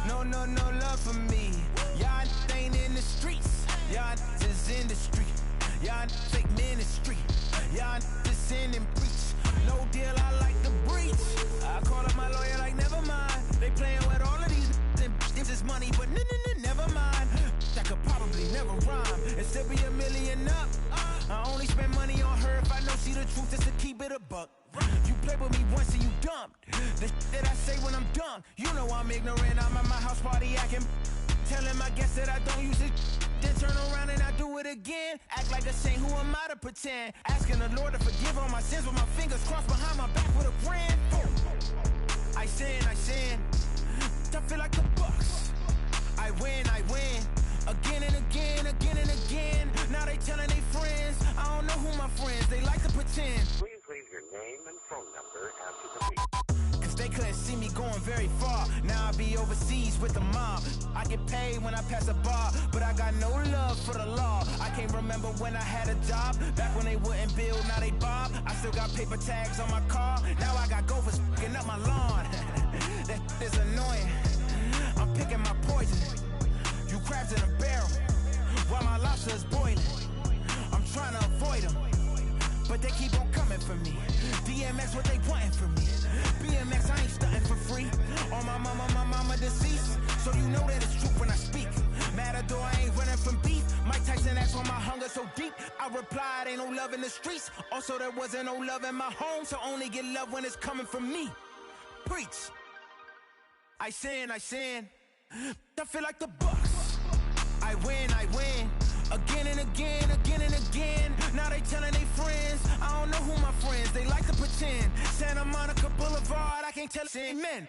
No love for me. Y'all ain't in the streets. Y'all is in the street. Y'all fake ministry. Y'all just sin and preach. No deal, I like the breach. I call up my lawyer like, never mind. They playing with all of these and this is money, but never mind. That could probably never rhyme and still be a million up. I only spend money on her if I know she the truth, just to keep it a buck. You play with me once and you dumped. The that I say when I'm done, you know I'm ignorant. I'm at my house party acting, telling my guests that I don't use it. Then turn around and I do it again. Act like a saint, who am I to pretend? Asking the Lord to forgive all my sins with my fingers crossed behind my back with a grand. I sin. I feel like the Bucks. I win. Again and again. Now they telling they friends. I don't know who my friends, they like to pretend. Please leave your name and phone number after the beep. Cause they couldn't see me going very far. Now I be overseas with the mob. I get paid when I pass a bar, but I got no love for the law. I can't remember when I had a job. Back when they wouldn't build, now they bob. I still got paper tags on my car. Now I got gophers f***ing up my lawn. That is annoying. I'm picking my poison. You crabs in a barrel while my lobster is boiling. I'm trying to avoid them, but they keep on coming for me. DMX, what they wanting from me. BMX, I ain't stunting for free. On my mama deceased, so you know that it's true when I speak. Matador, I ain't running from beef. Mike Tyson asked why my hunger so deep. I replied, ain't no love in the streets. Also, there wasn't no love in my home, so only get love when it's coming from me. Preach. I sin. I feel like the Bucks. I win. Again and again. Now they telling they friends. I don't know who my friends, they like to pretend. Santa Monica Boulevard, I can't tell amen.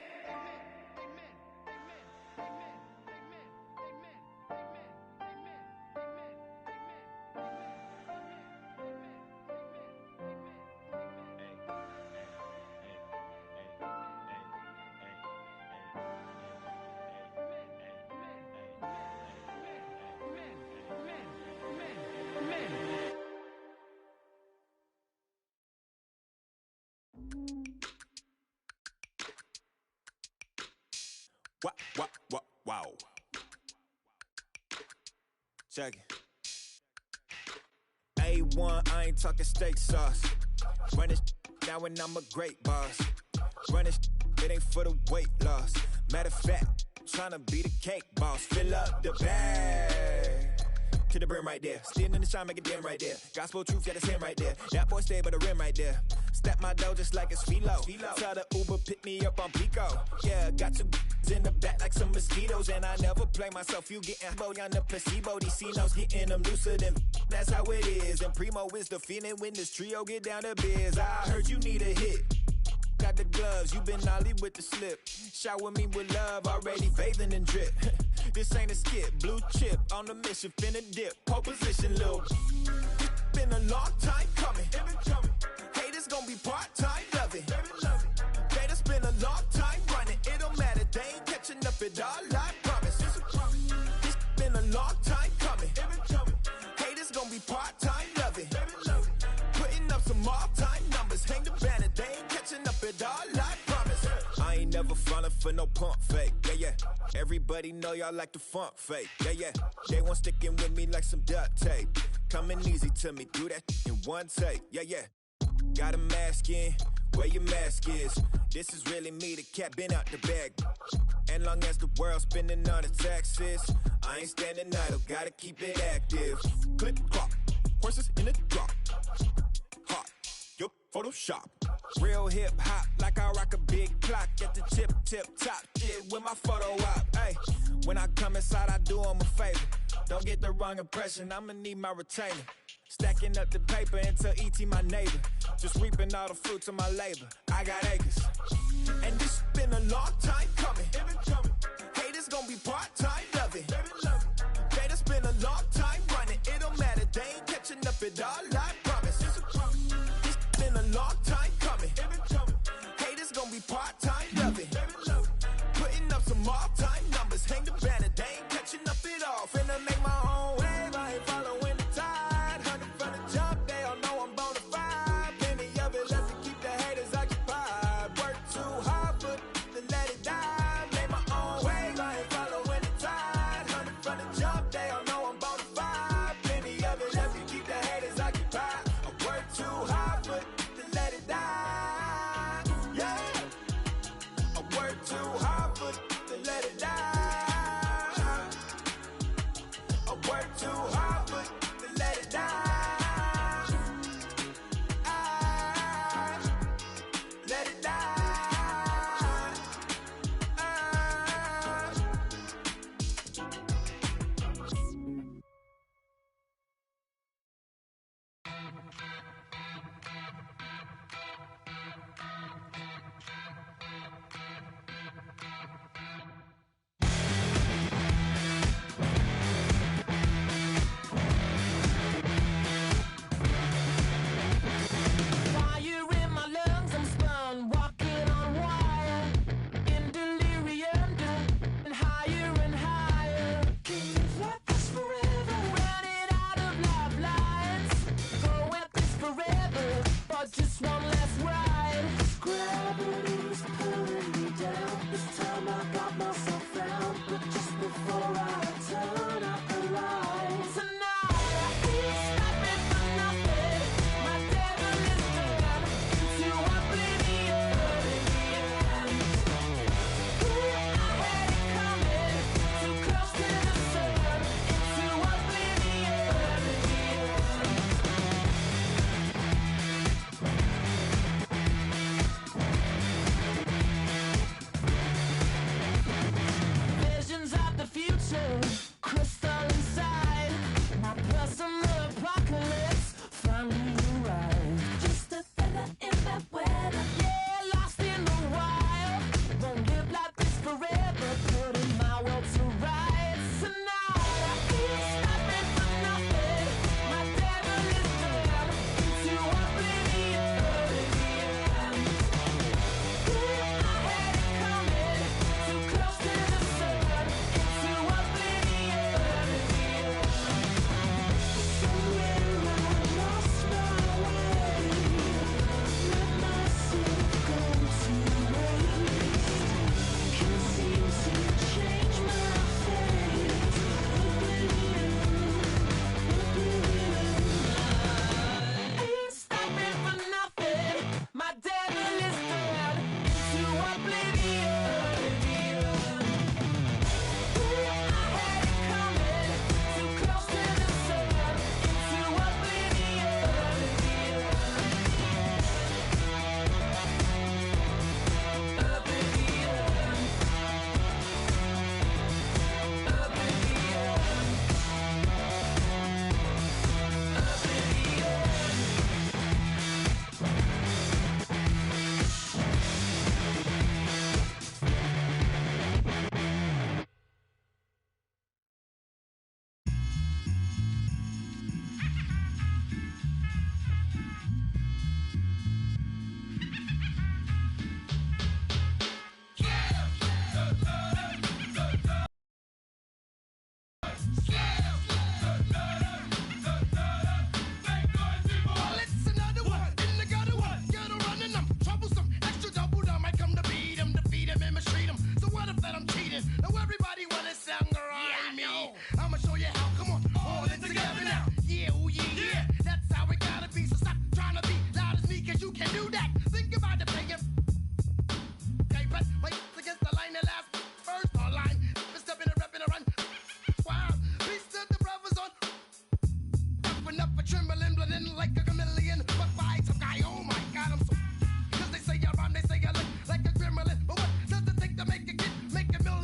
Wow. Check it. A1, I ain't talking steak sauce. Run this now and I'm a great boss. Run this, it ain't for the weight loss. Matter of fact, tryna be the cake boss. Fill up the bag to the brim right there. Standing in the shine, make it dim right there. Gospel truth, yeah, that's him right there. That boy stay by the rim right there. Step my dough just like it's philo. Tell the Uber, pick me up on Pico. Yeah, got two in the back like some mosquitoes. And I never play myself, you getting body on the placebo. DC knows getting them looser than that's how it is. And Primo is the feeling when this trio get down to biz. I heard you need a hit. Got the gloves, you been ollie with the slip. Shower me with love, already bathing in drip. This ain't a skip, blue chip on the mission, finna dip. Pole position, little. It's been a long time coming. Haters gonna be part-time, love it. Haters been a long time running. It don't matter, they ain't catching up at all, I promise. It's been a long time coming. Haters gonna be part-time, love it. Putting up some all-time numbers. Hang the banner, they ain't catching up at all, I promise. I ain't never falling for no pump fake, yeah. Everybody know y'all like the funk fake, yeah. They want sticking with me like some duct tape. Coming easy to me, do that in one take, yeah. Got a mask in, where your mask is. This is really me, the cat been out the bag. And long as the world's spending on the taxes, I ain't standing idle, gotta keep it active. Click clock, horses in the drop. Hot, yo, Photoshop. Real hip hop, like I rock a big clock at the tip top. Shit with my photo op. Hey, when I come inside, I do 'em a favor. Don't get the wrong impression, I'ma need my retainer. Stacking up the paper until E.T. my neighbor. Just reaping all the fruits of my labor. I got acres. And this been a long time coming. Haters gonna be part-time, love it. Haters been a long time running. It don't matter, they ain't catching up at all, I promise. This been a long time coming. Haters gonna be part-time, love it. Putting up some all-time numbers. Hang the banner, they ain't catching up at all. Finna make my own wave, I ain't following the tide. Hunting from the jump, they all know I'm bonafide. Plenty of it left to keep the haters occupied. Work too hard, but to let it die.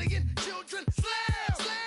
alien children. Slam! Slam!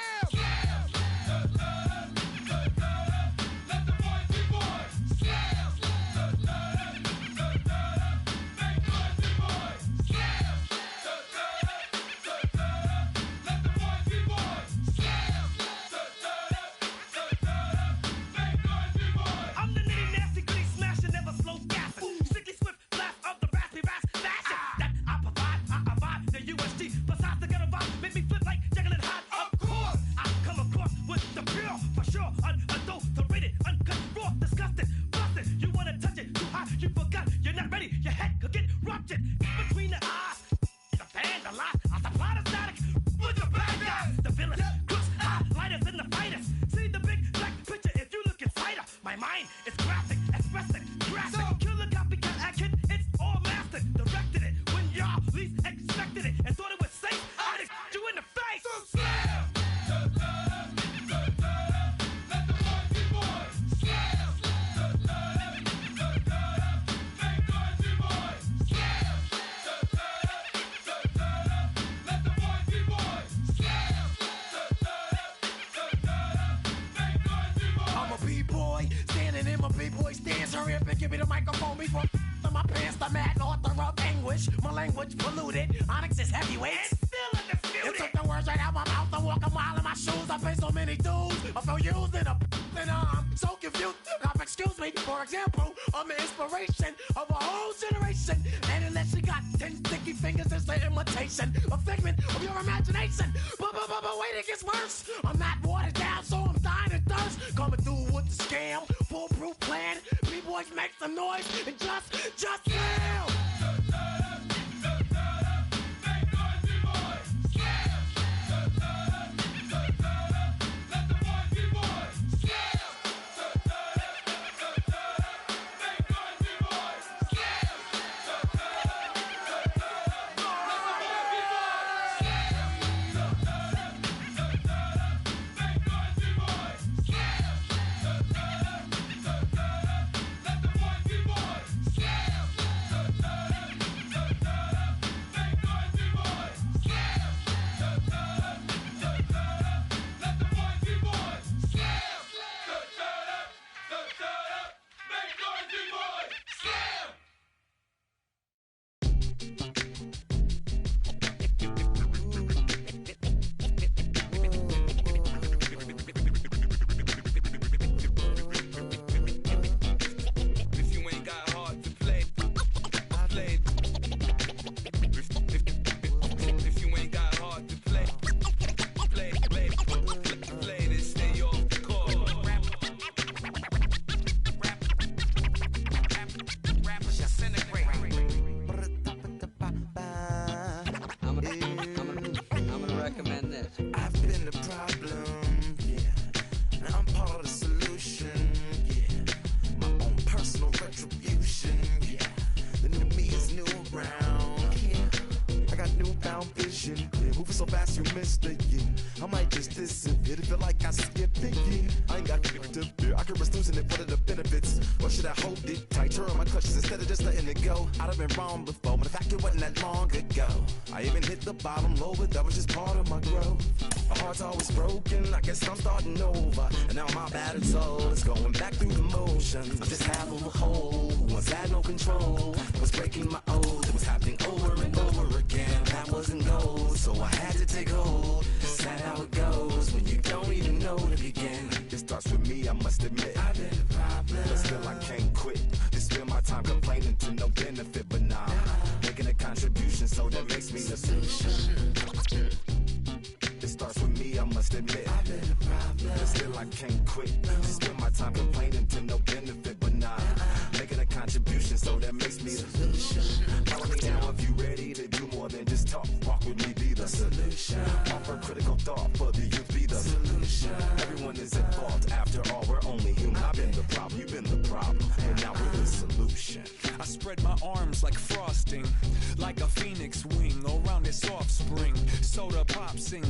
Give me the microphone before my pants, the mad author of anguish. My language polluted, Onyx is heavyweight. It's still undisputed. It took the words right out my mouth to walk a mile in my shoes. I pay so many dues, I feel used in and I'm so confused. Excuse me, for example, I'm the inspiration of a whole generation. And unless you got 10 sticky fingers, it's the imitation, a figment of your imagination. But wait, it gets worse. I'm not watered down, so I'm dying of thirst. Coming through with the scam, foolproof plan. B-boys make some noise and just fail.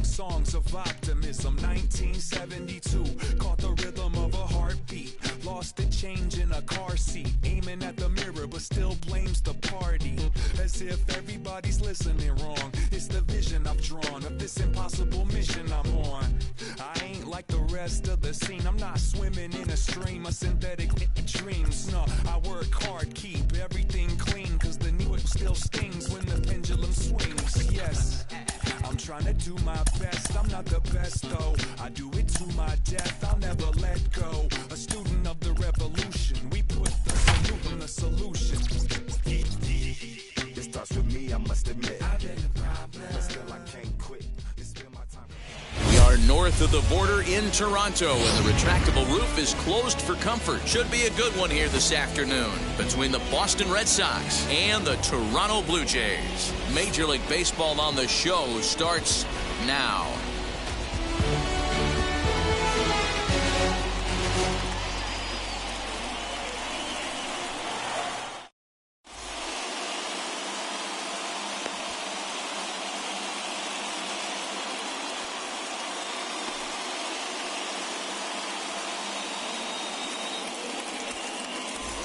Songs of optimism, 1972, caught the rhythm of a heartbeat. Lost a change in a car seat, aiming at the mirror but still blames the party. As if everybody's listening wrong. It's the vision I've drawn of this impossible mission I'm on. I ain't like the rest of the scene. I'm not swimming in a stream of synthetic dreams. No, I work hard, keep everything clean, cause the new still stings when the pendulum swings. Yes, I'm trying to do my best. I'm not the best though. I do it to my death. I'll never let go. A student of the revolution. We put the salute in the solution. It starts with me, I must admit. I've been a problem, but still I can't quit. It's been my time. We are north of the border in Toronto, and the retractable roof is closed for comfort. Should be a good one here this afternoon between the Boston Red Sox and the Toronto Blue Jays. Major League Baseball on the Show starts now.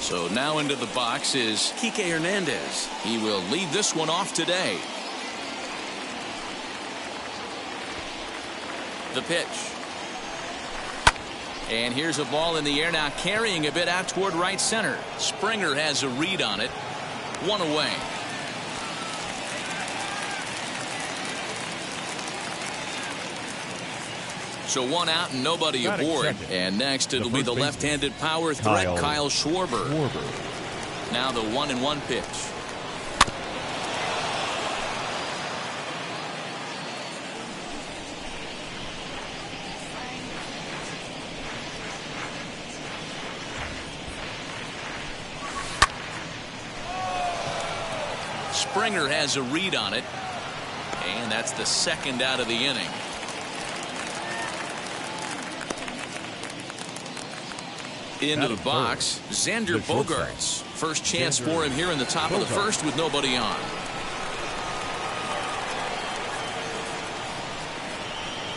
So now into the box is Kike Hernandez. He will lead this one off today. The pitch. And here's a ball in the air now, carrying a bit out toward right center. Springer has a read on it. One away. So one out and nobody aboard. And next it'll be the left-handed power threat, Kyle Schwarber. Now the 1-1 pitch. Springer has a read on it. And that's the second out of the inning. Into the box, Xander Bogaerts. First chance for him here in the top of the first with nobody on.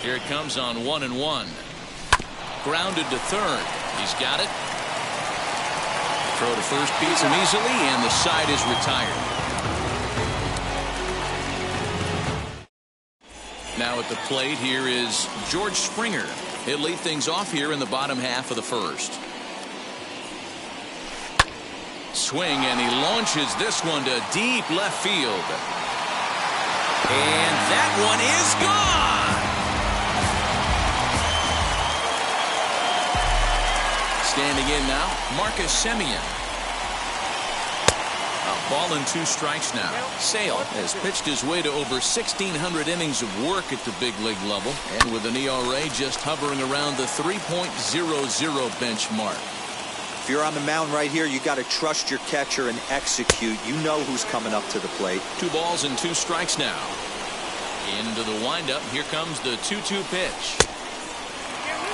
Here it comes on 1-1. Grounded to third. He's got it. Throw to first beats him easily, and the side is retired. Now at the plate here is George Springer. He'll lead things off here in the bottom half of the first. Swing, and he launches this one to deep left field. And that one is gone. Standing in now, Marcus Semien. A ball and 2 strikes now. Sale has pitched his way to over 1,600 innings of work at the big league level, and with an ERA just hovering around the 3.00 benchmark. If you're on the mound right here, you got to trust your catcher and execute. You know who's coming up to the plate. 2 balls and 2 strikes now. Into the windup. Here comes the 2-2 pitch.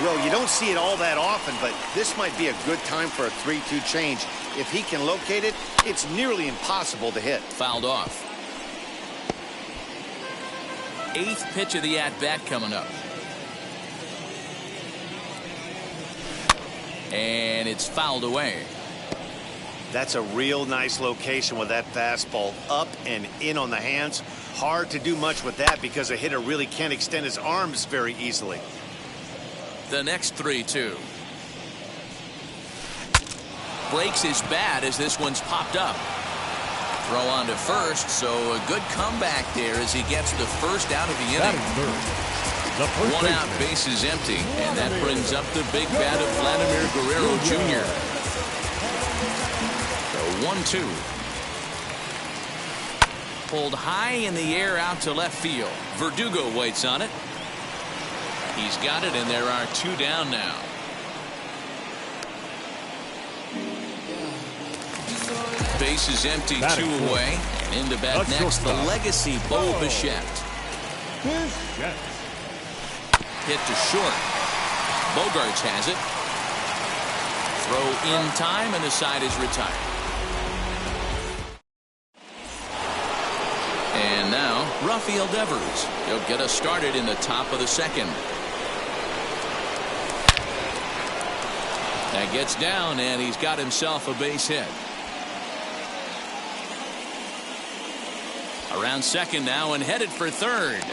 Well, you don't see it all that often, but this might be a good time for a 3-2 change. If he can locate it, it's nearly impossible to hit. Fouled off. 8th pitch of the at-bat coming up. And it's fouled away. That's a real nice location with that fastball up and in on the hands. Hard to do much with that because a hitter really can't extend his arms very easily. The next 3-2. Breaks his bat as this one's popped up. Throw on to first, so a good comeback there as he gets the first out of the inning. 1 out, base is empty, and that brings up the big bat of Vladimir Guerrero Jr. The 1-2. Pulled high in the air out to left field. Verdugo waits on it. He's got it, and there are 2 down now. Base is empty, 2 away. And in to bat next, the legacy Bo Bichette. Hit to short. Bogaerts has it. Throw in time, and the side is retired. And now, Rafael Devers. He'll get us started in the top of the second. That gets down, and he's got himself a base hit. Around second now and headed for third.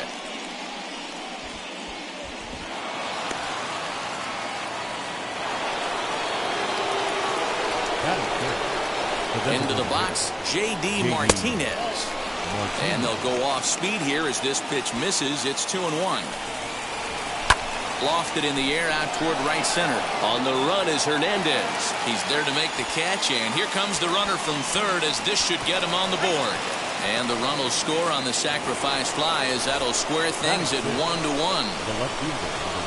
Into the box, J.D. Martinez. And they'll go off speed here as this pitch misses. It's 2-1. Lofted in the air out toward right center. On the run is Hernandez. He's there to make the catch, and here comes the runner from third as this should get him on the board. And the run will score on the sacrifice fly as that'll square things at 1-1.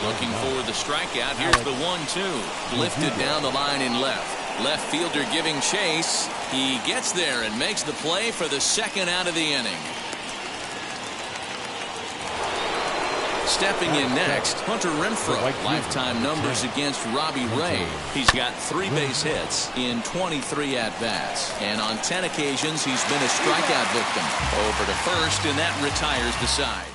Looking for the strikeout. Here's the 1-2. Lifted down the line in left. Left fielder giving chase. He gets there and makes the play for the second out of the inning. Stepping in next, Hunter Renfroe. Lifetime numbers against Robbie Ray. He's got 3 base hits in 23 at-bats. And on 10 occasions, he's been a strikeout victim. Over to first, and that retires the side.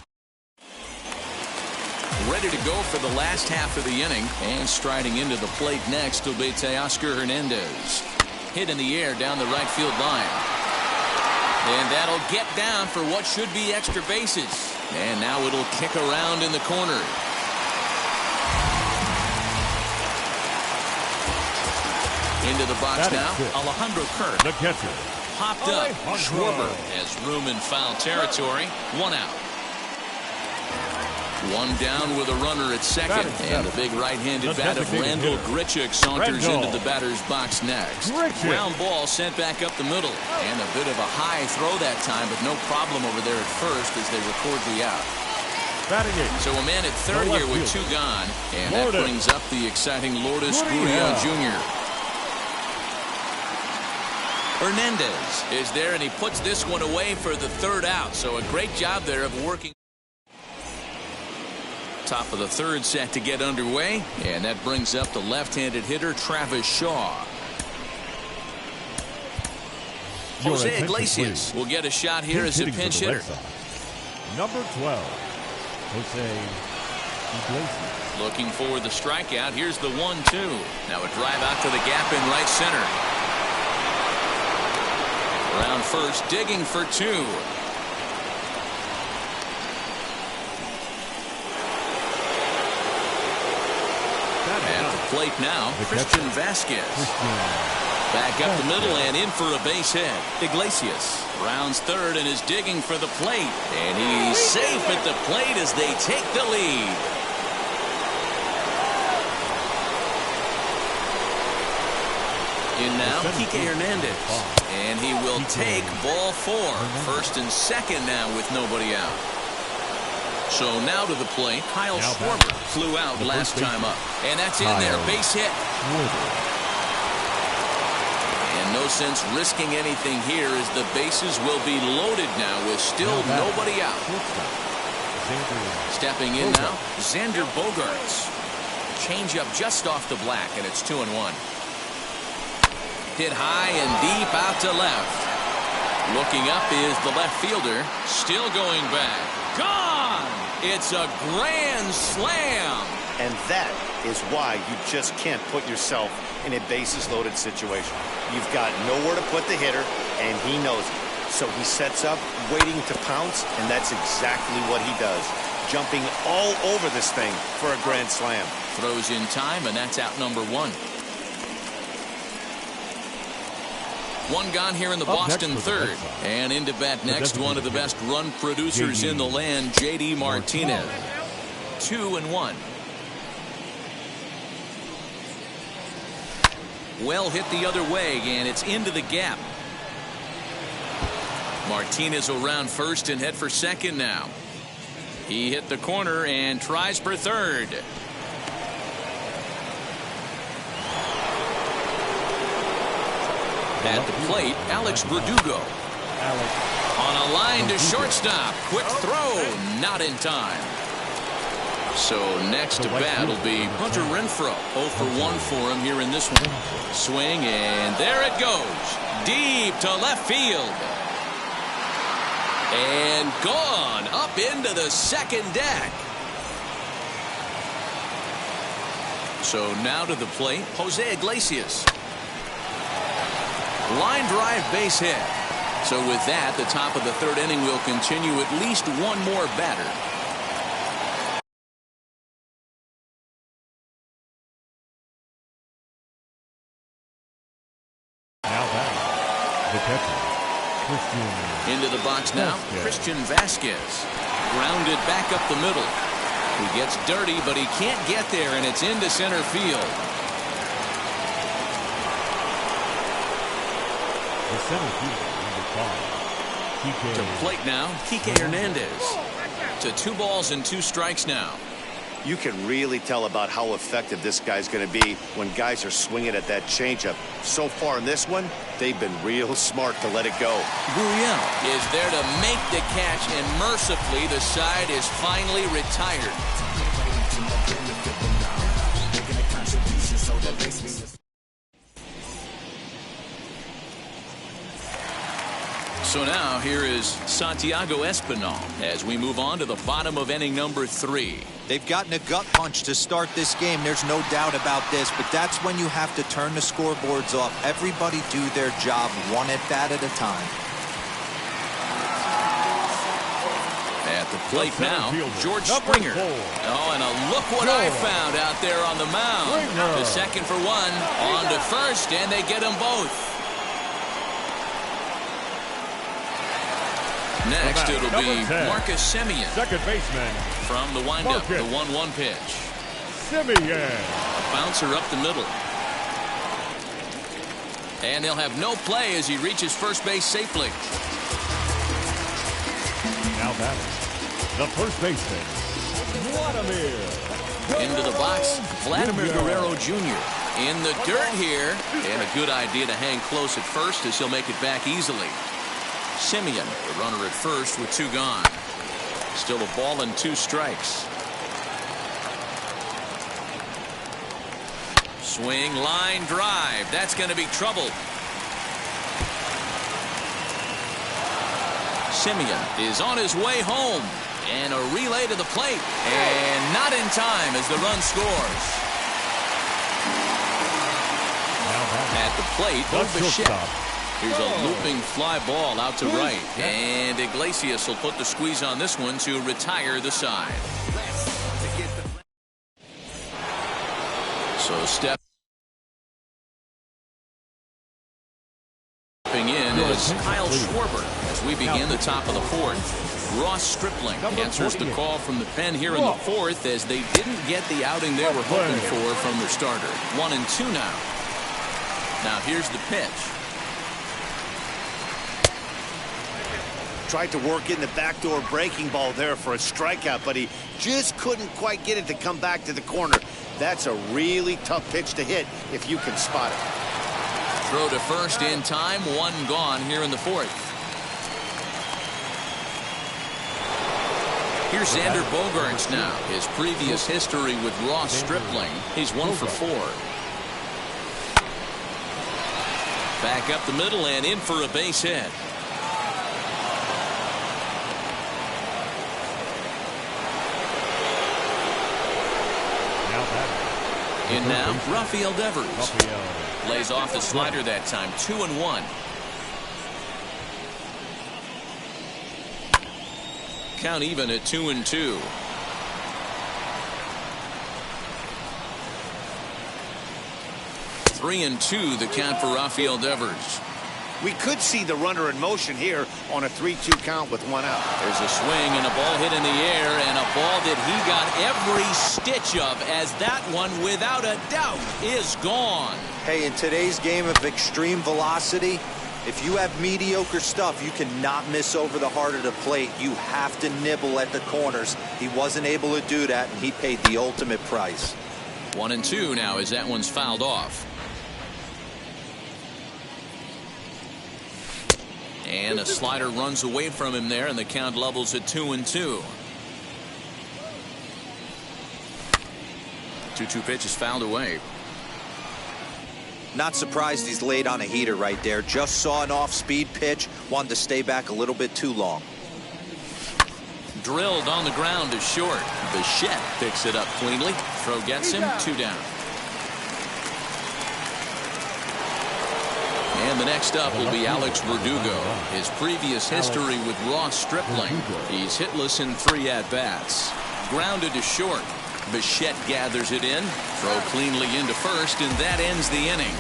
Ready to go for the last half of the inning. And striding into the plate next will be Teoscar Hernandez. Hit in the air down the right field line. And that'll get down for what should be extra bases. And now it'll kick around in the corner. Into the box now, Alejandro Kirk. The catcher. Popped up. Schwarber has room in foul territory. 1 out. 1 down with a runner at second. And the big right-handed bat of Randall Grichuk saunters into the batter's box next. Ground ball sent back up the middle. And a bit of a high throw that time, but no problem over there at first as they record the out. So a man at third here with 2 gone. And that brings up the exciting Lourdes Gurriel Jr. Hernandez is there, and he puts this one away for the 3rd out. So a great job there of working. Top of the 3rd set to get underway, and that brings up the left-handed hitter Travis Shaw. Jose Iglesias will get a shot here as a pinch hitter. Number 12, Jose Iglesias. Looking for the strikeout. Here's the 1-2. Now a drive out to the gap in right center. Around first, digging for 2. At the plate now, Christian Vasquez. Back up the middle and in for a base hit. Iglesias rounds third and is digging for the plate. And he's safe at the plate as they take the lead. In now, Kike Hernandez. And he will take ball 4. First and second now with nobody out. So now to the plate, Kyle Schwarber flew out last time up. And that's in there, base hit. And no sense risking anything here as the bases will be loaded now with still nobody out. Stepping in now, Xander Bogaerts. Change up just off the black, and it's 2-1. Hit high and deep out to left. Looking up is the left fielder, still going back. Gone! It's a grand slam. And that is why you just can't put yourself in a bases-loaded situation. You've got nowhere to put the hitter, and he knows it. So he sets up, waiting to pounce, and that's exactly what he does. Jumping all over this thing for a grand slam. Throws in time, and that's out number 1. 1 gone here in the Boston 3rd. And into bat next, one of the best run producers in the land, J.D. Martinez. 2-1. Well hit the other way, and it's into the gap. Martinez will round first and head for second now. He hit the corner and tries for third. At the plate, Alex Verdugo. On a line to shortstop. Quick throw, not in time. So next to bat will be Hunter Renfroe. 0 for 1 for him here in this one. Swing, and there it goes. Deep to left field. And gone up into the second deck. So now to the plate, Jose Iglesias. Line drive, base hit. So with that, the top of the third inning will continue at least one more batter. Now batting, the catcher, Christian. Into the box now, Christian Vasquez. Grounded back up the middle. He gets dirty, but he can't get there, and it's into center field. The center fielder, number 5, To plate now, Kike Hernandez. To 2 balls and 2 strikes now. You can really tell about how effective this guy's going to be when guys are swinging at that changeup. So far in this one, they've been real smart to let it go. Gurriel is there to make the catch, and mercifully the side is finally retired. So now here is Santiago Espinal as we move on to the bottom of inning number 3. They've gotten a gut punch to start this game. There's no doubt about this, but that's when you have to turn the scoreboards off. Everybody do their job one at bat at a time. At the plate now, George Springer. Oh, and look what I found out there on the mound. The second for 1, on to first, and they get them both. Next, it'll be Marcus Semien. Second baseman. From the windup, the 1-1 pitch. Semien. A bouncer up the middle. And they'll have no play as he reaches first base safely. Now batting, the first baseman, Vladimir. Into the box, Vladimir Guerrero Jr. in the dirt here. And a good idea to hang close at first as he'll make it back easily. Semien, the runner at first with 2 gone. Still a ball and 2 strikes. Swing, line drive. That's going to be trouble. Semien is on his way home. And a relay to the plate. And not in time as the run scores. At the plate, Bichette. Here's a looping fly ball out to right. And Iglesias will put the squeeze on this one to retire the side. So stepping in is Kyle Schwarber as we begin the top of the 4th. Ross Stripling answers the call from the pen here in the 4th as they didn't get the outing they were hoping for from their starter. 1-2 now. Now here's the pitch. Tried to work in the backdoor breaking ball there for a strikeout, but he just couldn't quite get it to come back to the corner. That's a really tough pitch to hit if you can spot it. Throw to first in time, 1 gone here in the 4th. Here's Xander Bogaerts now. His previous history with Ross Stripling. He's 1 for 4. Back up the middle and in for a base hit. In now, Rafael Devers. Lays off the slider that time, 2-1. Count even at 2-2. Three and 2 the count for Rafael Devers. We could see the runner in motion here on a 3-2 count with 1 out. There's a swing and a ball hit in the air, and a ball that he got every stitch of, as that one, without a doubt, is gone. Hey, in today's game of extreme velocity, if you have mediocre stuff, you cannot miss over the heart of the plate. You have to nibble at the corners. He wasn't able to do that, and he paid the ultimate price. 1-2 now as that one's fouled off. And a slider runs away from him there, and the count levels at 2-2. 2-2 pitch is fouled away. Not surprised he's laid on a heater right there. Just saw an off-speed pitch. Wanted to stay back a little bit too long. Drilled on the ground to short. Bichette picks it up cleanly. Throw gets him, 2 down. And the nenext up will be Alex Verdugo. His previous history with Ross Stripling. He's hitless in 3 at-bats. Grounded to short. Bichette gathers it in. Throw cleanly into first, and that ends the inning.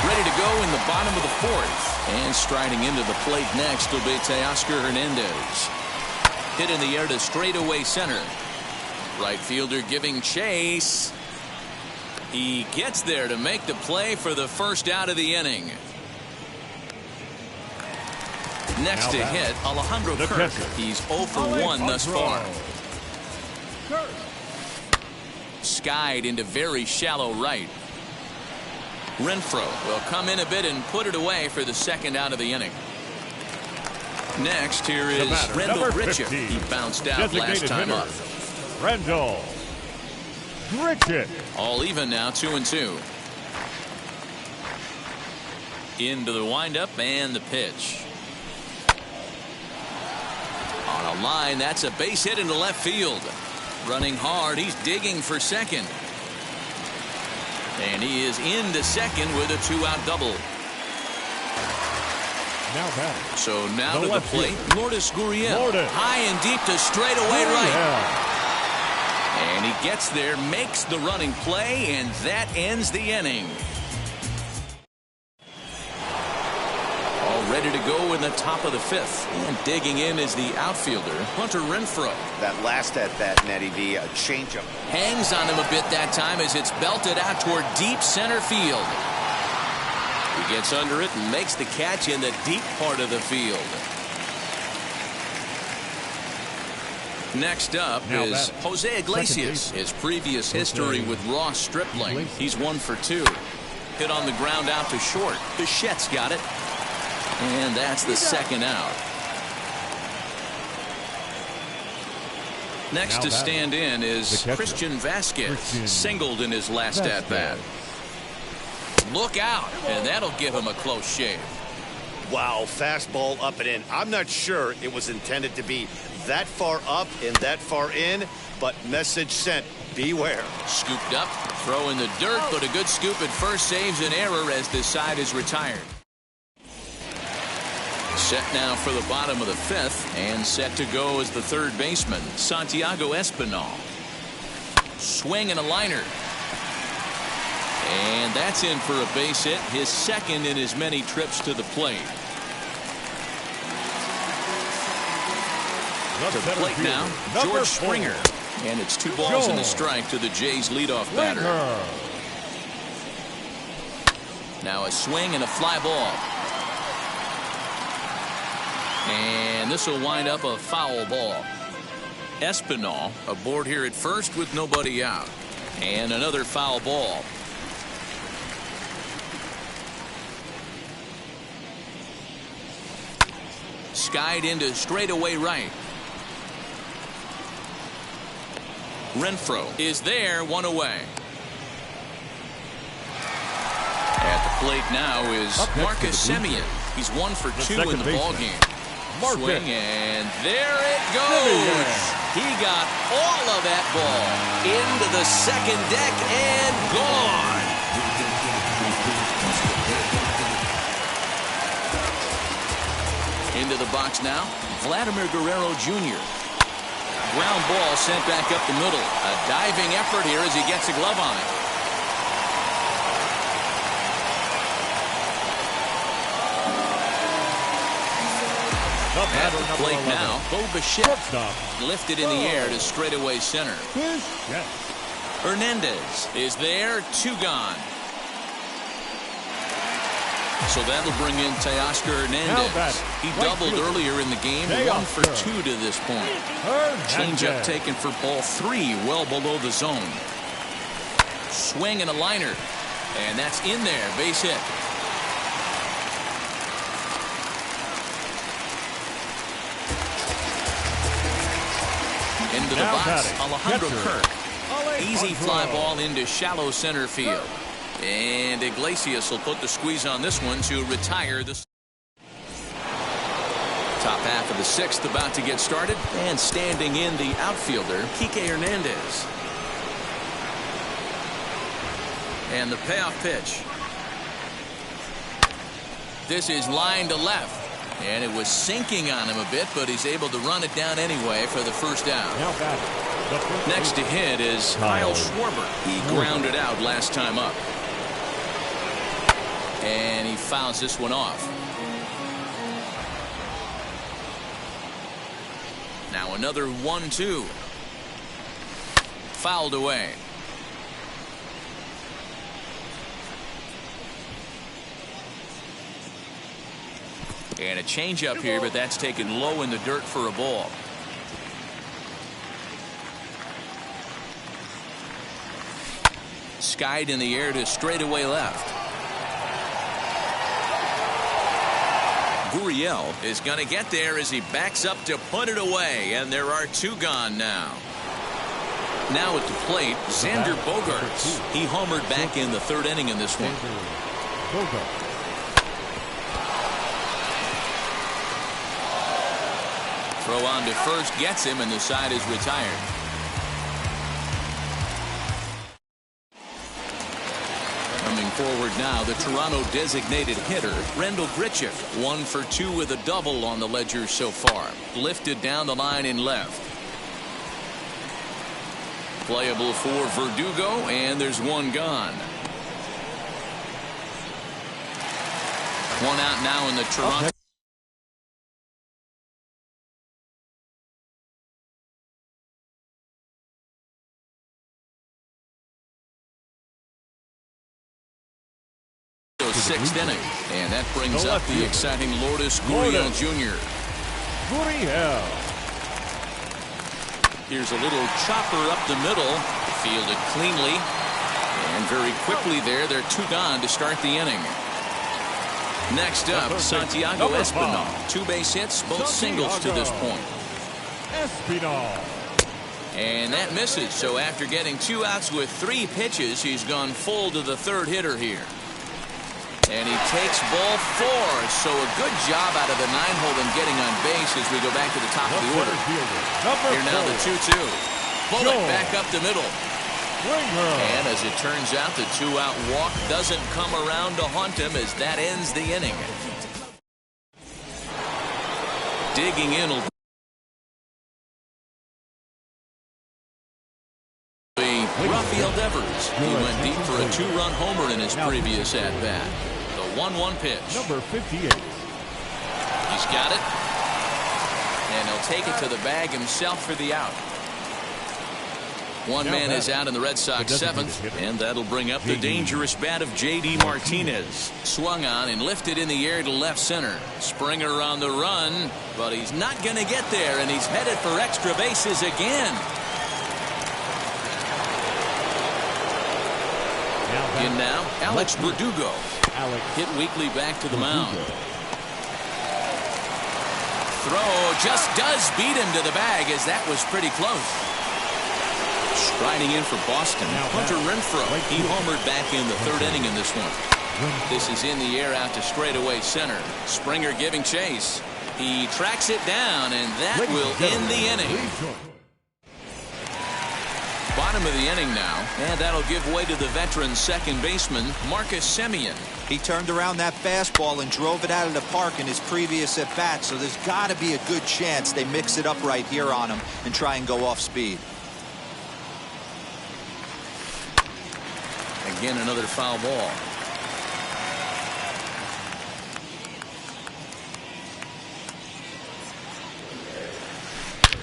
Ready to go in the bottom of the 4th. And striding into the plate next will be Teoscar Hernandez. Hit in the air to straightaway center. Right fielder giving chase. He gets there to make the play for the first out of the inning. Next to hit, Alejandro Kirk. He's 0 for 1 thus far. Skied into very shallow right. Renfroe will come in a bit and put it away for the second out of the inning. Next, here is Randall Grichuk. He bounced out last time up. Randall Grichuk. All even now, 2-2. Into the windup and the pitch. On a line, that's a base hit into left field. Running hard, he's digging for second. And he is into second with a 2-out double. Now batting. So now to the plate, Lourdes Gurriel. High and deep to straightaway right. And he gets there, makes the running play, and that ends the inning. All ready to go in the top of the 5th. And digging in is the outfielder, Hunter Renfroe. That last at-bat, Nettie V, a changeup. Hangs on him a bit that time as it's belted out toward deep center field. He gets under it and makes the catch in the deep part of the field. Next up is Jose Iglesias. His previous history with Ross Stripling. He's 1 for 2. Hit on the ground out to short. Bichette's got it. And that's the second out. Next to stand in is Christian Vasquez. Singled in his last at-bat. Look out, and that'll give him a close shave. Wow, fastball up and in. I'm not sure it was intended to be that far up and that far in, but message sent. Beware. Scooped up, throw in the dirt, but a good scoop at first saves an error as this side is retired. Set now for the bottom of the 5th, and set to go as the third baseman, Santiago Espinal. Swing and a liner. And that's in for a base hit, his second in as many trips to the plate. To the plate now, George Springer. And it's 2 balls and a strike to the Jays' leadoff batter. Now a swing and a fly ball. And this will wind up a foul ball. Espinal aboard here at first with nobody out. And another foul ball. Skied into straightaway right. Renfroe is there, 1 away. At the plate now is Marcus Semien. He's 1 for 2 in the ballgame. Swing, and there it goes. He got all of that ball into the second deck and gone. Into the box now, Vladimir Guerrero Jr. Ground ball sent back up the middle. A diving effort here as he gets a glove on it. At the plate now, Bo Bichette lifted in the air to straightaway center. Hernandez is there, 2 gone. So that'll bring in Teoscar Hernandez. He doubled earlier in the game, 1 for 2 to this point. Changeup taken for ball 3, well below the zone. Swing and a liner, and that's in there, base hit. Into the box, Alejandro Kirk. Easy fly ball into shallow center field. And Iglesias will put the squeeze on this one to retire this. Top half of the 6th about to get started. And standing in the outfielder, Kike Hernandez. And the payoff pitch. This is line to left. And it was sinking on him a bit, but he's able to run it down anyway for the first down. Next to hit is Kyle Schwarber. He grounded out last time up. And he fouls this one off. Now another 1-2. Fouled away. And a changeup here, but that's taken low in the dirt for a ball. Skied in the air to straightaway left. Gurriel is going to get there as he backs up to put it away, and there are 2 gone now. Now at the plate, Xander Bogaerts. He homered back in the 3rd inning in this one. Throw on to first gets him, and the side is retired. Coming forward now, the Toronto designated hitter, Rendell Grichuk. 1 for 2 with a double on the ledger so far. Lifted down the line in left. Playable for Verdugo, and there's 1 gone. 1 out now in the Toronto. Sixth inning, and that brings up the exciting Lourdes Gurriel Jr. Here's a little chopper up the middle, fielded cleanly, and very quickly there, they're 2 gone to start the inning. Next up, Santiago Espinal. 2 base hits, both singles to this point. And that misses, so after getting 2 outs with 3 pitches, he's gone full to the 3rd hitter here. And he takes ball 4, so a good job out of the 9-hole and getting on base as we go back to the top of the order. Here now the 2-2. Bullet back up the middle. And as it turns out, the 2-out walk doesn't come around to haunt him as that ends the inning. Digging in. Rafael Devers. He went deep for a 2-run homer in his previous at-bat. The 1-1 pitch. Number 58. He's got it. And he'll take it to the bag himself for the out. One man is out in the Red Sox 7th, and that'll bring up the dangerous bat of J.D. Martinez. Swung on and lifted in the air to left center. Springer on the run, but he's not going to get there, and he's headed for extra bases again. In now, Alex Verdugo. Hit weakly back to the mound. Throw just does beat him to the bag, as that was pretty close. Striding in for Boston, Hunter Renfroe. He homered back in the 3rd inning in this one. This is in the air out to straightaway center. Springer giving chase. He tracks it down, and that will end the inning. Bottom of the inning now, and that'll give way to the veteran second baseman, Marcus Semien. He turned around that fastball and drove it out of the park in his previous at-bat, so there's got to be a good chance they mix it up right here on him and try and go off speed. Again, another foul ball.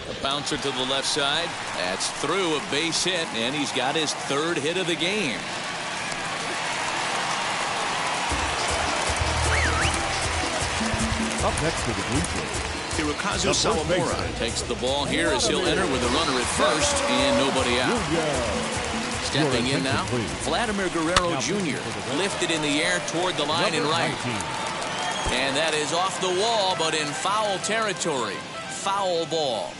A bouncer to the left side. That's through, a base hit, and he's got his 3rd hit of the game. Up next to the blue shirts, Hirokazu Sawamura takes the ball here as he'll enter with a runner at first and nobody out. Stepping in now, Vladimir Guerrero Jr. lifted in the air toward the line and right. And that is off the wall, but in foul territory. Foul ball.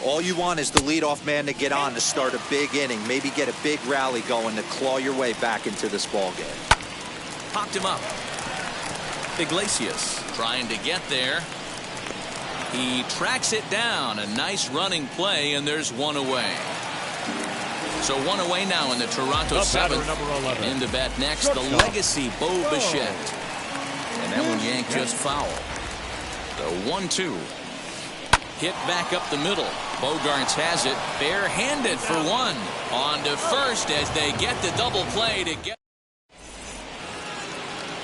All you want is the leadoff man to get on to start a big inning, maybe get a big rally going to claw your way back into this ball game. Popped him up. Iglesias trying to get there. He tracks it down. A nice running play, and there's one away. So one away now in the Toronto seventh. And in to bat next, the legacy Bo Bichette. And that one yanked just foul. The 1-2. Hit back up the middle. Bogarts has it. Barehanded for one. On to first as they get the double play to get.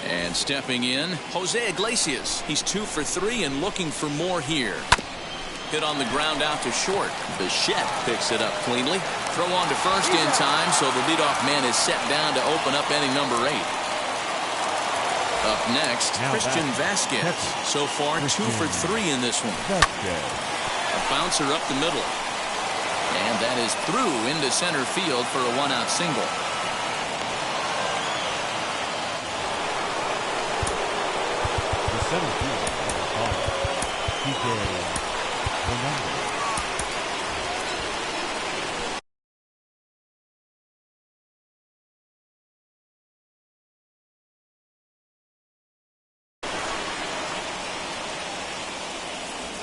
And stepping in, Jose Iglesias. He's 2 for 3 and looking for more here. Hit on the ground out to short. Bichette picks it up cleanly. Throw on to first in time, so the leadoff man is set down to open up inning number 8. Up next, Christian Vasquez. So far, 2 for 3 in this one. A bouncer up the middle. And that is through into center field for a 1-out single. The center field.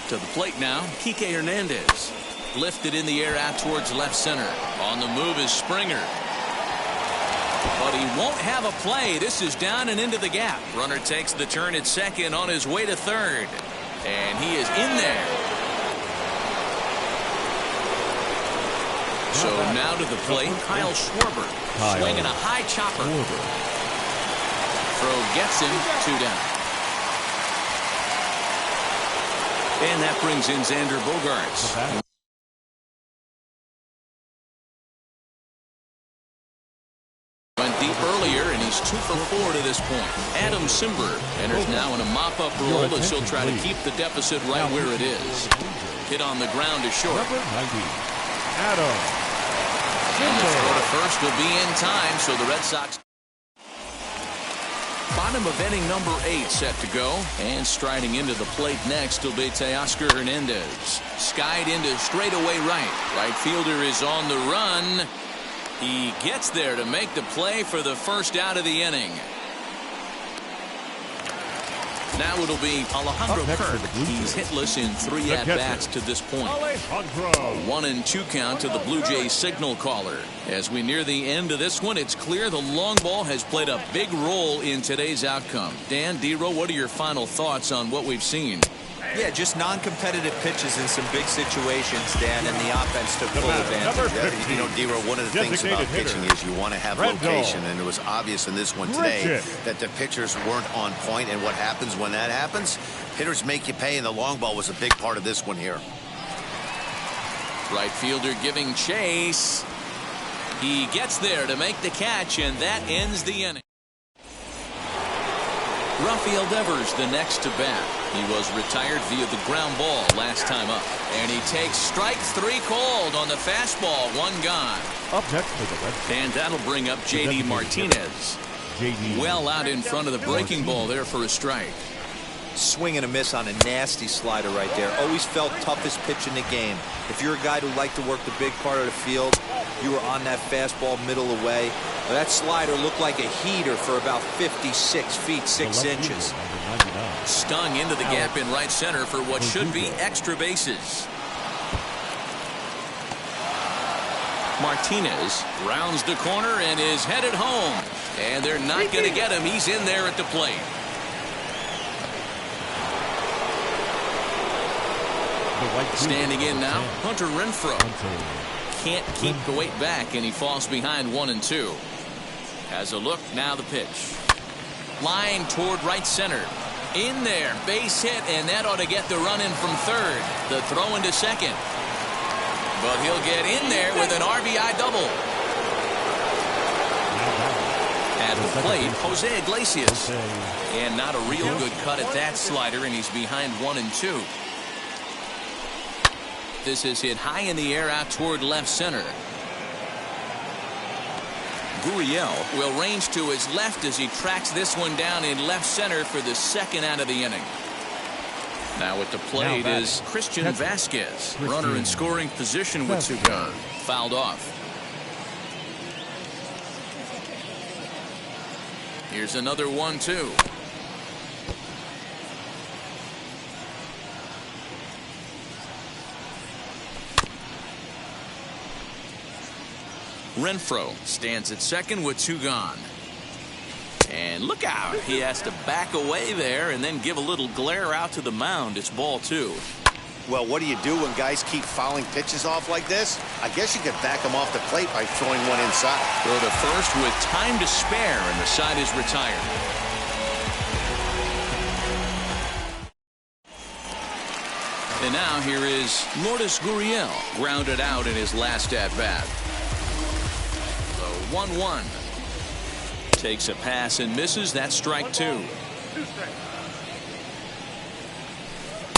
To the plate now, Kike Hernandez. Lifted in the air out towards left center. On the move is Springer. But he won't have a play. This is down and into the gap. Runner takes the turn at second on his way to third. And he is in there. So now to the plate, Kyle Schwarber. Swinging a high chopper. Throw gets him, 2 down. And that brings in Xander Bogaerts. Went deep earlier, and he's 2 for 4 to this point. Adam Simber enters now in a mop-up role as he'll try to keep the deficit right where it is. Hit on the ground to short. Adam. And the throw to first will be in time, so the Red Sox. Bottom of inning number 8 set to go. And striding into the plate next will be Teoscar Hernandez. Skied into straightaway right. Right fielder is on the run. He gets there to make the play for the first out of the inning. Now it'll be Alejandro Kirk. He's hitless in 3 at-bats to this point. A 1-2 count to the Blue Jays signal caller. As we near the end of this one, it's clear the long ball has played a big role in today's outcome. Dan, D-Row, what are your final thoughts on what we've seen? Yeah, just non-competitive pitches in some big situations, Dan, and the offense took full advantage. You know, D-Row, one of the things about pitching is you want to have location, and it was obvious in this one today that the pitchers weren't on point, and what happens when that happens? Hitters make you pay, and the long ball was a big part of this one here. Right fielder giving chase. He gets there to make the catch, and that ends the inning. Rafael Devers the next to bat. He was retired via the ground ball last time up. And he takes strike 3 called on the fastball. 1 gone. Up next for the Red Sox. And that'll bring up J.D. Martinez. Well out in front of the breaking ball there for a strike. Swing and a miss on a nasty slider right there. Always felt toughest pitch in the game. If you're a guy who liked to work the big part of the field, you were on that fastball middle away. That slider looked like a heater for about 56 feet 6 inches. Stung into the gap in right center for what should be extra bases. Martinez rounds the corner and is headed home. And they're not going to get him. He's in there at the plate. Standing in now, Hunter Renfroe. Can't keep the weight back, and he falls behind 1-2. Has a look, now the pitch. Line toward right center. In there, base hit, and that ought to get the run in from third. The throw into second. But he'll get in there with an RBI double. At the plate, Jose Iglesias. And not a real good cut at that slider, and he's behind 1-2. This is hit high in the air out toward left center. Gurriel will range to his left as he tracks this one down in left center for the second out of the inning. Now at the plate is Christian Vasquez. Runner in scoring position with 2 gone. Fouled off. Here's another 1-2. Renfroe stands at second with 2 gone. And look out. He has to back away there and then give a little glare out to the mound. It's ball 2. Well, what do you do when guys keep fouling pitches off like this? I guess you could back them off the plate by throwing one inside. Throw to first with time to spare, and the side is retired. And now here is Lourdes Gurriel, grounded out in his last at-bat. The 1-1. Takes a pass and misses. That's strike 2.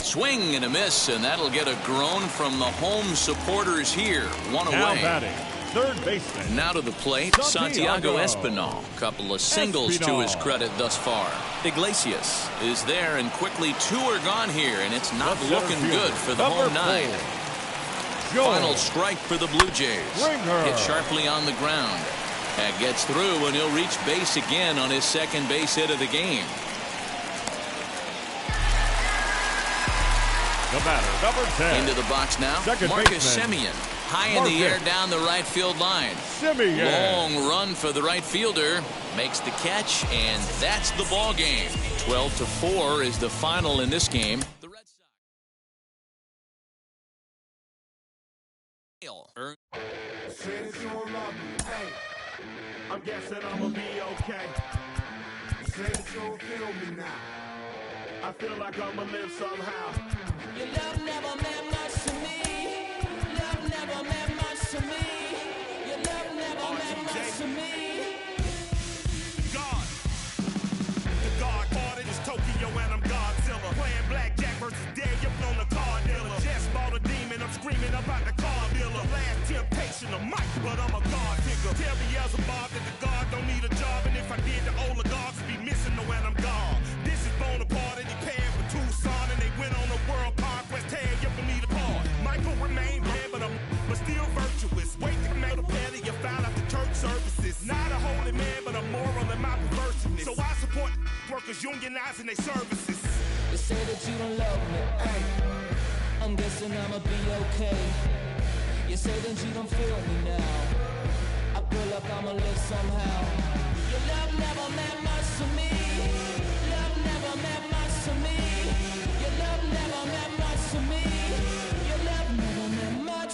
Swing and a miss, and that'll get a groan from the home supporters here. 1 away. Now batting, third baseman. Now to the plate, Santiago Espinal. Couple of singles to his credit thus far. Iglesias is there, and quickly 2 are gone here, and it's not looking good for the home 9. Final strike for the Blue Jays. Hit sharply on the ground. That gets through, and he'll reach base again on his second base hit of the game. The batter, number 10. Into the box now, Second Marcus baseman. Semien. High in the air down the right field line. Semien. Long run for the right fielder. Makes the catch, and that's the ball game. 12-4 is the final in this game. The Red Sox. Say that you don't love me, hey, I'm guessing I'ma be okay. Say that you don't feel me now, I feel like I'ma live somehow. Your love never meant much to me. Love never meant much to me. Your love never meant much to me. God, the God parted is Tokyo and I'm Godzilla. Playing blackjack versus dead, you're on the card dealer. Just bought a demon, I'm screaming about the car dealer. Last temptation of Mike, but I'm a God figure. Tell Beelzebub that the God don't need a job, and if I did, the oligarchs would be missing the when I'm gone. This is Bonaparte, and he paired with Tucson, and they went on a world conquest. Tear you for me to part. Michael remained dead, but still virtuous. Wait to come out of petty, you found out the church services. Not a holy man, but a moral in my perverseness. So I support workers unionizing their services. You say that you don't love me, hey, I'm guessing I'ma be okay. You say that you don't feel me now, I feel like I'ma live somehow. Your love never meant much to me. Love never meant much to me. Your love never meant much to me. Your love never meant much.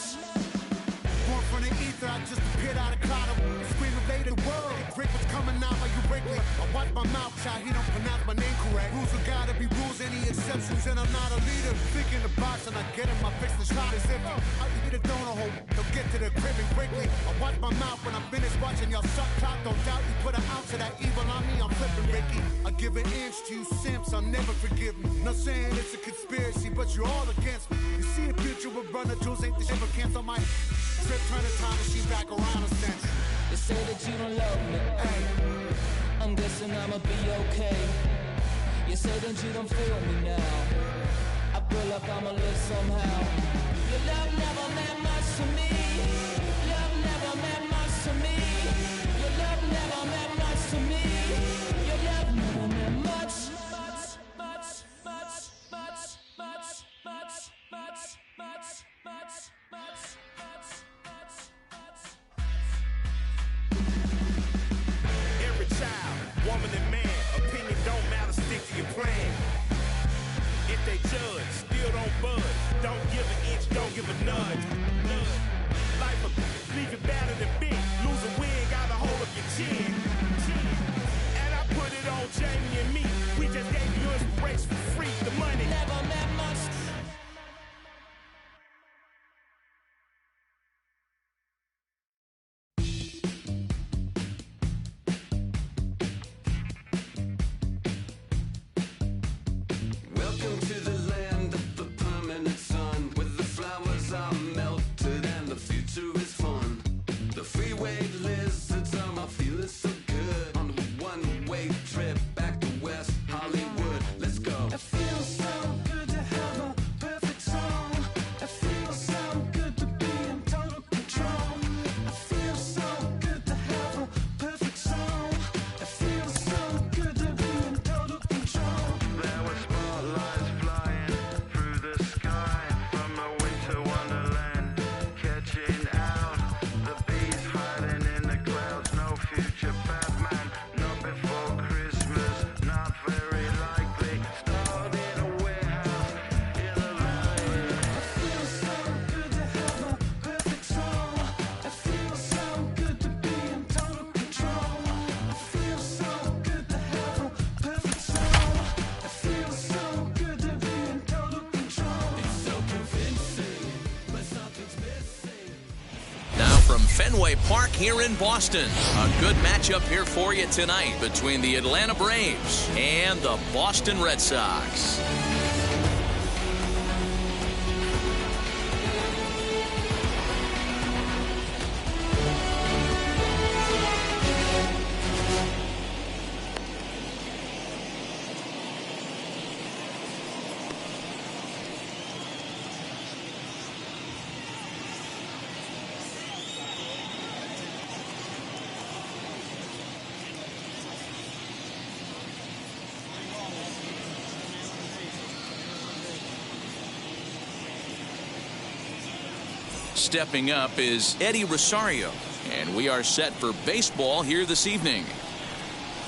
Born from the ether, I just appeared out of cloud. Screaming, "Lay the world." Rick was coming out while you Wrigley. I watch my mouth shot, he don't pronounce my name correct. Rules are gotta be rules, any exceptions, and I'm not a leader. Think in the box and I get in my fix, the shot is empty. I eat a donut hole, don't get to the crib and quickly. I watch my mouth when I'm finished watching y'all suck clock. Don't doubt you put an ounce of that evil on me, I'm flipping Ricky. I give an inch to you simps, I'll never forgive me. Not saying it's a conspiracy, but you're all against me. You see a future with runner tools, ain't the ever cancel my trip, turn the time machine back around a century. You say that you don't love me, hey, I'm guessing I'ma be okay. You say that you don't feel me now, I feel like I'ma live somehow. Your love never meant much to me. Love never meant much to me. Your love never meant much to me. Your love never meant much. Every child, woman and man, opinion don't matter, stick to your plan. If they judge, still don't budge. Don't give an inch, don't give a nudge. Life will leave you battered and bent. Lose a win, got a hold of your chin. And I put it on Jamie and me. We just gave you inspiration for free. The money never meant much. Welcome to the land of the permanent sun. Fenway Park here in Boston. A good matchup here for you tonight between the Atlanta Braves and the Boston Red Sox. Stepping up is Eddie Rosario, and we are set for baseball here this evening.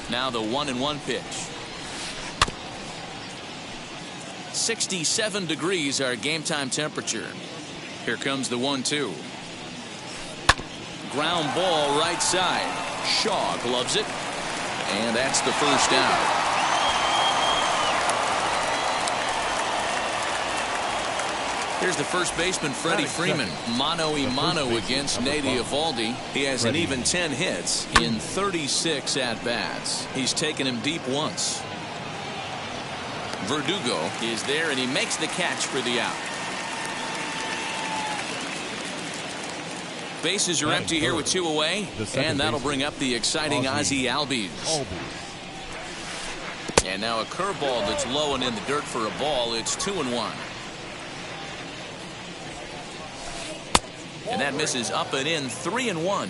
Now the 1-1 pitch. 67 degrees our game time temperature. Here comes the 1-2. Ground ball right side. Shaw gloves it, and that's the first down. Here's the first baseman, Freddie Freeman. Mano-a-mano against Nate Eovaldi. He has an even 10 hits in 36 at-bats. He's taken him deep once. Verdugo is there, and he makes the catch for the out. Bases are empty here with 2 away, and that'll bring up the exciting Ozzie Albies. And now a curveball that's low and in the dirt for a ball. It's 2-1. And that misses up and in. 3-1.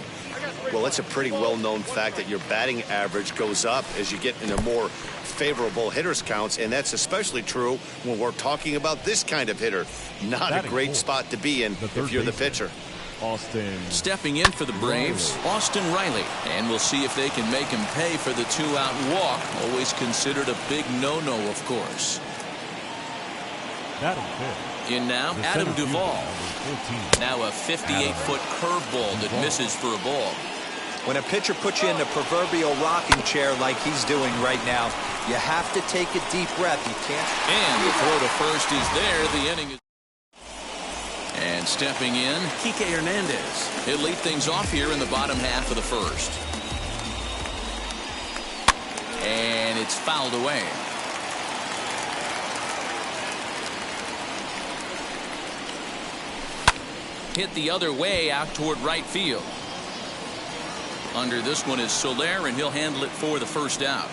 Well, it's a pretty well-known fact that your batting average goes up as you get into more favorable hitters counts, and that's especially true when we're talking about this kind of hitter. Not a great spot to be in if you're the pitcher. Stepping in for the Braves, Austin Riley, and we'll see if they can make him pay for the 2-out walk. Always considered a big no-no, of course. In now, Adam Duvall. Now a 58-foot curveball that misses for a ball. When a pitcher puts you in the proverbial rocking chair like he's doing right now, you have to take a deep breath. You can't. And the throw to first is there. The inning is. And stepping in, Kike Hernandez. He'll lead things off here in the bottom half of the first. And it's fouled away. Hit the other way out toward right field. Under this one is Soler, and he'll handle it for the first out.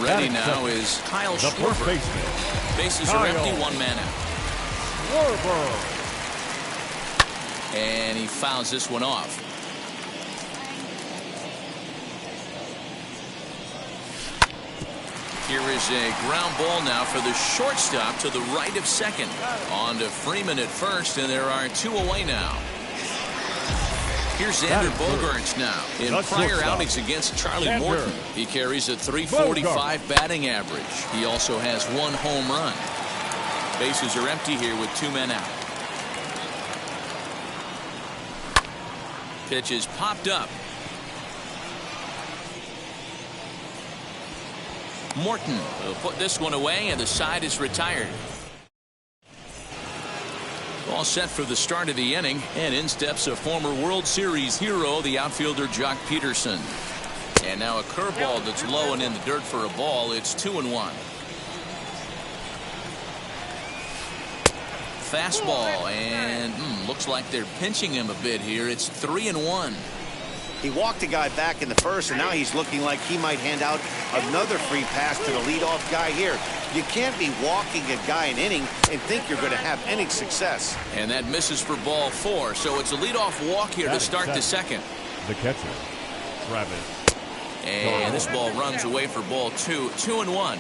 Ready now is Kyle Schwarber. Bases are empty, 1 man out. And he fouls this one off. Here is a ground ball now for the shortstop to the right of second. On to Freeman at first, and there are 2 away now. Here's Xander Bogaerts now. In prior outings against Charlie Morton, he carries a .345 batting average. He also has 1 home run. Bases are empty here with 2 men out. Pitch is popped up. Morton will put this one away, and the side is retired. All set for the start of the inning, and in steps a former World Series hero, the outfielder Jock Peterson. And now a curveball that's low and in the dirt for a ball. It's 2-1. Fastball, and looks like they're pinching him a bit here. It's 3-1. He walked a guy back in the first, and now he's looking like he might hand out another free pass to the leadoff guy here. You can't be walking a guy an inning and think you're going to have any success. And that misses for ball 4, so it's a leadoff walk here to start the second. The catcher, Travis. And this ball runs away for ball 2. 2-1.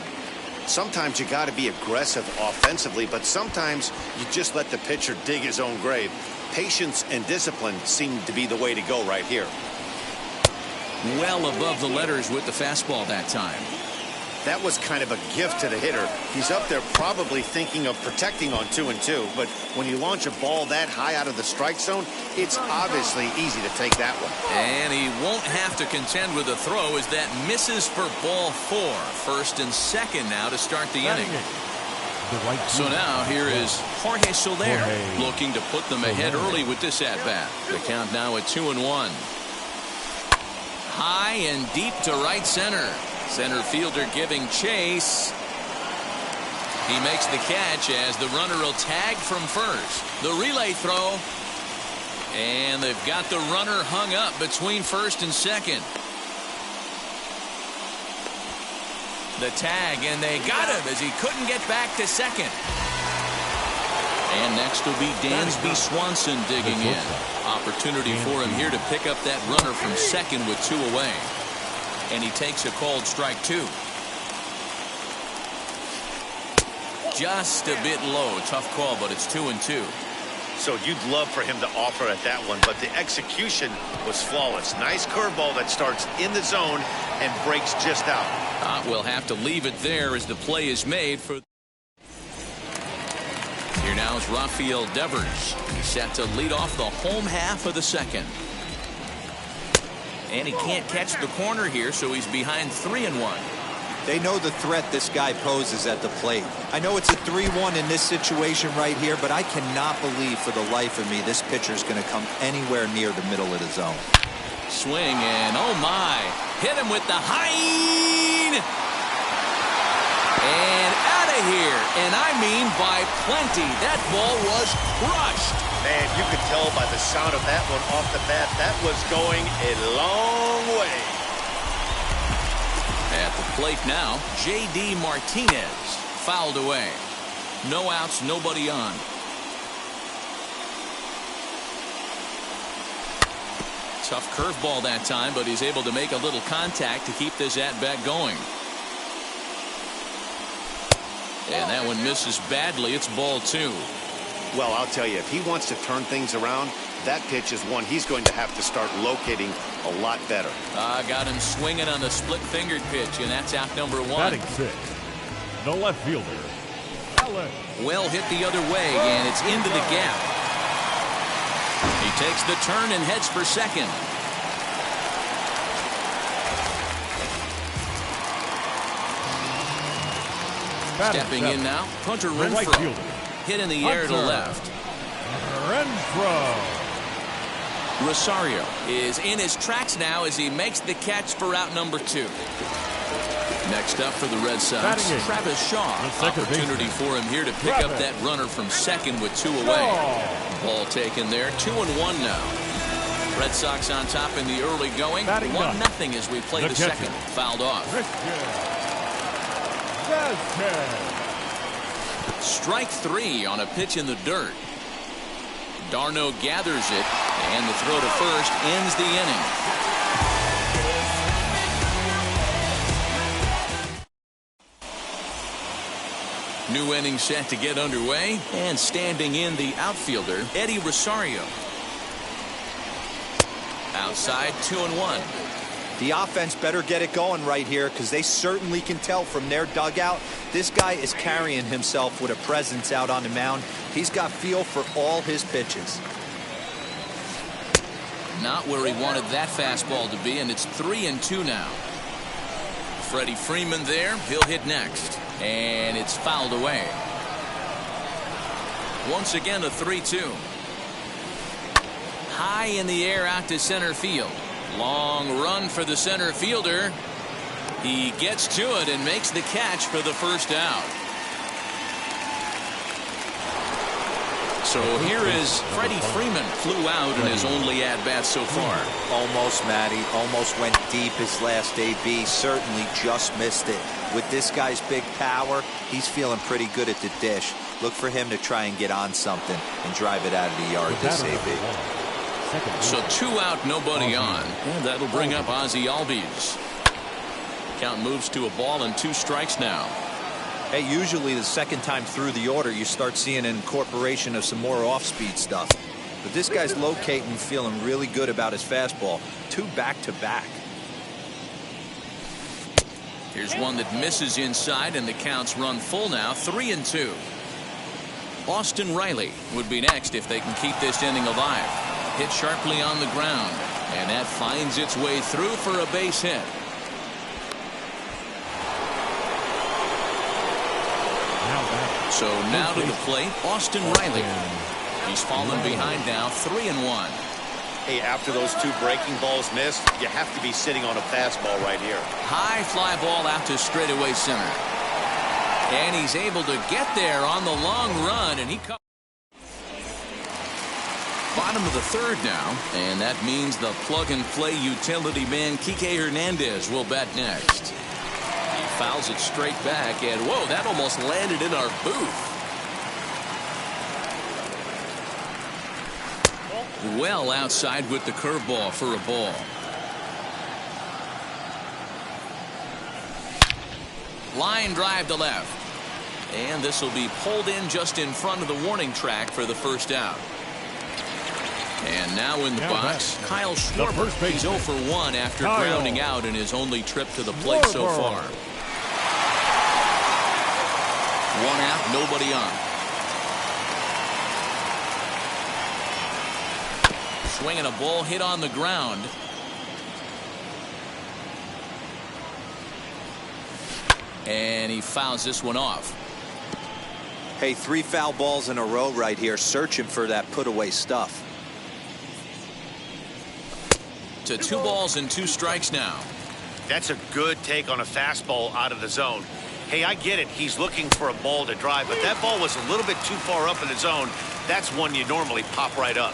Sometimes you got to be aggressive offensively, but sometimes you just let the pitcher dig his own grave. Patience and discipline seem to be the way to go right here. Well above the letters with the fastball that time. That was kind of a gift to the hitter. He's up there probably thinking of protecting on 2-2, but when you launch a ball that high out of the strike zone, it's obviously easy to take that one. And he won't have to contend with a throw as that misses for ball 4. First and second now to start the inning. So now here is Jorge Soler looking to put them ahead early with this at-bat. The count now at 2-1. High and deep to right center. Center fielder giving chase. He makes the catch as the runner will tag from first. The relay throw. And they've got the runner hung up between first and second. The tag, and they got him as he couldn't get back to second. And next will be Dansby Swanson digging in. Opportunity for him here to pick up that runner from second with 2 away. And he takes a called strike 2. Just a bit low. Tough call, but it's 2-2. So you'd love for him to offer at that one, but the execution was flawless. Nice curveball that starts in the zone and breaks just out. We'll have to leave it there as the play is made for. Here now is Rafael Devers. He's set to lead off the home half of the second. And he can't catch the corner here, so he's behind 3-1. They know the threat this guy poses at the plate. I know it's a 3-1 in this situation right here, but I cannot believe for the life of me this pitcher is going to come anywhere near the middle of the zone. Swing, and oh my, hit him with the Hein, and out of here, and I mean by plenty. That ball was crushed. Man, you could tell by the sound of that one off the bat, that was going a long way. At the plate now, J.D. Martinez fouled away. No outs, nobody on. Tough curveball that time, but he's able to make a little contact to keep this at-bat going. And that one misses badly. It's ball 2. Well, I'll tell you, if he wants to turn things around, that pitch is one he's going to have to start locating a lot better. Got him swinging on the split-fingered pitch, and that's out number 1. Batting 6, the left fielder, Alex. Well hit the other way, and it's into the gap. He takes the turn and heads for second. Stepping in now, Hunter Renfroe. Right fielder. Hit in the air to left. Renfroe. Rosario is in his tracks now as he makes the catch for out number 2. Next up for the Red Sox, Travis Shaw. Opportunity for him here to pick up that runner from second with 2 away. Ball taken there, 2-1 now. Red Sox on top in the early going, 1-0 as we play the second. Fouled off. Strike 3 on a pitch in the dirt. Darno gathers it, and the throw to first ends the inning. New inning set to get underway, and standing in the outfielder, Eddie Rosario. Outside, 2-1. The offense better get it going right here because they certainly can tell from their dugout this guy is carrying himself with a presence out on the mound. He's got feel for all his pitches. Not where he wanted that fastball to be, and it's 3-2 now. Freddie Freeman there. He'll hit next, and it's fouled away. Once again, a 3-2. High in the air out to center field. Long run for the center fielder. He gets to it and makes the catch for the first out. So here is Freddie Freeman. Flew out in his only at-bat so far. Almost, Matty. Almost went deep his last AB. Certainly just missed it. With this guy's big power, he's feeling pretty good at the dish. Look for him to try and get on something and drive it out of the yard this AB. So 2 out, nobody on. And that'll bring up Ozzie Albies. Count moves to a ball and 2 strikes now. Hey, usually the second time through the order, you start seeing an incorporation of some more off-speed stuff. But this guy's locating, feeling really good about his fastball. 2 back-to-back. Here's one that misses inside, and the counts run full now, 3-2. Austin Riley would be next if they can keep this inning alive. Hit sharply on the ground, and that finds its way through for a base hit. Now back So now to the plate, Austin Riley. He's fallen behind now, 3-1. Hey, after those two breaking balls missed, you have to be sitting on a fastball right here. High fly ball out to straightaway center. And he's able to get there on the long run, and he comes. Bottom of the third now, and that means the plug-and-play utility man Kike Hernandez will bat next. He fouls it straight back, and whoa, that almost landed in our booth. Well outside with the curveball for a ball. Line drive to left. And this will be pulled in just in front of the warning track for the first out. And now in the box, Kyle Schwarber. He's 0 for 1 after grounding out in his only trip to the plate so far. 1 out, nobody on. Swinging a ball hit on the ground. And he fouls this one off. Hey, 3 foul balls in a row right here, searching for that put away stuff. To 2 balls and 2 strikes now. That's a good take on a fastball out of the zone. Hey, I get it. He's looking for a ball to drive, but that ball was a little bit too far up in the zone. That's one you normally pop right up.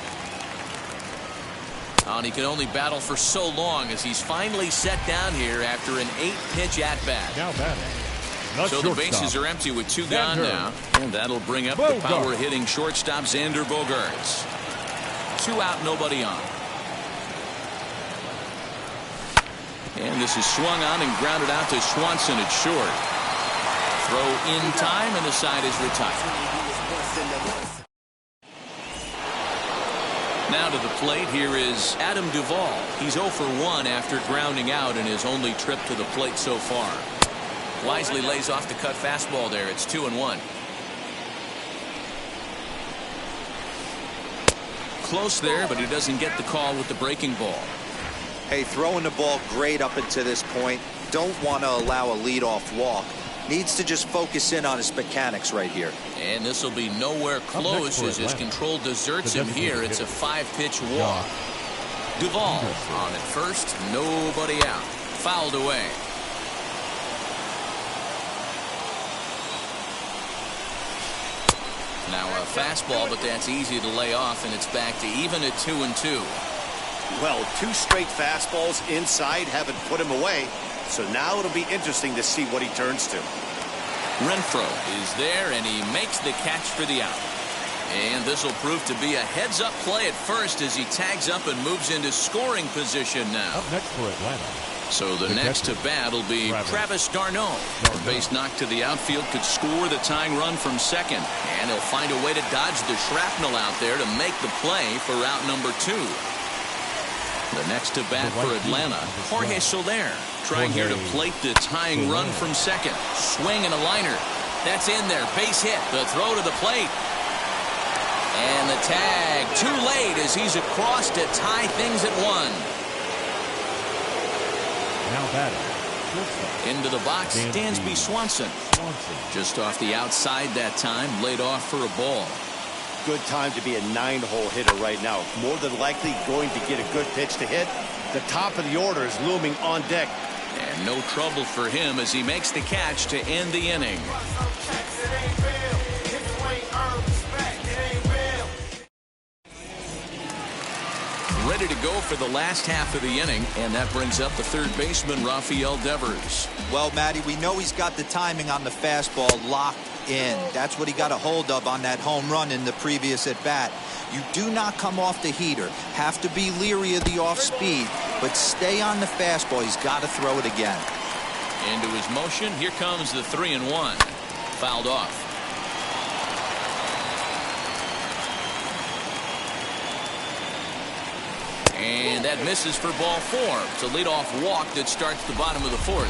And he can only battle for so long as he's finally set down here after an 8-pitch at-bat. Now batting. So the bases are empty with 2 gone now. And that'll bring up the power-hitting shortstop Xander Bogaerts. 2 out, nobody on. And this is swung on and grounded out to Swanson at short. Throw in time, and the side is retired. Now to the plate, here is Adam Duvall. He's 0 for 1 after grounding out in his only trip to the plate so far. Wisely lays off the cut fastball there. It's 2-1. Close there, but he doesn't get the call with the breaking ball. Hey, throwing the ball great up until this point. Don't want to allow a leadoff walk. Needs to just focus in on his mechanics right here. And this will be nowhere close as his control deserts him here. It's a 5-pitch walk. Duvall on at first, nobody out. Fouled away. Now a fastball, but that's easy to lay off, and it's back to even at 2-2. Well, 2 straight fastballs inside haven't put him away. So now it'll be interesting to see what he turns to. Renfroe is there, and he makes the catch for the out. And this will prove to be a heads-up play at first as he tags up and moves into scoring position now. Up next for Atlanta. So the next to bat will be Travis d'Arnaud. A base knock to the outfield could score the tying run from second. And he'll find a way to dodge the shrapnel out there to make the play for out number 2. The next to bat for Atlanta, Jorge Soler, trying here to plate the tying run from second. Swing and a liner. That's in there. Base hit. The throw to the plate. And the tag too late as he's across to tie things at 1. Now batting. Into the box, Dansby Swanson. Just off the outside that time, laid off for a ball. Good time to be a 9-hole hitter right now. More than likely going to get a good pitch to hit. The top of the order is looming on deck. And no trouble for him as he makes the catch to end the inning. Ready to go for the last half of the inning, and that brings up the third baseman, Rafael Devers. Well, Matty, we know he's got the timing on the fastball locked in. That's what he got a hold of on that home run in the previous at-bat. You do not come off the heater. Have to be leery of the off-speed, but stay on the fastball. He's got to throw it again. Into his motion, here comes the 3-1. Fouled off. And that misses for ball 4. It's a leadoff walk that starts the bottom of the 4th.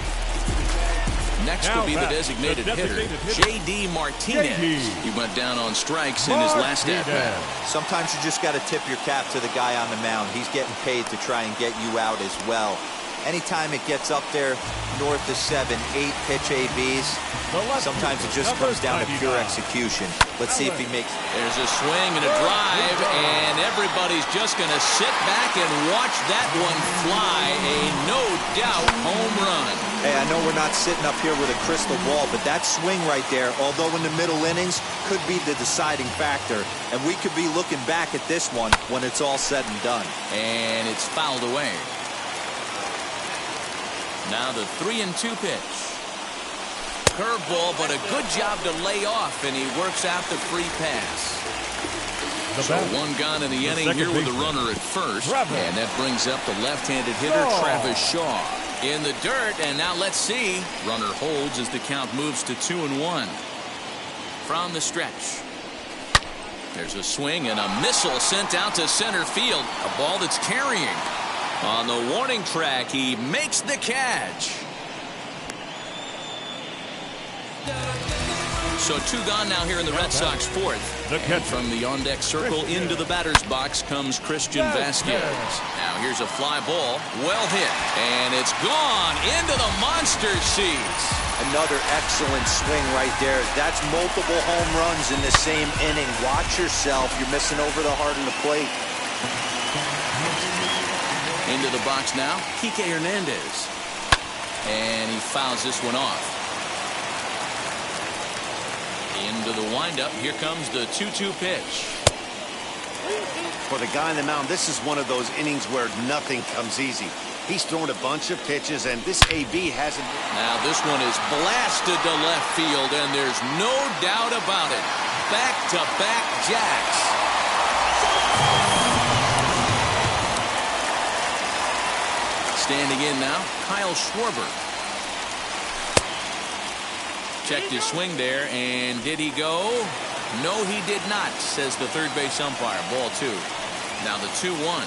Next will be the designated hitter, J.D. Martinez. He went down on strikes in his last at-bat. Sometimes you just got to tip your cap to the guy on the mound. He's getting paid to try and get you out as well. Anytime it gets up there north of 7, 8 pitch ABs, sometimes it just comes down to pure execution. Let's see if he makes it. There's a swing and a drive, and everybody's just going to sit back and watch that one fly. A no-doubt home run. Hey, I know we're not sitting up here with a crystal ball, but that swing right there, although in the middle innings, could be the deciding factor. And we could be looking back at this one when it's all said and done. And it's fouled away. Now the 3-2 pitch. Curveball, but a good job to lay off, and he works out the free pass. So one gone in the inning here with a runner at first. And that brings up the left-handed hitter, Travis Shaw. In the dirt, and now let's see. Runner holds as the count moves to 2-1. From the stretch. There's a swing and a missile sent out to center field. A ball that's carrying. On the warning track, he makes the catch. So 2 gone now here in the Red Sox fourth. And from the on-deck circle into the batter's box comes Christian Vasquez. Now here's a fly ball, well hit, and it's gone into the monster seats. Another excellent swing right there. That's multiple home runs in the same inning. Watch yourself. You're missing over the heart of the plate. Into the box now, Kike Hernandez. And he fouls this one off. Into the windup, here comes the 2-2 pitch. For the guy on the mound, this is one of those innings where nothing comes easy. He's thrown a bunch of pitches, and this AB hasn't. Now this one is blasted to left field, and there's no doubt about it. Back-to-back jacks. Standing in now, Kyle Schwarber. Checked his swing there, and did he go? No, he did not, says the third base umpire. Ball 2. Now the 2-1.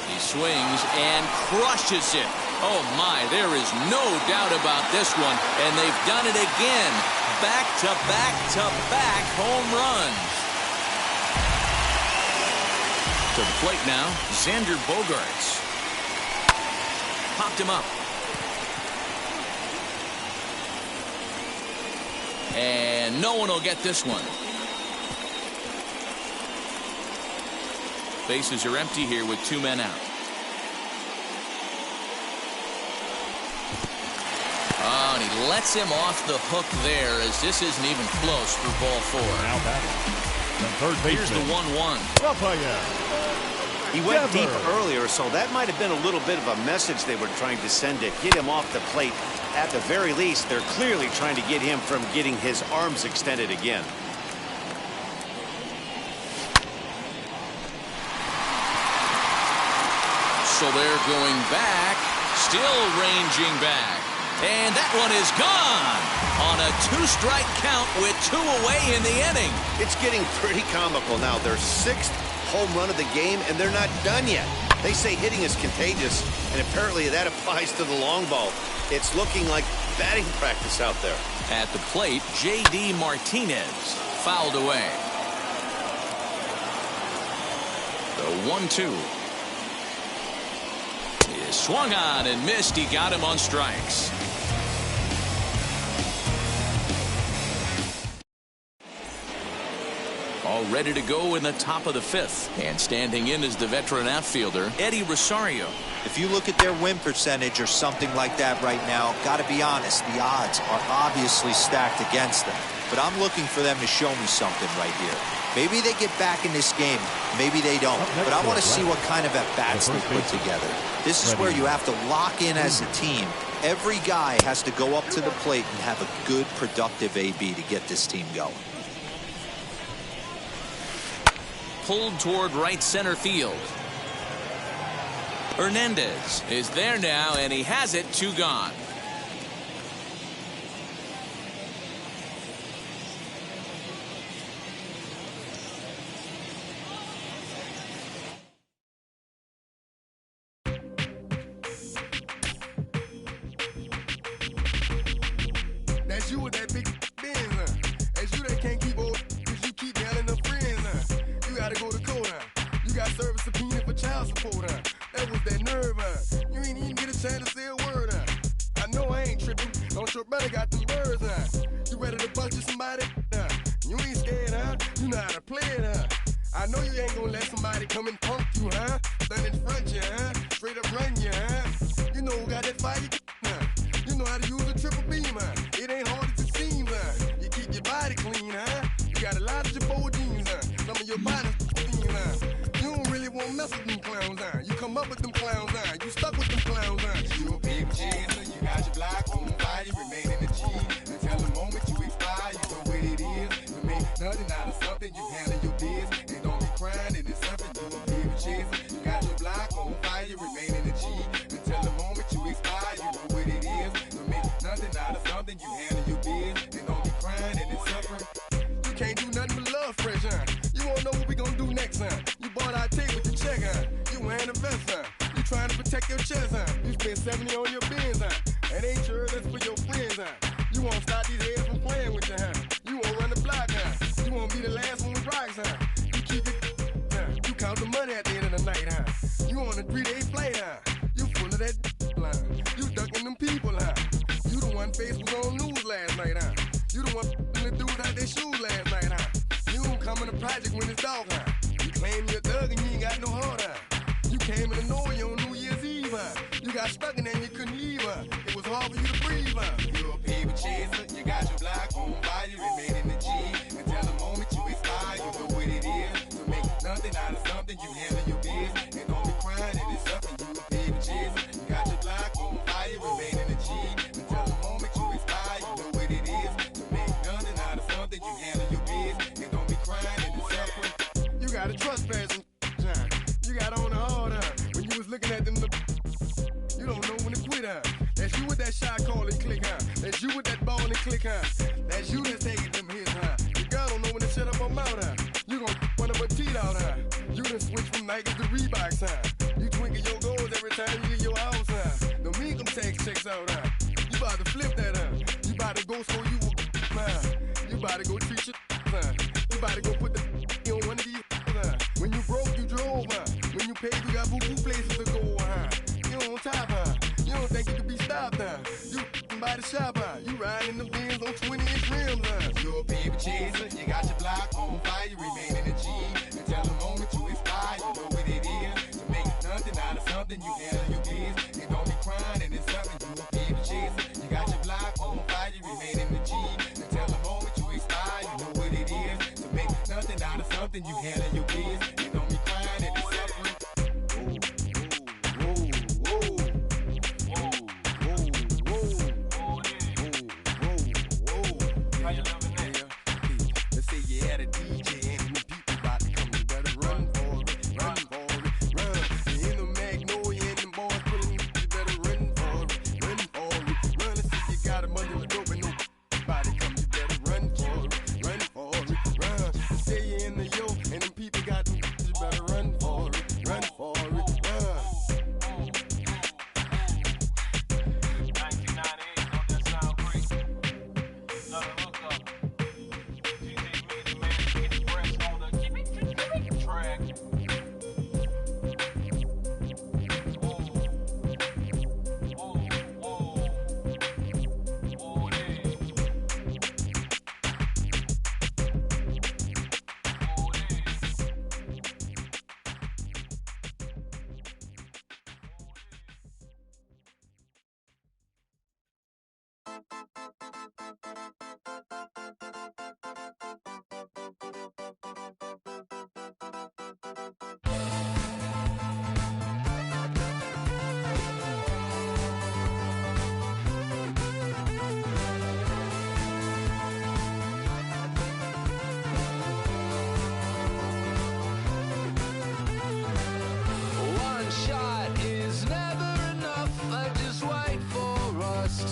He swings and crushes it. Oh my, there is no doubt about this one, and they've done it again. Back-to-back-to-back home runs. To the plate now, Xander Bogaerts. Popped him up. And no one will get this one. Bases are empty here with 2 men out. Oh, and he lets him off the hook there, as this isn't even close for ball 4. Now batting. The third baseman. Here's the 1-1. He went deep earlier, so that might have been a little bit of a message they were trying to send to get him off the plate. At the very least, they're clearly trying to get him from getting his arms extended again. So they're going back, still ranging back. And that one is gone on a 2-strike count with 2 away in the inning. It's getting pretty comical now. Their 6th home run of the game, and they're not done yet. They say hitting is contagious, and apparently that applies to the long ball. It's looking like batting practice out there. At the plate, J.D. Martinez fouled away. The 1-2 is swung on and missed. He got him on strikes. All ready to go in the top of the 5th. And standing in is the veteran outfielder, Eddie Rosario. If you look at their win percentage or something like that right now, got to be honest, the odds are obviously stacked against them. But I'm looking for them to show me something right here. Maybe they get back in this game. Maybe they don't. But I want to see what kind of at-bats they put together. This is where you have to lock in as a team. Every guy has to go up to the plate and have a good, productive AB to get this team going. Pulled toward right center field. Hernandez is there now, and he has it. 2 gone. That's you with that big Benz, huh? That's you that can't keep old because you keep yelling the friends, huh? You gotta go to court, huh? You got service subpoena for child support, huh? That was that nerve, huh? bust you somebody, you ain't scared, huh? You know how to play it, huh? I know you ain't gonna let somebody come and punk you, huh? Stand in front you, huh? Straight up run you, huh? You know who got that fire, huh? You know how to use a triple beam, huh? It ain't hard as it seems, huh? You keep your body clean, huh? You got a lot of your bold jeans, huh? Some of your body's clean, huh? You don't really want to mess with them clowns, huh? You come up with them clowns, huh? You stuck with them clowns, huh? You a big chaser, you got your block on fire, you remain in the G. Until the moment you expire, you know what it is. You make nothing out of something, you handle your biz. And don't be crying, and it's something you a big chaser. You got your block on fire, you remain in the G. Until the moment you expire, you know what it is. You make nothing out of something, you handle your biz. And don't be crying, and it's suffering. You can't do nothing but love fresh, huh? You wanna know what we gonna do next, huh? You bought our tape with your check, huh? You wearing a vest, huh? You trying to protect your chest, huh? You spent 70 on your bins, huh? And ain't sure that's for your friends, huh? You won't stop these heads from playing with you, huh? You won't run the block, huh? You won't be the last one with rocks, huh? You keep it, huh? You count the money at the end of the night, huh? You on a 3-day flight, huh? You full of that line. You ducking them people, huh? You the one face was on news last night, huh? You the one the dudes out their shoes last night, huh? You don't come in a project when it's dark, huh? You claim you're a thug and you ain't got no heart, huh? You came in the Norway on New Year's Eve, huh? You got stuck in there and you couldn't leave, huh? It was hard for you to breathe, huh? You're a paper chaser, you got your block on fire, you remain in the G. Until the moment you expire, you know what it is. To make nothing out of something, you handle your biz. And don't be crying, it is something, you a paper chaser. You got your block on fire, you remain in the G. Until the moment you expire, you know what it is. To make nothing out of something, you handle your biz. And don't be crying, it is suffering. You got a trespass, huh? You got on the hard, huh? When you was looking at them, you don't know when to quit, huh? That's you with that shot call and click, huh? That's you with that ball and click, huh? That's you that's taking them hits, huh? Your girl don't know when to shut up her mouth, huh? You gon' one of her teeth out, huh? You done switch from Nikes to Reeboks, huh? You twinkle your goals every time you leave your house, huh? The income tax checks out, huh? You about to flip that, huh? You about to go so you will, huh? You about to go treat your, huh? You about to go put the on one of these, huh? When you broke, you drove, huh? When you paid, you got boo-boo places to go, huh? You on top, huh? You don't think you can be stopped, huh? You by the shop, huh? You riding the Benz on 20-inch rims, huh? You're a paper chaser, you got your block on fire, you remain in the G. Until the moment you expire, you know what it is. To make nothing out of something, you handle your biz. And don't be crying, and it's something, you a paper chaser. You got your block on fire, you remain in the G. Until the moment you expire, you know what it is. To make nothing out of something, you handle your biz. And don't be crying, and it's suffering.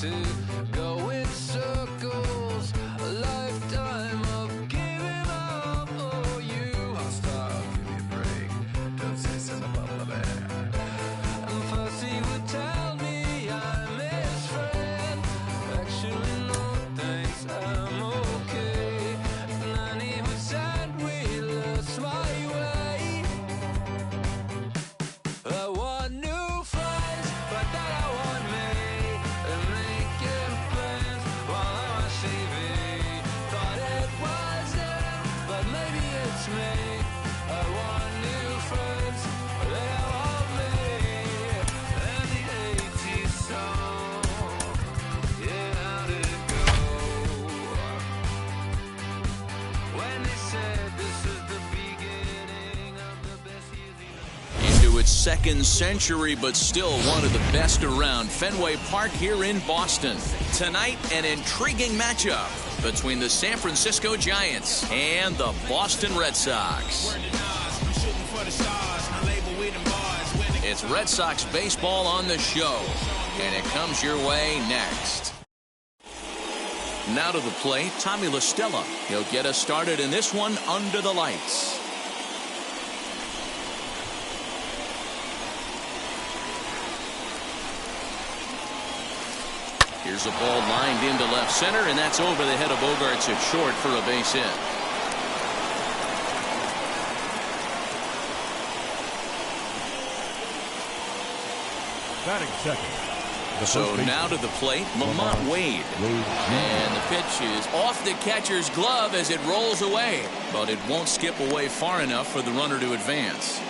To go in circles. its second century, but still one of the best around. Fenway Park here in Boston. Tonight, an intriguing matchup between the San Francisco Giants and the Boston Red Sox. It's Red Sox baseball on the show, and it comes your way next. Now to the plate, Tommy La Stella. He'll get us started in this one under the lights. Here's a ball lined into left center, and that's over the head of Bogaerts at short for a base hit. Batting second. So now to the plate, Lamont Wade. And the pitch is off the catcher's glove as it rolls away. But it won't skip away far enough for the runner to advance.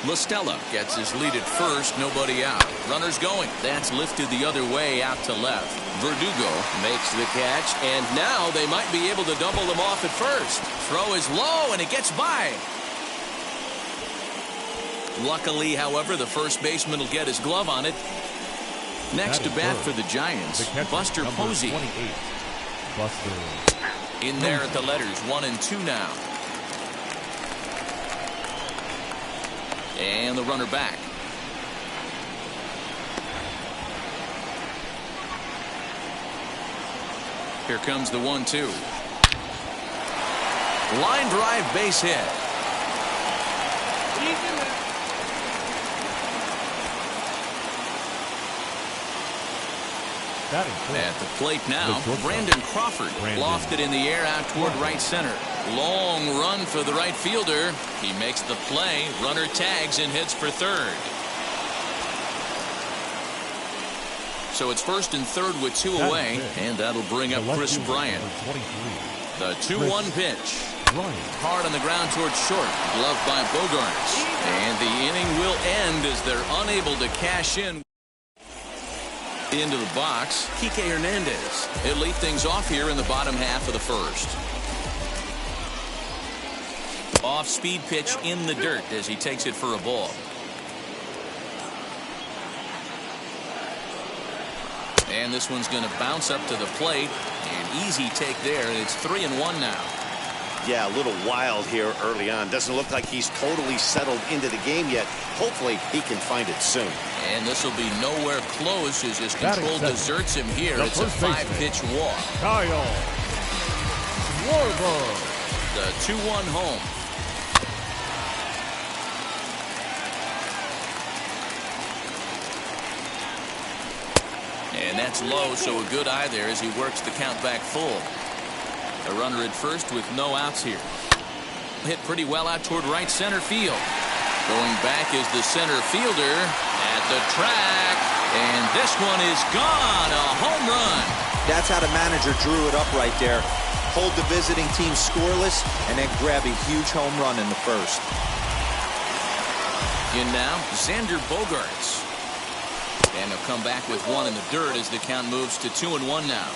La Stella gets his lead at first, nobody out. Runners going. That's lifted the other way out to left. Verdugo makes the catch, and now they might be able to double them off at first. Throw is low, and it gets by. Luckily, however, the first baseman will get his glove on it. Next to bat for the Giants, Buster Posey. In there at the letters, 1 and 2 now. And the runner back. Here comes the 1-2. Line drive base hit. At the plate now, Brandon Crawford lofted in the air out toward right center. Long run for the right fielder. He makes the play. Runner tags and hits for third. So it's first and third with 2 away, and that'll bring up Chris Bryant. The 2-1 pitch. Hard on the ground towards short. Gloved by Bogaerts. And the inning will end as they're unable to cash in. Into the box, Kike Hernandez. He'll lead things off here in the bottom half of the first. Off-speed pitch in the dirt as he takes it for a ball. And this one's going to bounce up to the plate. An easy take there. It's 3-1 now. Yeah, a little wild here early on. Doesn't look like he's totally settled into the game yet. Hopefully he can find it soon. And this will be nowhere close as his control deserts him here. It's a 5-pitch walk. Kyle Schwarber. The 2-1 home. And that's low, so a good eye there as he works the count back full. A runner at first with no outs here. Hit pretty well out toward right center field. Going back is the center fielder at the track. And this one is gone. A home run. That's how the manager drew it up right there. Hold the visiting team scoreless and then grab a huge home run in the first. In now, Xander Bogaerts. And he'll come back with 1 in the dirt as the count moves to 2-1 now.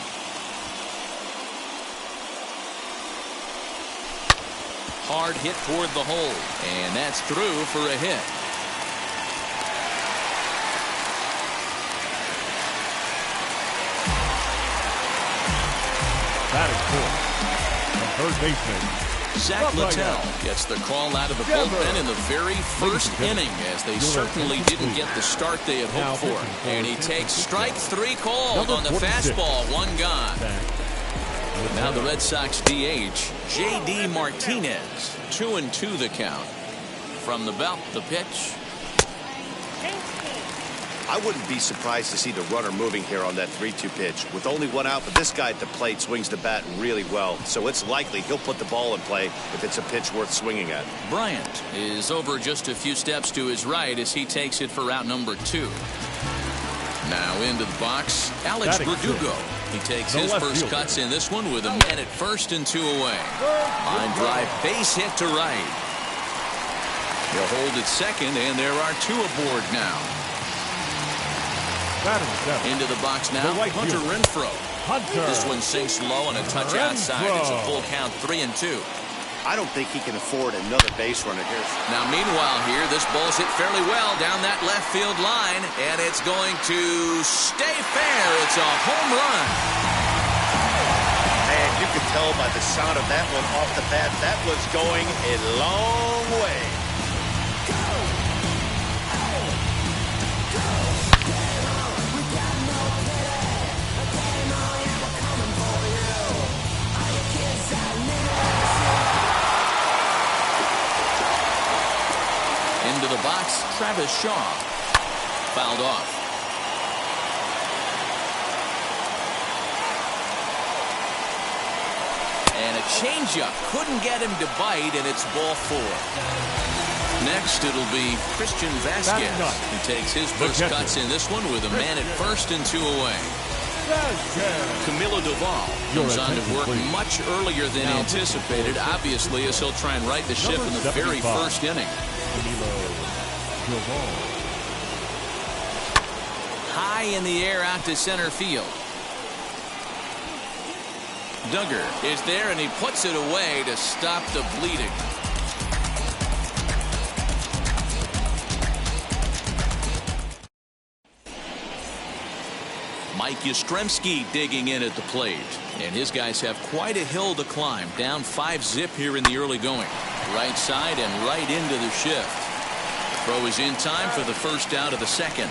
Hard hit toward the hole, and that's through for a hit. Batting fourth, the third baseman. Zach Littell gets the call out of the bullpen in the very first inning, as they certainly didn't get the start they had hoped for. And he takes strike 3 called on the fastball, 1 gone. Now the Red Sox DH, J.D. Martinez. 2-2 the count. From the belt, the pitch. I wouldn't be surprised to see the runner moving here on that 3-2 pitch. With only 1 out, but this guy at the plate swings the bat really well, so it's likely he'll put the ball in play if it's a pitch worth swinging at. Bryant is over just a few steps to his right as he takes it for out number 2. Now into the box, Alex Verdugo. He takes his first cuts in this one with a man at first and 2 away. Line drive base hit to right. He'll hold at second, and there are 2 aboard now. Into the box now, Hunter Renfroe. This one sinks low and a touch outside. It's a full count, 3-2. I don't think he can afford another base runner here. Now, meanwhile here, this ball's hit fairly well down that left field line, and it's going to stay fair. It's a home run. And you could tell by the sound of that one off the bat, that was going a long way. Into the box, Travis Shaw. Fouled off. And a changeup. Couldn't get him to bite, and it's ball 4. Next, it'll be Christian Vasquez, who takes his first cuts in this one with a man at first and 2 away. Camilo Doval comes on to work much earlier than anticipated, obviously, as he'll try and right the ship in the very first inning. High in the air out to center field. Duggar is there, and he puts it away to stop the bleeding. Mike Yastrzemski digging in at the plate, and his guys have quite a hill to climb. Down 5-zip here in the early going. Right side and right into the shift. Throw is in time for the first out of the second.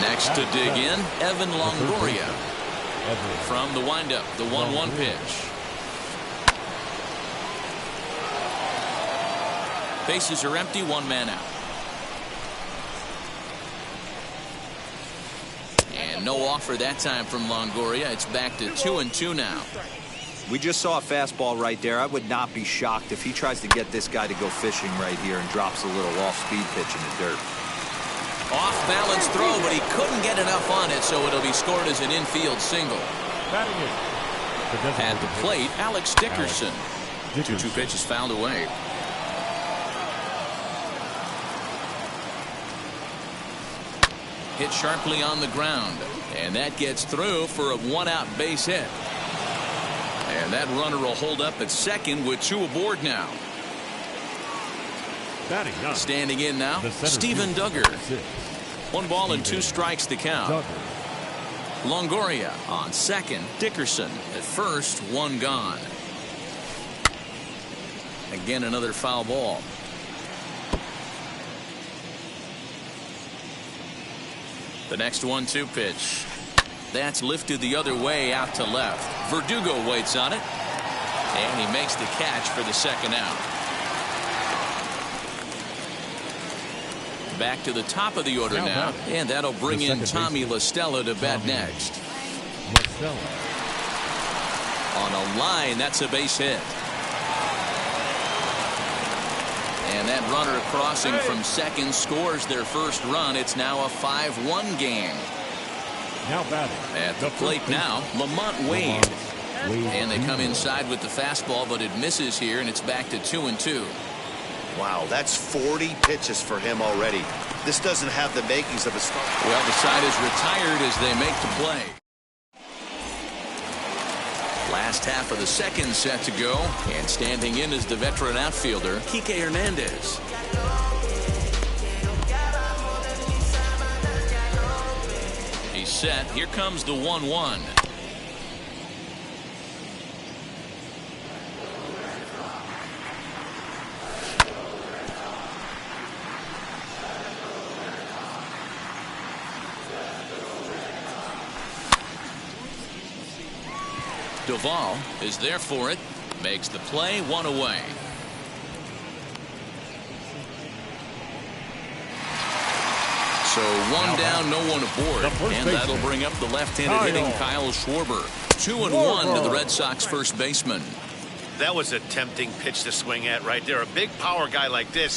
Next to dig in, Evan Longoria. From the windup, the 1-1 pitch. Bases are empty, 1 man out. And no offer that time from Longoria. It's back to 2-2 now. We just saw a fastball right there. I would not be shocked if he tries to get this guy to go fishing right here and drops a little off-speed pitch in the dirt. Off-balance throw, but he couldn't get enough on it, so it'll be scored as an infield single. At the plate, Alex Dickerson. 2 pitches fouled away. Hit sharply on the ground, and that gets through for a 1-out base hit. And that runner will hold up at second with 2 aboard now. Standing in now, Steven Duggar. 1 ball and 2 strikes to count. Longoria on second. Dickerson at first. 1 gone. Again, another foul ball. The next 1-2 pitch. That's lifted the other way out to left. Verdugo waits on it, and he makes the catch for the second out. Back to the top of the order now, and that'll bring in Tommy La Stella to bat next. On a line, that's a base hit. And that runner crossing from second scores their first run. It's now a 5-1 game. At the plate now, Lamont Wade. And they come inside with the fastball, but it misses here, and it's back to 2-2. Wow, that's 40 pitches for him already. This doesn't have the makings of a start. Well, the side is retired as they make the play. Last half of the second set to go, and standing in is the veteran outfielder, Kike Hernandez. He's set. Here comes the 1-1. Doval is there for it. Makes the play. 1 away. So 1 down, no one aboard. And that'll bring up the left-handed hitting Kyle Schwarber. 2-1 to the Red Sox first baseman. That was a tempting pitch to swing at right there. A big power guy like this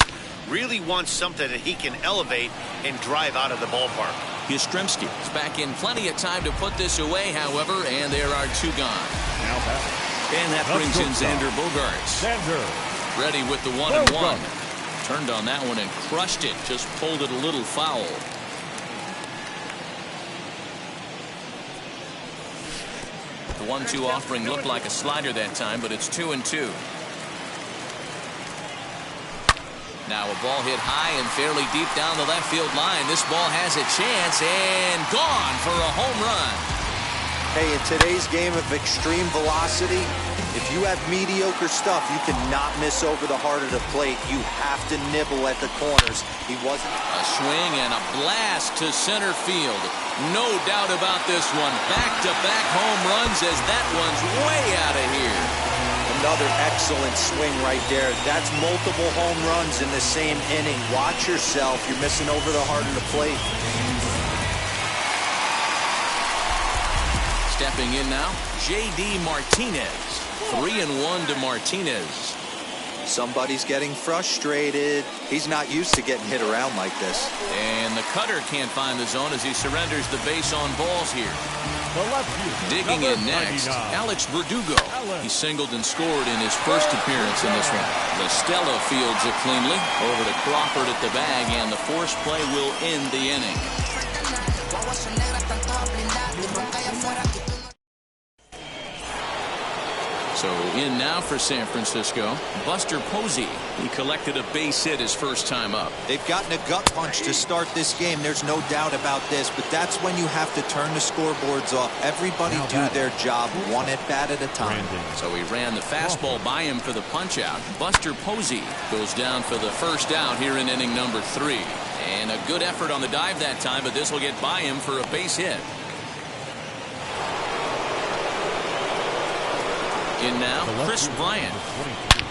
really wants something that he can elevate and drive out of the ballpark. Yastrzemski is back in plenty of time to put this away, however, and there are 2 gone. And that brings in Xander Bogaerts. Ready with the 1-1. Turned on that one and crushed it. Just pulled it a little foul. The 1-2 offering looked like a slider that time, but it's 2-2. Now a ball hit high and fairly deep down the left field line. This ball has a chance and gone for a home run. Hey, in today's game of extreme velocity, if you have mediocre stuff, you cannot miss over the heart of the plate. You have to nibble at the corners. He wasn't. A swing and a blast to center field. No doubt about this one. Back-to-back home runs as that one's way out of here. Another excellent swing right there. That's multiple home runs in the same inning. Watch yourself. You're missing over the heart of the plate. Stepping in now, J.D. Martinez. 3-1 to Martinez. Somebody's getting frustrated. He's not used to getting hit around like this. And the cutter can't find the zone as he surrenders the base on balls here. Digging in next, Alex Verdugo. He singled and scored in his first appearance in this one. La Stella fields it cleanly. Over to Crawford at the bag, and the force play will end the inning. So in now for San Francisco, Buster Posey. He collected a base hit his first time up. They've gotten a gut punch to start this game. There's no doubt about this, but that's when you have to turn the scoreboards off. Everybody do their job one at bat at a time. So he ran the fastball by him for the punch out. Buster Posey goes down for the first out here in inning number 3. And a good effort on the dive that time, but this will get by him for a base hit. In now, Chris Bryant.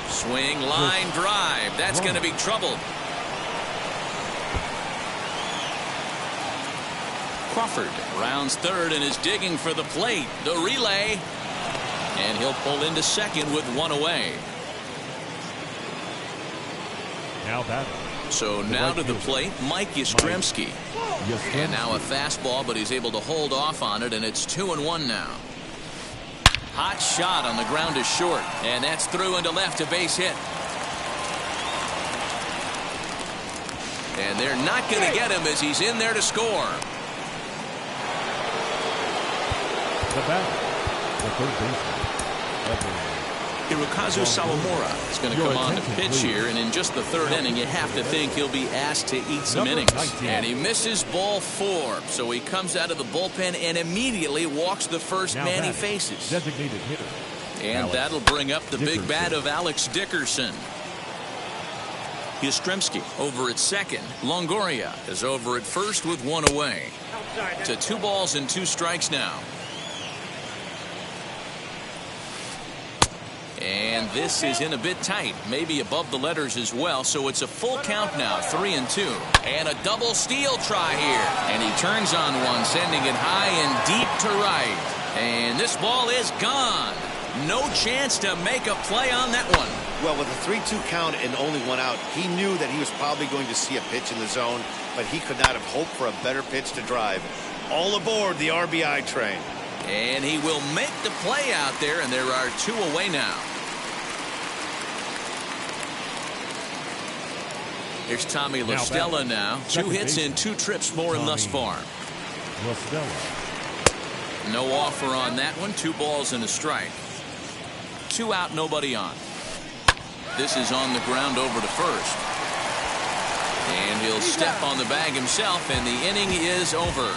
Swing, line, drive. That's going to be trouble. Crawford rounds third and is digging for the plate. The relay. And he'll pull into second with one away. Now that. So now to the plate, Mike Yastrzemski. And now a fastball, but he's able to hold off on it, and it's 2-1 now. Hot shot on the ground is short, and that's through into left, a base hit. And they're not going to get him as he's in there to score. The batter, the third baseman. Hirokazu Sawamura is going to come on to pitch here, and in just the third inning, you have to think he'll be asked to eat some innings. And he misses ball 4, so he comes out of the bullpen and immediately walks the first man he faces. Designated hitter. And that'll bring up the big bat of Alex Dickerson. Yastrzemski over at second. Longoria is over at first with one away. To 2 balls and 2 strikes now. And this is in a bit tight, maybe above the letters as well, so it's a full count now, 3-2. And a double steal try here. And he turns on one, sending it high and deep to right. And this ball is gone. No chance to make a play on that one. Well, with a 3-2 count and only 1 out, he knew that he was probably going to see a pitch in the zone, but he could not have hoped for a better pitch to drive. All aboard the RBI train. And he will make the play out there, and there are 2 away now. Here's Tommy La Stella now. 2 hits and 2 trips for him thus far. La Stella. No offer on that one. 2 balls and a strike. 2 out, nobody on. This is on the ground over to first. And he'll step on the bag himself, and the inning is over.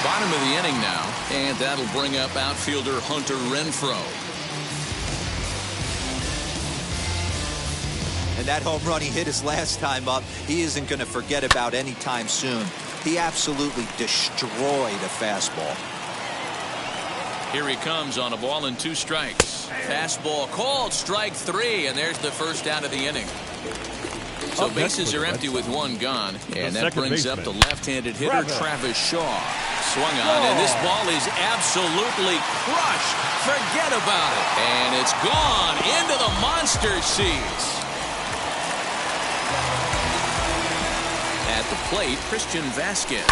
Bottom of the inning now, and that'll bring up outfielder Hunter Renfroe. And that home run he hit his last time up, he isn't going to forget about anytime soon. He absolutely destroyed a fastball. Here he comes on a ball and 2 strikes. Fastball called, strike 3, and there's the first out of the inning. So bases are empty with 1 gone, and that brings up the left-handed hitter Travis Shaw. Swung on, and this ball is absolutely crushed. Forget about it. And it's gone into the monster seats. At the plate, Christian Vasquez.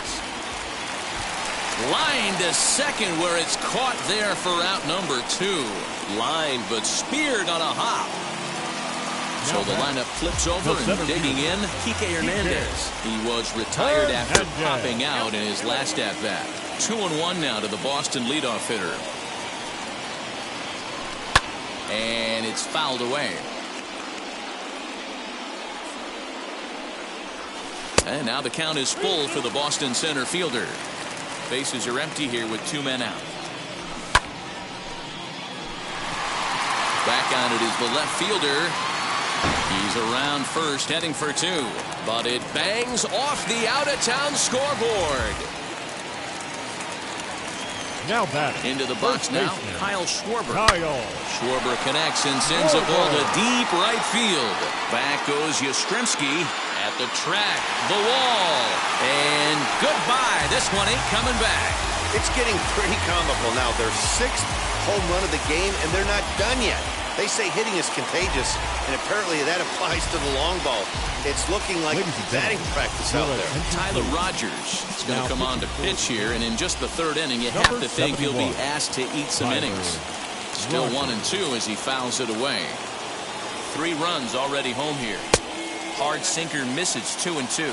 Line to second where it's caught there for out number 2. Line but speared on a hop. So the lineup flips over and digging in, Kike Hernandez. He was retired after popping out in his last at-bat. 2-1 now to the Boston leadoff hitter. And it's fouled away. And now the count is full for the Boston center fielder. Bases are empty here with 2 men out. Back on it is the left fielder. He's around first, heading for 2. But it bangs off the out-of-town scoreboard. Now batting. Into the box now, Kyle Schwarber. Schwarber connects and sends a Schwarber. ball to deep right field. Back goes Yastrzemski at the track, the wall, and goodbye. This one ain't coming back. It's getting pretty comical now. Their 6th home run of the game, and they're not done yet. They say hitting is contagious, and apparently that applies to the long ball. It's looking like batting practice out there. Tyler Rogers is going to come on to pitch here, and in just the 3rd inning, you have to think he'll be asked to eat some innings. Still 1-2 as he fouls it away. 3 runs already home here. Hard sinker misses 2-2.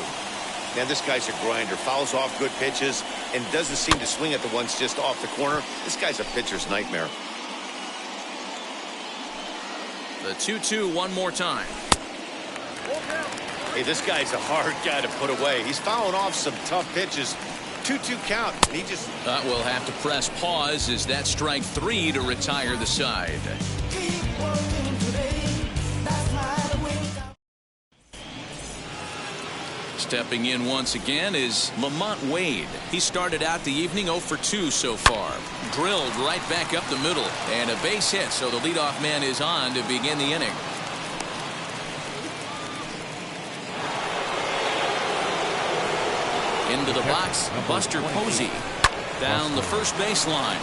Man, this guy's a grinder. Fouls off good pitches and doesn't seem to swing at the ones just off the corner. This guy's a pitcher's nightmare. The 2-2 one more time. Hey, this guy's a hard guy to put away. He's fouling off some tough pitches. 2-2 count. And he just... We'll have to press pause as that strike 3 to retire the side. Stepping in once again is Lamont Wade. He started out the evening 0 for 2 so far. Drilled right back up the middle. And a base hit, so the leadoff man is on to begin the inning. Into the box, Buster Posey. Down the first baseline.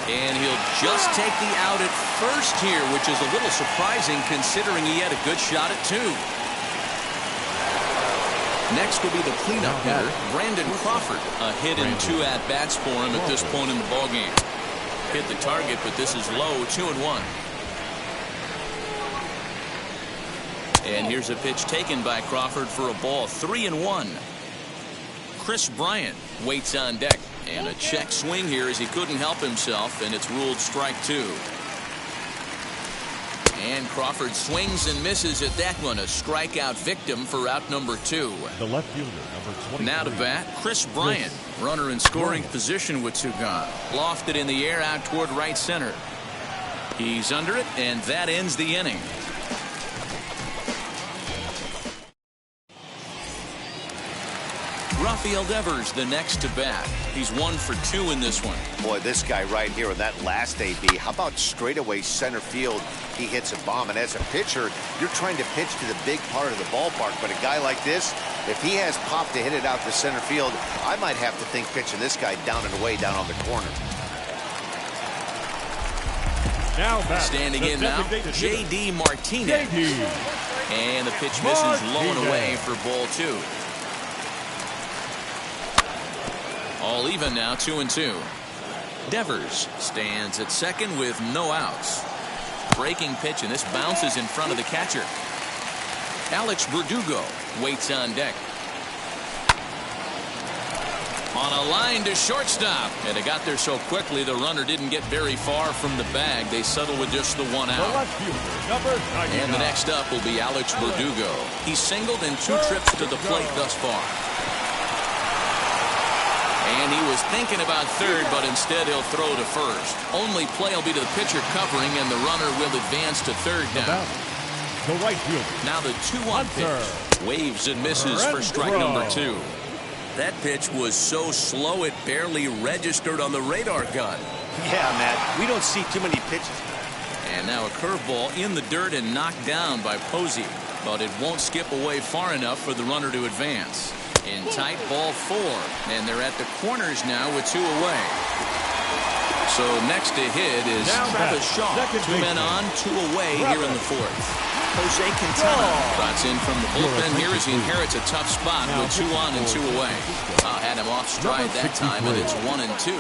And he'll just take the out at first here, which is a little surprising considering he had a good shot at 2. Next will be the cleanup hitter, Brandon Crawford. A hit and 2 at-bats for him at this point in the ballgame. Hit the target, but this is low, 2-1. And here's a pitch taken by Crawford for a ball, 3-1. Chris Bryant waits on deck. And a check swing here as he couldn't help himself, and it's ruled strike 2. And Crawford swings and misses at that one, a strikeout victim for out number 2. The left fielder, number 23. Now to bat, Chris Bryant. Runner in scoring position with 2 gone. Lofted in the air out toward right center. He's under it, and that ends the inning. Rafael Devers the next to bat. He's 1 for 2 in this one. Boy, this guy right here in that last AB, how about straightaway center field? He hits a bomb, and as a pitcher, you're trying to pitch to the big part of the ballpark, but a guy like this, if he has pop to hit it out to center field, I might have to think pitching this guy down and away down on the corner. Now back. Standing in now, J.D. Martinez. And the pitch misses low and away for ball 2. All even now, 2-2. Devers stands at second with no outs. Breaking pitch, and this bounces in front of the catcher. Alex Verdugo waits on deck. On a line to shortstop. And it got there so quickly, the runner didn't get very far from the bag. They settle with just the 1 out. The left fielder, number 99. And the next up will be Alex Verdugo. He's singled in 2 trips to the plate thus far. And he was thinking about third, but instead he'll throw to first. Only play will be to the pitcher covering, and the runner will advance to third now. The right fielder. Now the 2-1 pitch. Waves and misses for strike number 2. That pitch was so slow it barely registered on the radar gun. Yeah, Matt, we don't see too many pitches. And now a curveball in the dirt and knocked down by Posey. But it won't skip away far enough for the runner to advance. In tight, ball 4, and they're at the corners now with 2 away. So next to hit is Travis Shaw. 2 men on, 2 away here in the 4th. Jose Quintana trots in from the bullpen here as he inherits a tough spot with 2 on and 2 away. Had him off stride that time, and it's 1-2.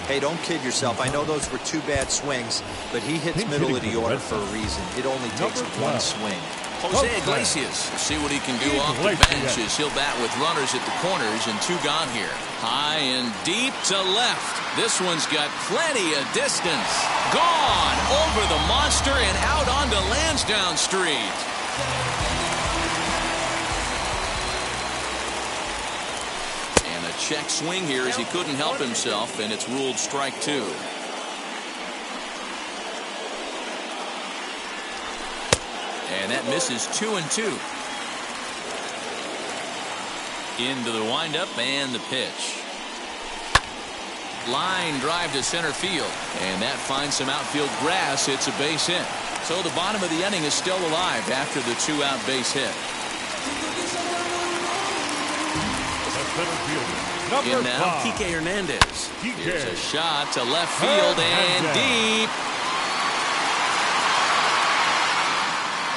Hey, don't kid yourself. I know those were 2 bad swings, but he hits middle of the order for a reason. It only takes 1 swing. Jose Iglesias, see what he can do off the bench as he'll bat with runners at the corners and 2 gone here. High and deep to left. This one's got plenty of distance. Gone over the monster and out onto Lansdowne Street. And a check swing here as he couldn't help himself, and it's ruled strike 2. And that misses 2-2. Into the windup and the pitch. Line drive to center field. And that finds some outfield grass. It's a base hit. So the bottom of the inning is still alive after the 2-out base hit. In now, Kike Hernandez. Here's a shot to left field and deep.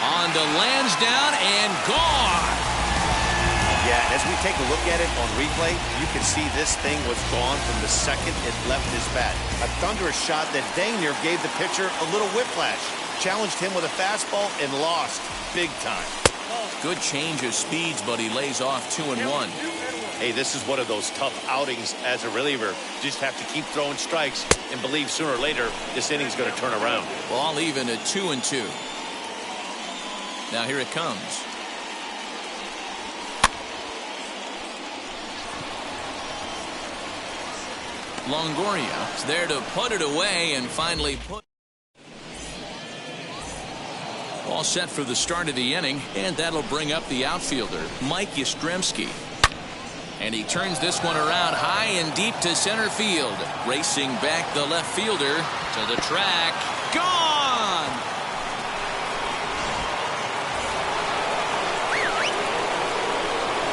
On to Lansdowne and gone. Yeah, as we take a look at it on replay, you can see this thing was gone from the second it left his bat. A thunderous shot that dang near gave the pitcher a little whiplash. Challenged him with a fastball and lost big time. Good change of speeds, but he lays off 2-1. Hey, this is one of those tough outings as a reliever. Just have to keep throwing strikes and believe sooner or later this inning's going to turn around. Well, I'll even at 2-2. Now here it comes. Longoria is there to put it away and finally put. All set for the start of the inning, and that'll bring up the outfielder, Mike Yastrzemski. And he turns this one around high and deep to center field. Racing back the left fielder to the track. Gone!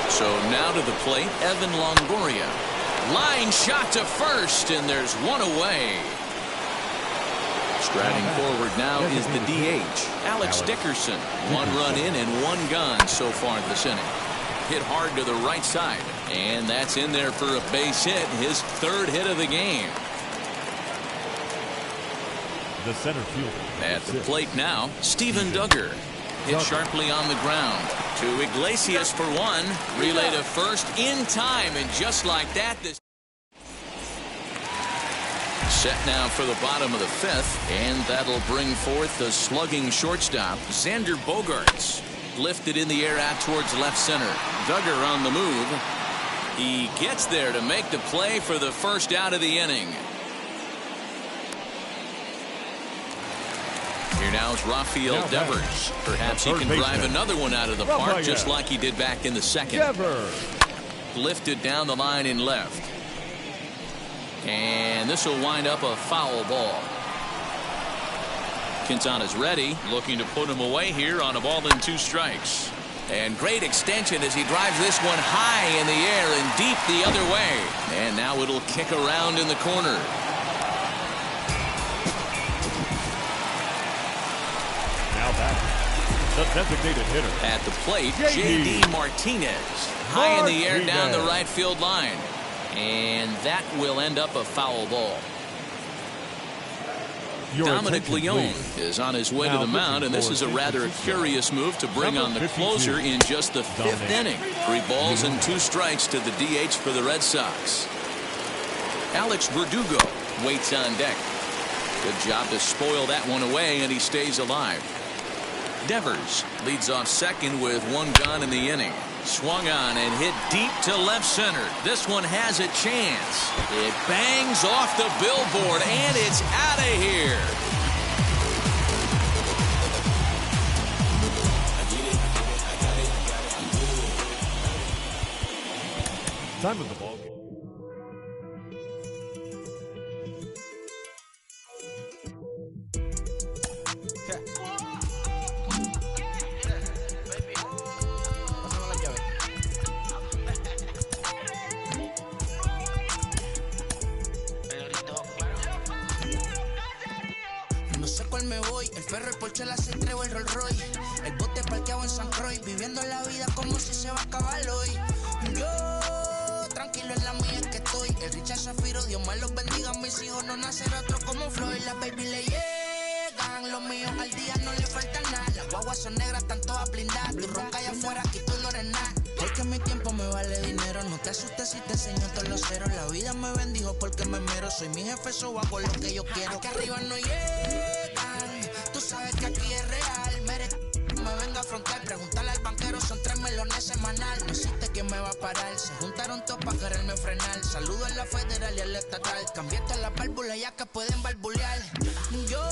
So now to the plate, Evan Longoria. Line shot to first, and there's 1 away. Striding forward now is the DH, Alex Dickerson. 1 run in and 1 gone so far this inning. Hit hard to the right side, and that's in there for a base hit, his 3rd hit of the game. The center fielder. At the plate now, Steven Duggar. Hit sharply on the ground. To Iglesias for 1. Relay to first in time, and just like that, this set now for the bottom of the 5th, and that'll bring forth the slugging shortstop, Xander Bogaerts. Lifted in the air out towards left center. Duggar on the move. He gets there to make the play for the first out of the inning. Here now is Rafael Devers. Perhaps he can drive another one out of the park just like he did back in the 2nd. Lifted down the line in left. And this will wind up a foul ball. Quintana's ready, looking to put him away here on a ball and 2 strikes. And great extension as he drives this one high in the air and deep the other way. And now it'll kick around in the corner. Now back, the designated hitter. At the plate, J.D. Martinez. High in the air down the right field line. And that will end up a foul ball. Dominic Leone is on his way to the mound, and this is a rather curious move to bring on the closer in just the 5th inning. 3 balls and 2 strikes to the DH for the Red Sox. Alex Verdugo waits on deck. Good job to spoil that one away, and he stays alive. Devers leads off second with 1 gone in the inning. Swung on and hit deep to left center. This one has a chance. It bangs off the billboard, and it's out of here. Time of the ball game. Me voy, el ferro, el Porsche, las estrellas. atrevo el Rolls Royce. El bote parqueado en San Croix, viviendo la vida como si se va a acabar hoy. Yo, tranquilo en la mía es que estoy. El Richard Zafiro, Dios me los bendiga. Mis hijos no nacerá otro como Floyd. Las baby le llegan, los míos al día no le falta nada. Las guaguas son negras, están todas blindadas. Tu ronca allá afuera, aquí tú no eres nada. Porque mi tiempo me vale dinero. No te asustes si te enseño todos los ceros. La vida me bendijo porque me mero. Soy mi jefe, so hago lo que yo quiero. Aquí arriba no llegan. Tú sabes que aquí es real. Me venga a afrontar, preguntarle al banquero, son 3 melones semanal. No existe quien me va a parar. Se juntaron todos para quererme frenar. Saludo a la federal y a la estatal. Cambié todas las válvulas ya que pueden barbulear. Yo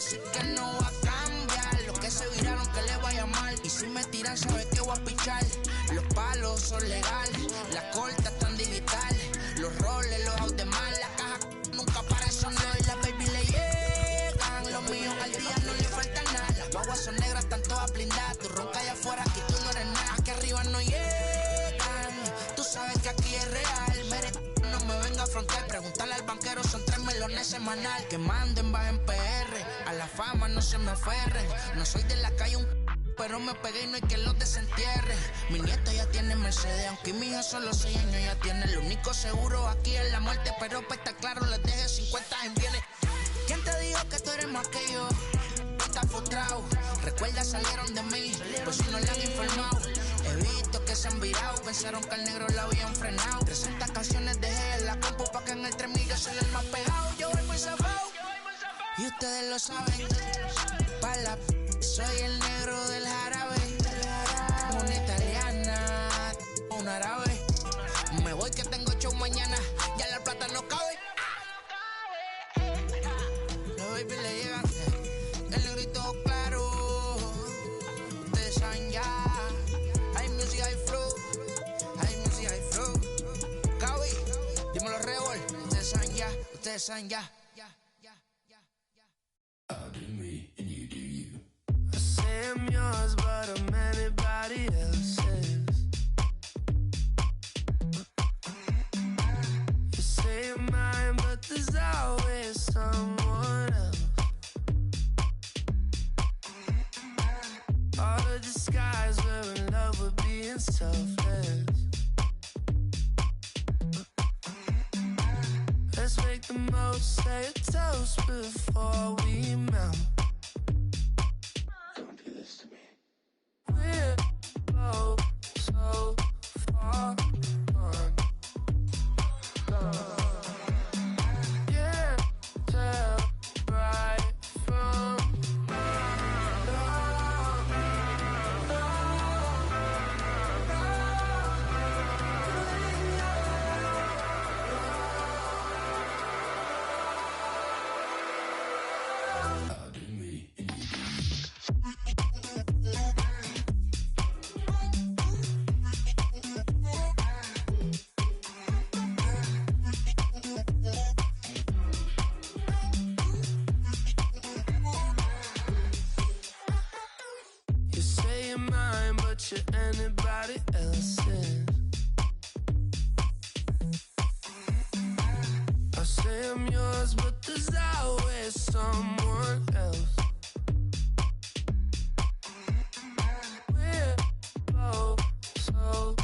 sé que no va a cambiar. Los que se viraron que le vaya mal. Y si me tiran, sabes que voy a pichar. Los palos son legales. Las cortas están digital. Los roles, los out de mal. La caja nunca para eso no. Y la baby le llegan. Los míos al día no le falta nada. Las guaguas son negras, están todas blindadas. Tu ronca allá afuera, aquí tú no eres nada. Aquí arriba no llegan. Tú sabes que aquí es real. No me venga a afrontar. Preguntarle al banquero, son 3 melones semanal. Que manden, bajen PR. A la fama no se me aferren. No soy de la calle pero me pegué y no hay que los desentierre. Mi nieta ya tiene Mercedes, aunque mi hija solo 6 años ya tiene. Lo único seguro aquí es la muerte, pero para estar claro les deje 50 en bienes. ¿Quién te dijo que tú eres más que yo? Estás frustrado, recuerda salieron de mí, pues si no le han informado. He visto que se han virado, pensaron que al negro lo habían frenado. 300 canciones dejé en la compu pa' que en el 3000 yo soy el más pegado. Yo voy muy zafado, y ustedes lo saben. Pa' la soy el negro del jarabe. Una italiana, un árabe. Me voy que tengo show mañana, ya la plata no cabe. Los baby le llegan, el negrito claro. Ustedes saben ya. Hay music, hay flow. Hay music, hay flow. Cabi, dímelo Rebol. Ustedes saben ya, ustedes saben ya. I'm yours, but I'm anybody else's. You say you're mine, but there's always someone else. All the disguise, we're in love with being selfless. Let's make the most, say a toast before we melt. We're both so far gone. Can't tell right from anybody else's. I say I'm yours, but there's always someone else. We're both so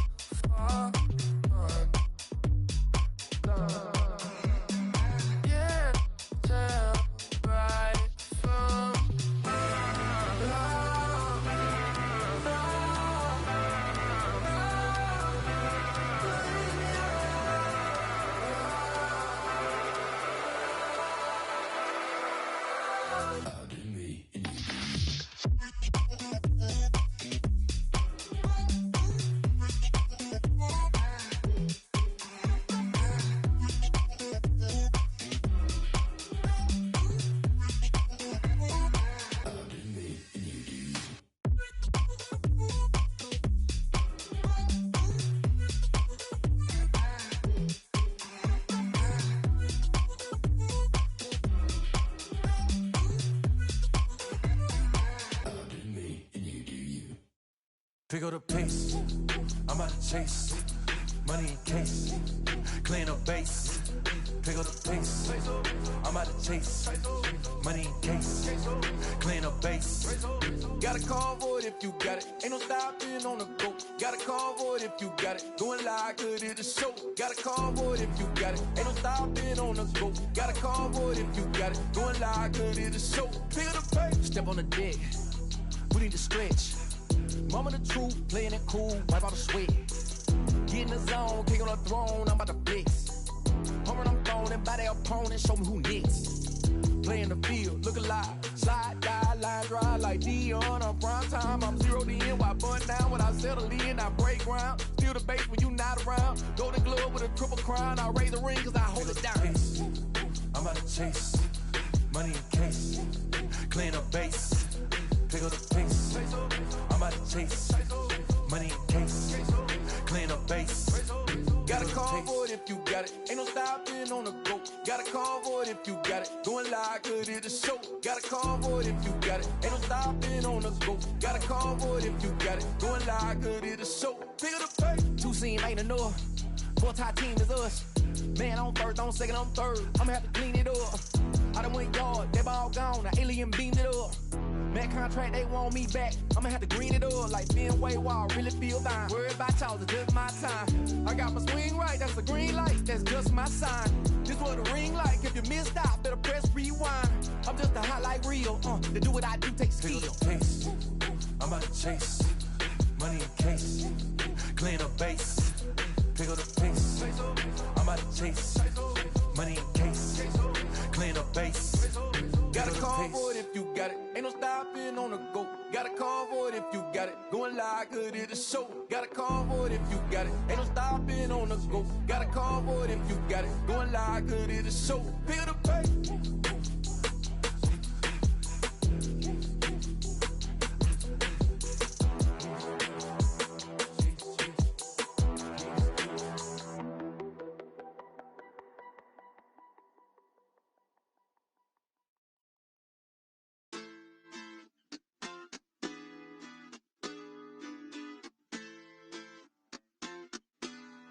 far gone. Can't tell right from Pick up the pace, I'm about to chase. money in case. Clean up base, pick up the pace. I'm out to chase, money in case. Clean up base. Got a convoy if you got it. Ain't no stopping on the go. Got a convoy if you got it. Going live, good at the show. Got a convoy if you got it. Ain't no stopping on the go. Got a convoy if you got it. Going live, good at the show. Pick up the pace. Step on the deck, we need to stretch. Mama the truth, playing it cool, wipe out the sweat. Get in the zone, king on the throne, I'm about to flex. Home run, I'm throwing and by their opponent, show me who next. Play in the field, look alive, slide, die, line, drive like Dion on prime time. I'm 0 to end, while bun down when I settle in, I break ground. Feel the bass when you not around. Golden glove with a triple crown, I raise the ring cause I hold it down. I'm out to chase, money in case. Clean up base, pick up the pace. I'm out to chase, money in case. Clean up base. Got a convoy if you got it. Ain't no stopping on the go. Got a convoy if you got it. Going live, good at the show. Got a convoy if you got it. Ain't no stopping on the go. Got a convoy if you got it. Going live, good at the show. Pick up the pace. Two scene ain't enough. Four top team is us. Man on first, on second, on third. I'ma have to clean it up. I done went yard, they ball gone. The alien beamed it up. Man contract, they want me back. I'ma have to green it up like Ben Way Wall. Really feel fine. Worried about y'all, it's just my time. I got my swing right, that's a green light. That's just my sign. This what the ring like. If you missed out, better press rewind. I'm just a highlight reel. To do what I do takes skill. Pick up the pace. I'm out to chase, money in case. Clean up base, pick up the pace. I'm out to chase, money in case. Clean up base. Got a convoy if you got it. Ain't no stopping on the go. Got a convoy if you got it. Going live, good at the show. Got a convoy if you got it. Ain't no stopping on the go. Got a convoy if you got it. Going live, good at the show. Pick up the pace.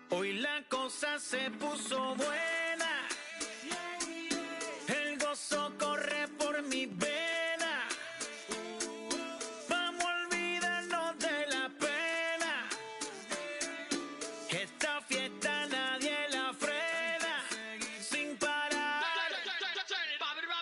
Hoy la cosa se puso buena, el gozo corre por mi vena, vamos a olvidarnos de la pena, esta fiesta nadie la frena, sin parar,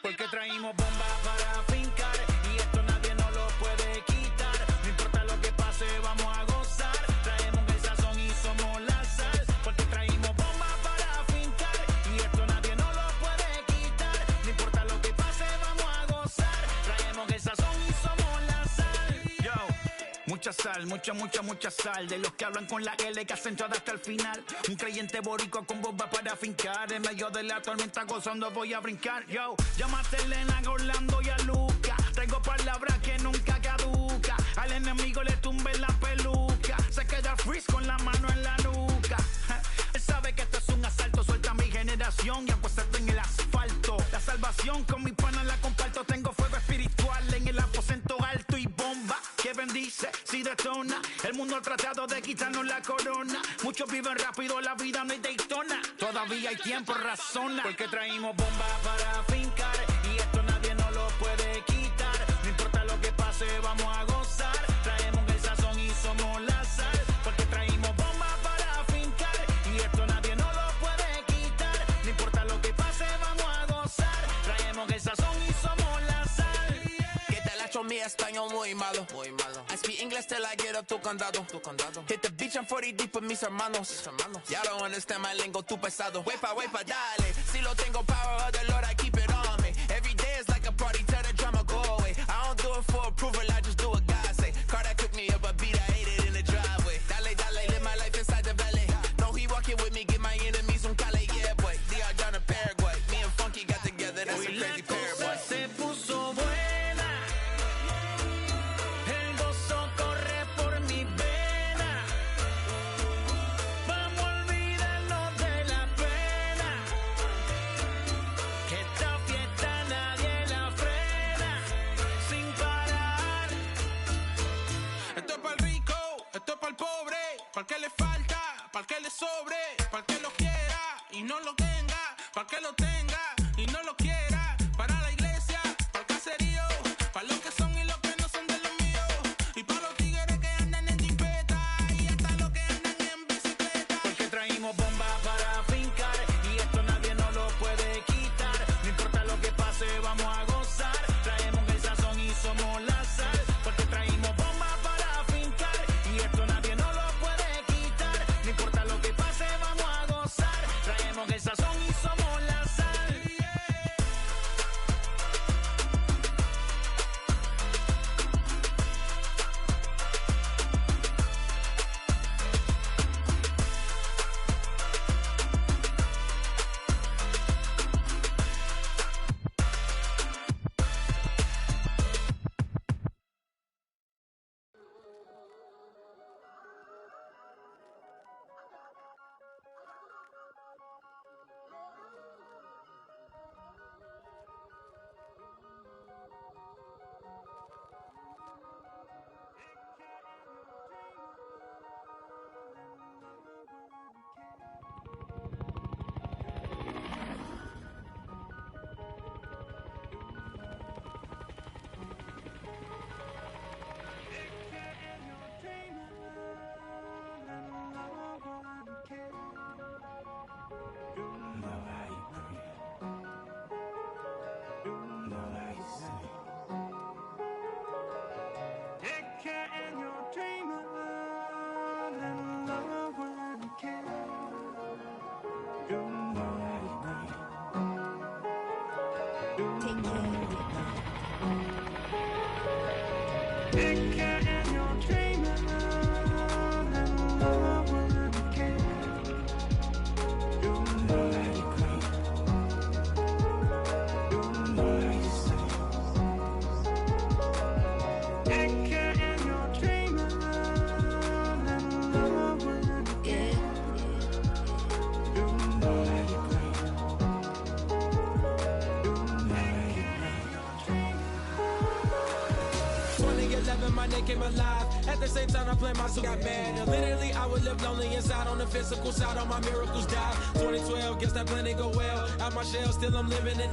porque traímos bomba para fincar, y esto nadie nos lo puede quitar, no importa lo que pase vamos a gozar, traemos el sazón y somos la sal. Porque traímos bomba para fincar y esto nadie nos lo puede quitar. No importa lo que pase, vamos a gozar. Traemos el sazón y somos la sal. Yo, mucha sal, mucha sal. De los que hablan con la L que hacen todo hasta el final. Un creyente boricua con bomba para fincar. En medio de la tormenta gozando voy a brincar. Yo, llámate a Elena, a Orlando y a Luca. Traigo palabras que nunca caduca. Al enemigo le tumbe la peluca. Se queda freeze con la mano en la nuca. Él sabe que esto es un asalto, suelta mi generación y acuéstate en el asfalto. La salvación con mi pana la comparto, tengo fuego espiritual en el aposento alto y bomba que bendice si detona. El mundo ha tratado de quitarnos la corona, muchos viven rápido, la vida no es Daytona. Todavía hay tiempo, razona, porque traímos bomba para fincar y esto nadie nos lo puede quitar. No importa lo que pase, vamos a gozar. Traemos el sazón y somos la sal, porque traímos bomba para fincar y esto nadie nos lo puede quitar. No importa lo que pase, vamos a gozar. Traemos el sazón y somos la sal. Que te la hecho mi español muy malo. I speak English till I get up tu condado. Hit the beach and 40 deep with mis hermanos. Y'all don't understand my lingo, tu pesado. Wepa, dale. Si lo tengo power of the Lord, I keep it on me. Every day is like a party, tell the drama go away. I don't do it for approval, I just do what God say. Car that cooked me up a beat, I ate it in the driveway. Dale, live my life inside the valley. No, he walking with me, give my enemies un cale, yeah, boy. DR down in Paraguay. Me and Funky got together, that's a crazy pair, boy. Se puso buena, el gozo corre por mi vena, vamos a olvidarnos de la pena, que esta fiesta nadie la frena, sin parar, que le sobre, para que lo quiera y no lo tenga, para que lo tenga y no lo quiera, para la iglesia, para el caserío, para los que son y los que no son de los míos, y para los tigres que andan en jipeta y hasta los que andan en bicicleta. Porque traímos bombas para fincar y esto nadie nos lo puede quitar. No importa lo que pase, vamos a gozar. Traemos el sazón y somos la sal. Porque traímos bombas para fincar y esto nadie nos lo puede quitar. No importa lo que pase, vamos a gozar. Traemos el sazón y somos la sal. Came alive. At the same time, I played my got mad. And literally, I would live lonely inside. On the physical side, all my miracles died. 2012, guess that plan didn't go well. Out my shell, still I'm living it.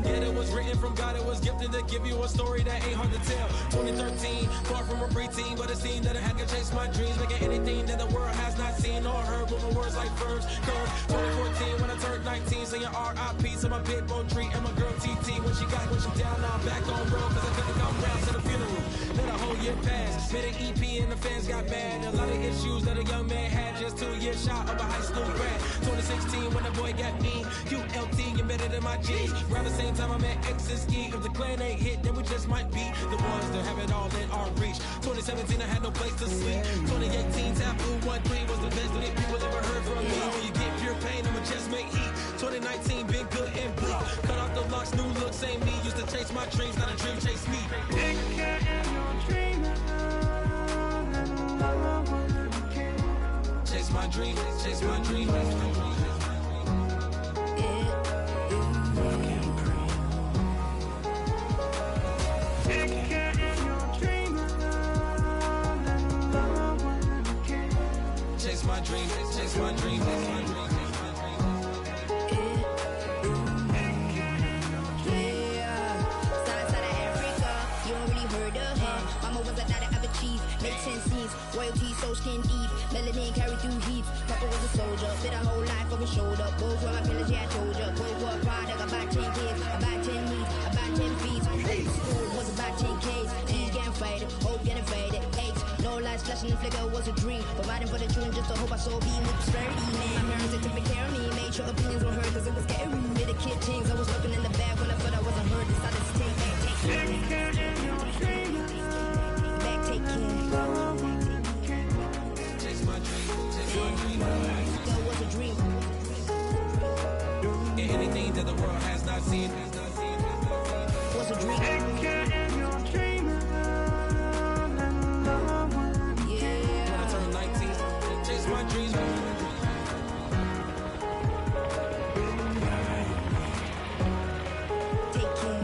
Yet it was written from God, it was gifted to give you a story that ain't hard to tell. 2013, far from a preteen, but it seemed that I had to chase my dreams, making anything that the world has not seen or heard. Moving words like verbs, curves. 2014, when I turned 19, singing R.I.P. to my big bone tree and my girl TT. When she down, now I'm back on road, cause I couldn't come round to the funeral. Let a whole year pass, made an EP and the fans got mad. A lot of issues that a young man had, just 2 years shot of a high school grad. 2016 when the boy got me, ULT embedded in my G's. Around the same time I met X and Ski. If the clan ain't hit, then we just might be the ones that have it all in our reach. 2017 I had no place to sleep. 2018 Taboo 1-3 was the best that people ever heard from me. When you get pure pain, I'ma just make heat. 2019 been good and bleak. Cut off the locks, new look, same me. Used to chase my dreams, not a dream chase me. Chase my dream, chase my dream. Chase my dream, chase my dream, chase my dream. Made 10 scenes, royalty so skin deep, melanin carried through heaps. Papa was a soldier, fit a whole life over shoulder. Both were my pillars, yeah I told ya. Both were a product, about 10 kids, about 10 needs, about 10 feet. School was about 10 Ks, T's getting faded, hope getting faded. H, no lights flashing and flicker was a dream. Providing for the children just to hope I saw being with prosperity. Man, my parents took care of me, made sure opinions were heard cause it was scary. Did a kid things, I was looking in the back when I thought I wasn't heard. Decided to take care in your dream. Back, take care. That was a dream. And anything that the world has not seen was a dream. Yeah. When I turned 19, chase my dreams. Take care.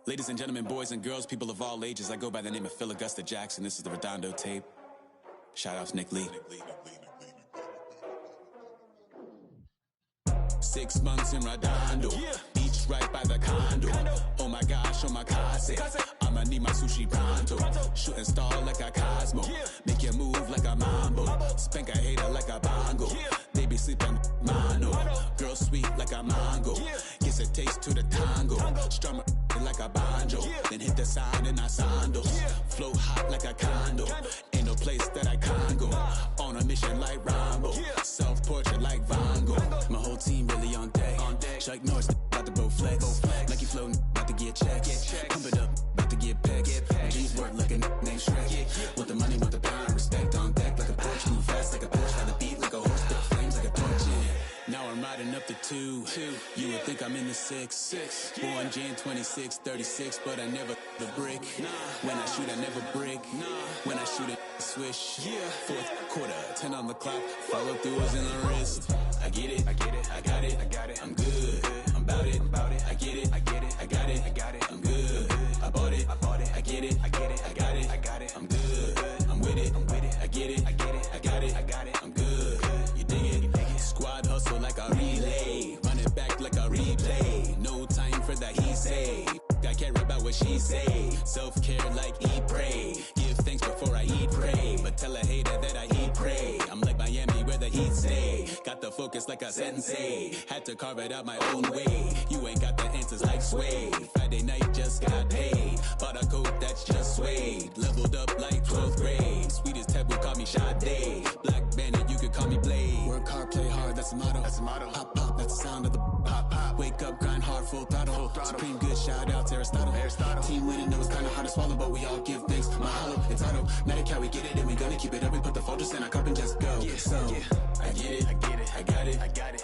Ladies and gentlemen, boys and girls, people of all ages, I go by the name of Phil Augusta Jackson. This is the Redondo tape. Shout out to Nick Lee. 6 months in Redondo, each right by the condo. Oh my gosh, oh my kase, I'ma need my sushi pronto. Shooting star like a Cosmo, make you move like a mambo. Spank a hater like a bongo. They be sleeping mano. Girl sweet like a mango. Gives a taste to the tango. Strum like a banjo. Then hit the sign in our sandals. Flow hot like a condo. Ain't no place that I can't go. On a mission like Rambo. Self-portrait like Van Gogh. My whole team really on deck. Chuck Norris about to bow flex. Nike flow about to get checks. Pump it up, about to get pecs. My G's work like a named Shrek. Want the money, want the power, respect on deck like a Porsche. Move fast like a Porsche. Got the beat like a horse, spit flames like a torch. Now I'm riding up the 2. You would think I'm in the 6. Born Jan 26, 36, but I never the brick. When I shoot, I never break. When I shoot, it swish. Fourth quarter, 10 on the clock. Follow through is in the wrist. I get it, I got it, I'm good. I'm about it, I get it, I got it, I'm good. I bought it, I get it, I got it, I'm good. I'm with it, I get it, I got it, I'm good. You dig it? Squad hustle like a relay. Run it back like a replay. No time for that he say. I care about what she say. Self-care like eat, pray. Give thanks before I eat, pray. But tell a hater that I eat, pray. I'm like Miami where the heat stay. Got the focus like a sensei. Had to carve it out my own way. You ain't got the answers like Sway. Friday night just got paid. Bought a coat that's just suede. Leveled up like 12th grade. Sweetest taboo call me Sade. Black Bandit, you could call me Blade. Work hard, play hard, that's the motto. Pop, pop, that's the sound of the pop, pop. Wake up, grind hard, full throttle. Supreme good, shout out to Aristotle. Team winning, know it's kinda hard to swallow, but we all give thanks. Mahalo, it's auto. Now we get it, and we gonna keep it up. We put the folders in our cup and just go. I get it, I got it,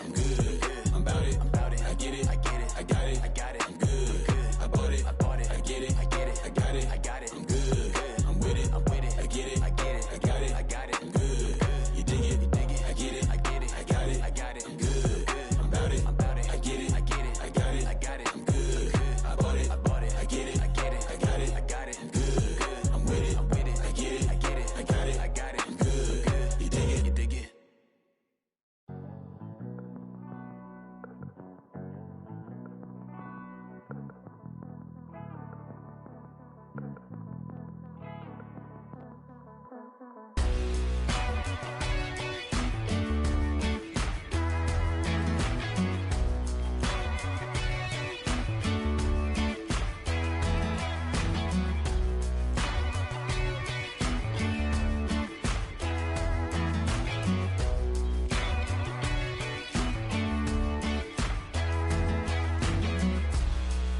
I'm good. I'm about it, I get it, I got it, I'm good. I bought it, I get it, I got it, I'm good. I'm with it, I get it, I got it, I'm good. You dig it, I get it, I got it, I'm good. I'm about it, I get it, I got it, I'm good. I bought it, I get it, I got it, I'm good. I'm with it, I get it, I got it, I'm good. You dig it,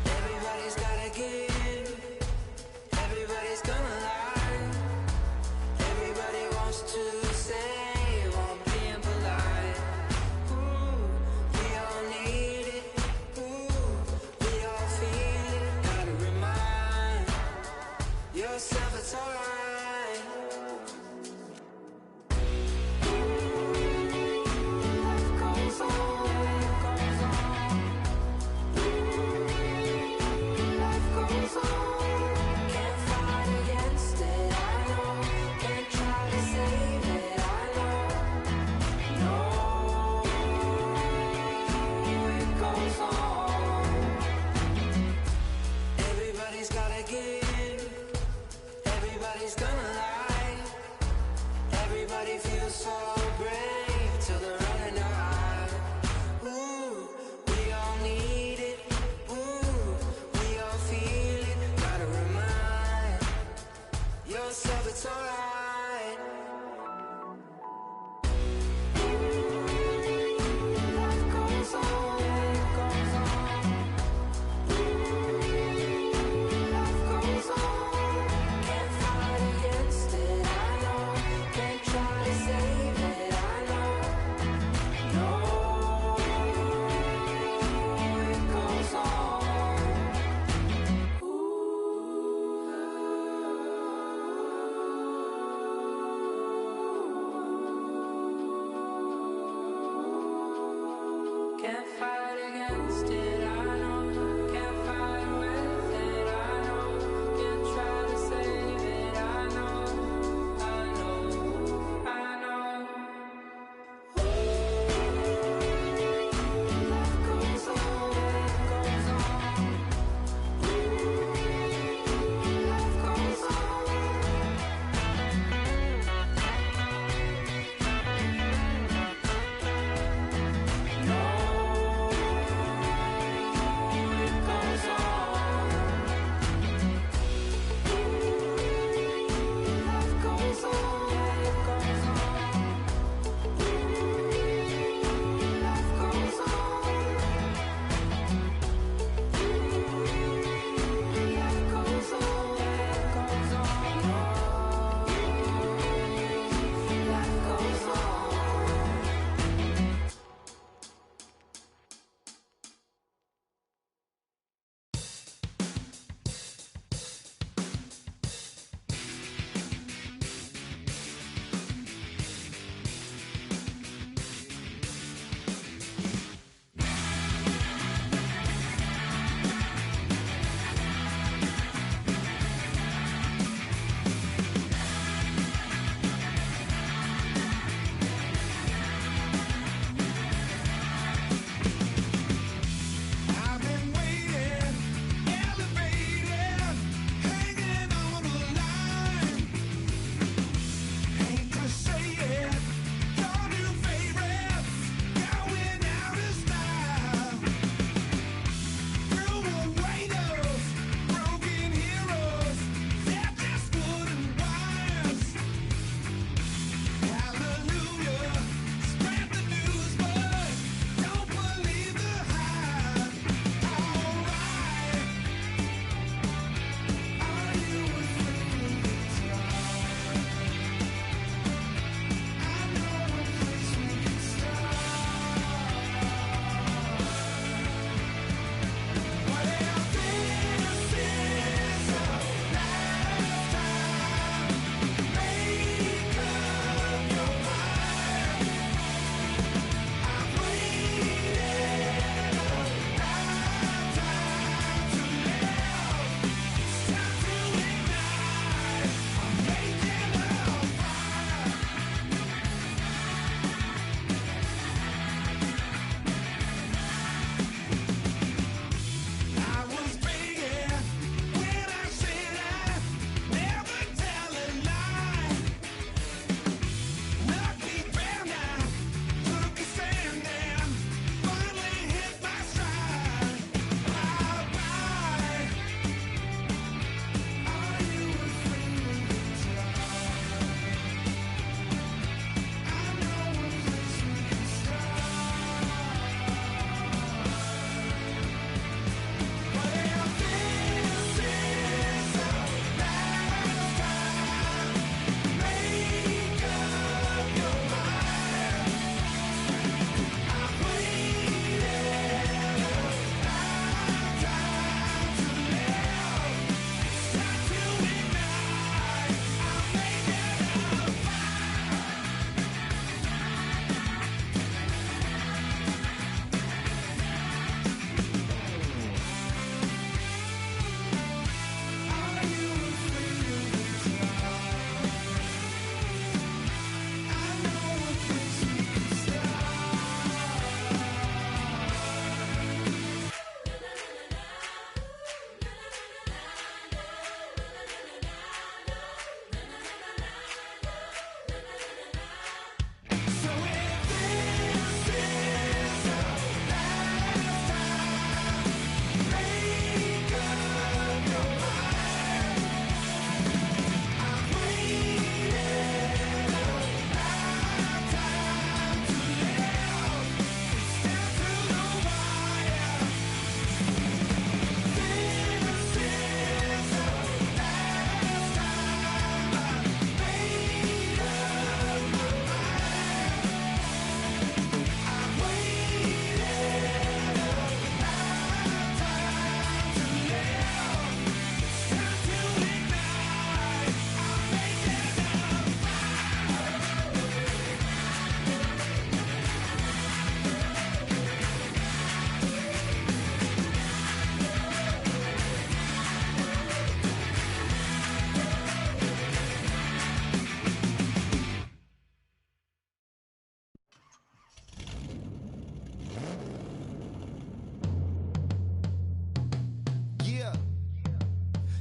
Everybody's gotta give. Everybody's gonna lie. Everybody wants to say while being polite. Ooh, we all need it. Ooh, we all feel it. Gotta remind yourself it's alright. Life goes on. Life goes on. Can't fight against it, I know. Can't try to save it, I know. No, it goes on. Everybody's gotta give. Everybody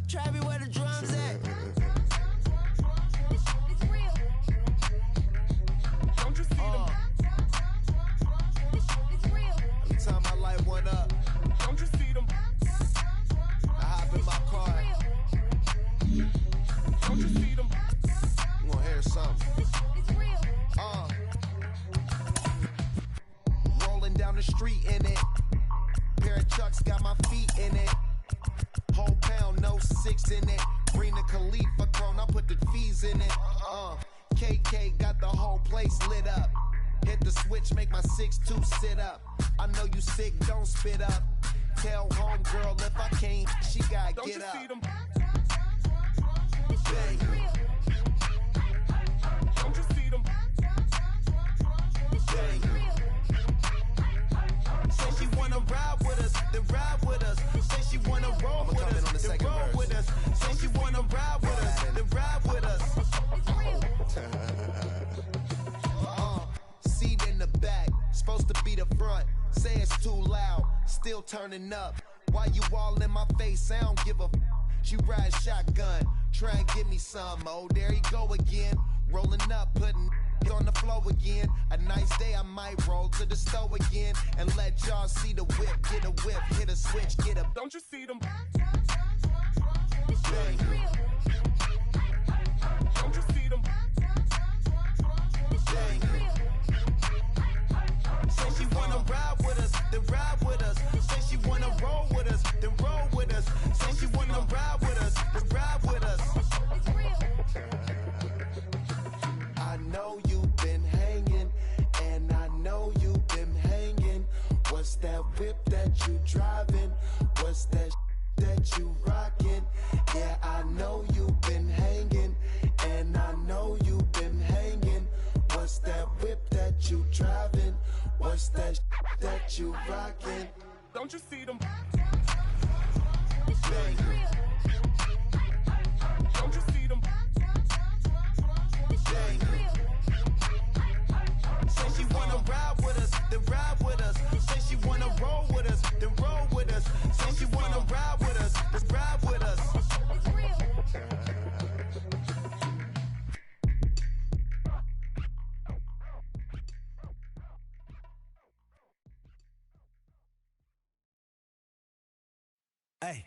Trappy, where the drums at? Don't you see them? Every time I light one up, Don't you see them? I hop in my car. Don't you see them? You gonna hear something? Rolling down the street in it. Pair of Chucks got my feet in it. Whole pound, no 6 in it. Bring the Khalifa cone, I put the fees in it. KK got the whole place lit up. Hit the switch, make my 6'2" sit up. I know you sick, don't spit up. Tell homegirl if I can't, she gotta Don't get you up. see them? Bang. Don't you see them? Bang. Say she wanna ride with us, then ride with us. Say she wanna roll with us, then roll with us. Say she wanna ride with us, then ride with us. Seat in the back, supposed to be the front. Say it's too loud, still turning up. Why you all in my face? I don't give a f. She ride shotgun, try and give me some. Oh, there he go again. Rolling up, putting on the floor again. A nice day, I might roll to the store again and let y'all see the whip. Get a whip, hit a switch, get a. Don't you see them? Bang. Don't you see them? Bang. Say she wanna ride with us, then ride with us. Say she wanna roll with us, then roll with us. Say she wanna ride with us, then ride with us. I know you've been hanging, and I know you've been hanging. What's that whip that you driving? What's that that you rocking? Yeah, I know you've been hanging, and I know you've been hanging. What's that whip that you driving? What's that that you rocking? Don't you see them? Bang. Don't you see them? Bang. Say she wanna ride with us, then ride with us. Say she wanna roll with us, then roll with us. Say she wanna ride with us, then ride with us. Hey.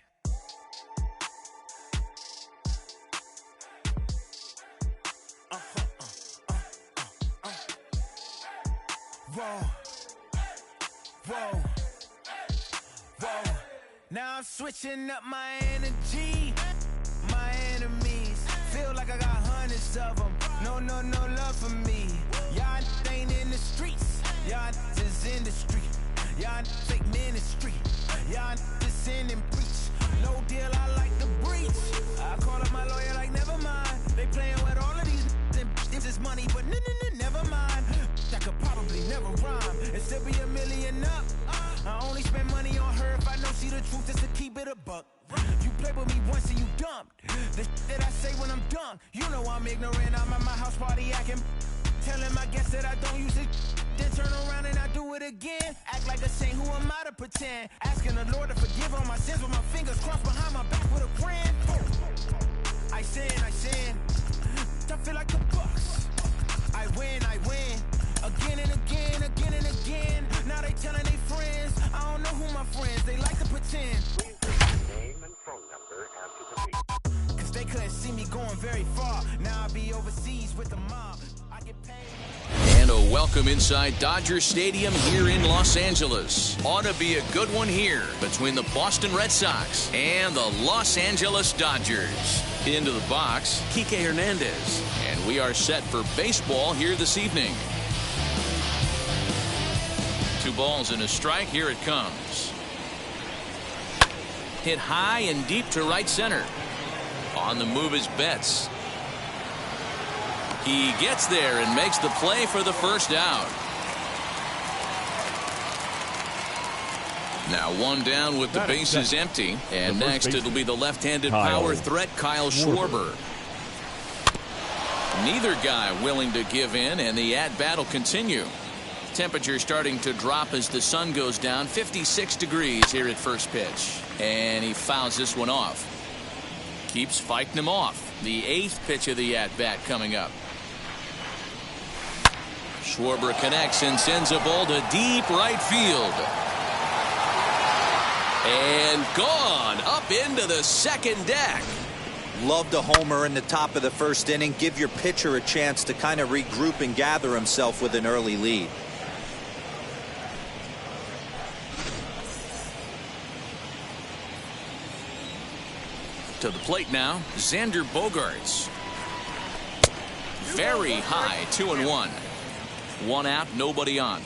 Whoa, whoa, whoa. Now I'm switching up my energy. My enemies feel like I got hundreds of them. No love for me. Y'all ain't in the streets. Y'all is in the street. Y'all take ministry. Y'all just sin and preach. No deal, I like the breach. I call up my lawyer like, never mind. They playing with all of these and this is money, but never mind. I could probably never rhyme and still be $1 million up. I only spend money on her if I know she the truth, just to keep it a buck. You play with me once and you dumped. The that I say when I'm done, you know I'm ignorant. I'm at my house party acting, telling my guests that I don't use it. Then turn around and I do it again. Act like a saint, who am I to pretend? Asking the Lord to forgive all my sins with my fingers crossed behind my back with a grin. I sin. I feel like the Bucks. I win. Again and again. Now they telling their friends. I don't know who my friends, they like to pretend. Name and phone number after the beep. Cause they couldn't see me going very far. Now I be overseas with the mob. I get paid. And a welcome inside Dodger Stadium here in Los Angeles. Ought to be a good one here between the Boston Red Sox and the Los Angeles Dodgers. Into the box, Kike Hernandez. And we are set for baseball here this evening. 2 balls and a strike. Here it comes. Hit high and deep to right center. On the move is Betts. He gets there and makes the play for the first out. Now 1 down with the bases empty. And next it'll be the left-handed power threat Kyle Schwarber. Neither guy willing to give in, and the at-bat will continue. Temperature starting to drop as the sun goes down. 56 degrees here at first pitch. And he fouls this one off. keeps fighting him off. The 8th pitch of the at-bat coming up. Schwarber connects and sends a ball to deep right field. And gone up into the second deck. Loved a homer in the top of the first inning. Give your pitcher a chance to kind of regroup and gather himself with an early lead. To the plate now, Xander Bogaerts. Very high, 2-1. 1 out, nobody on.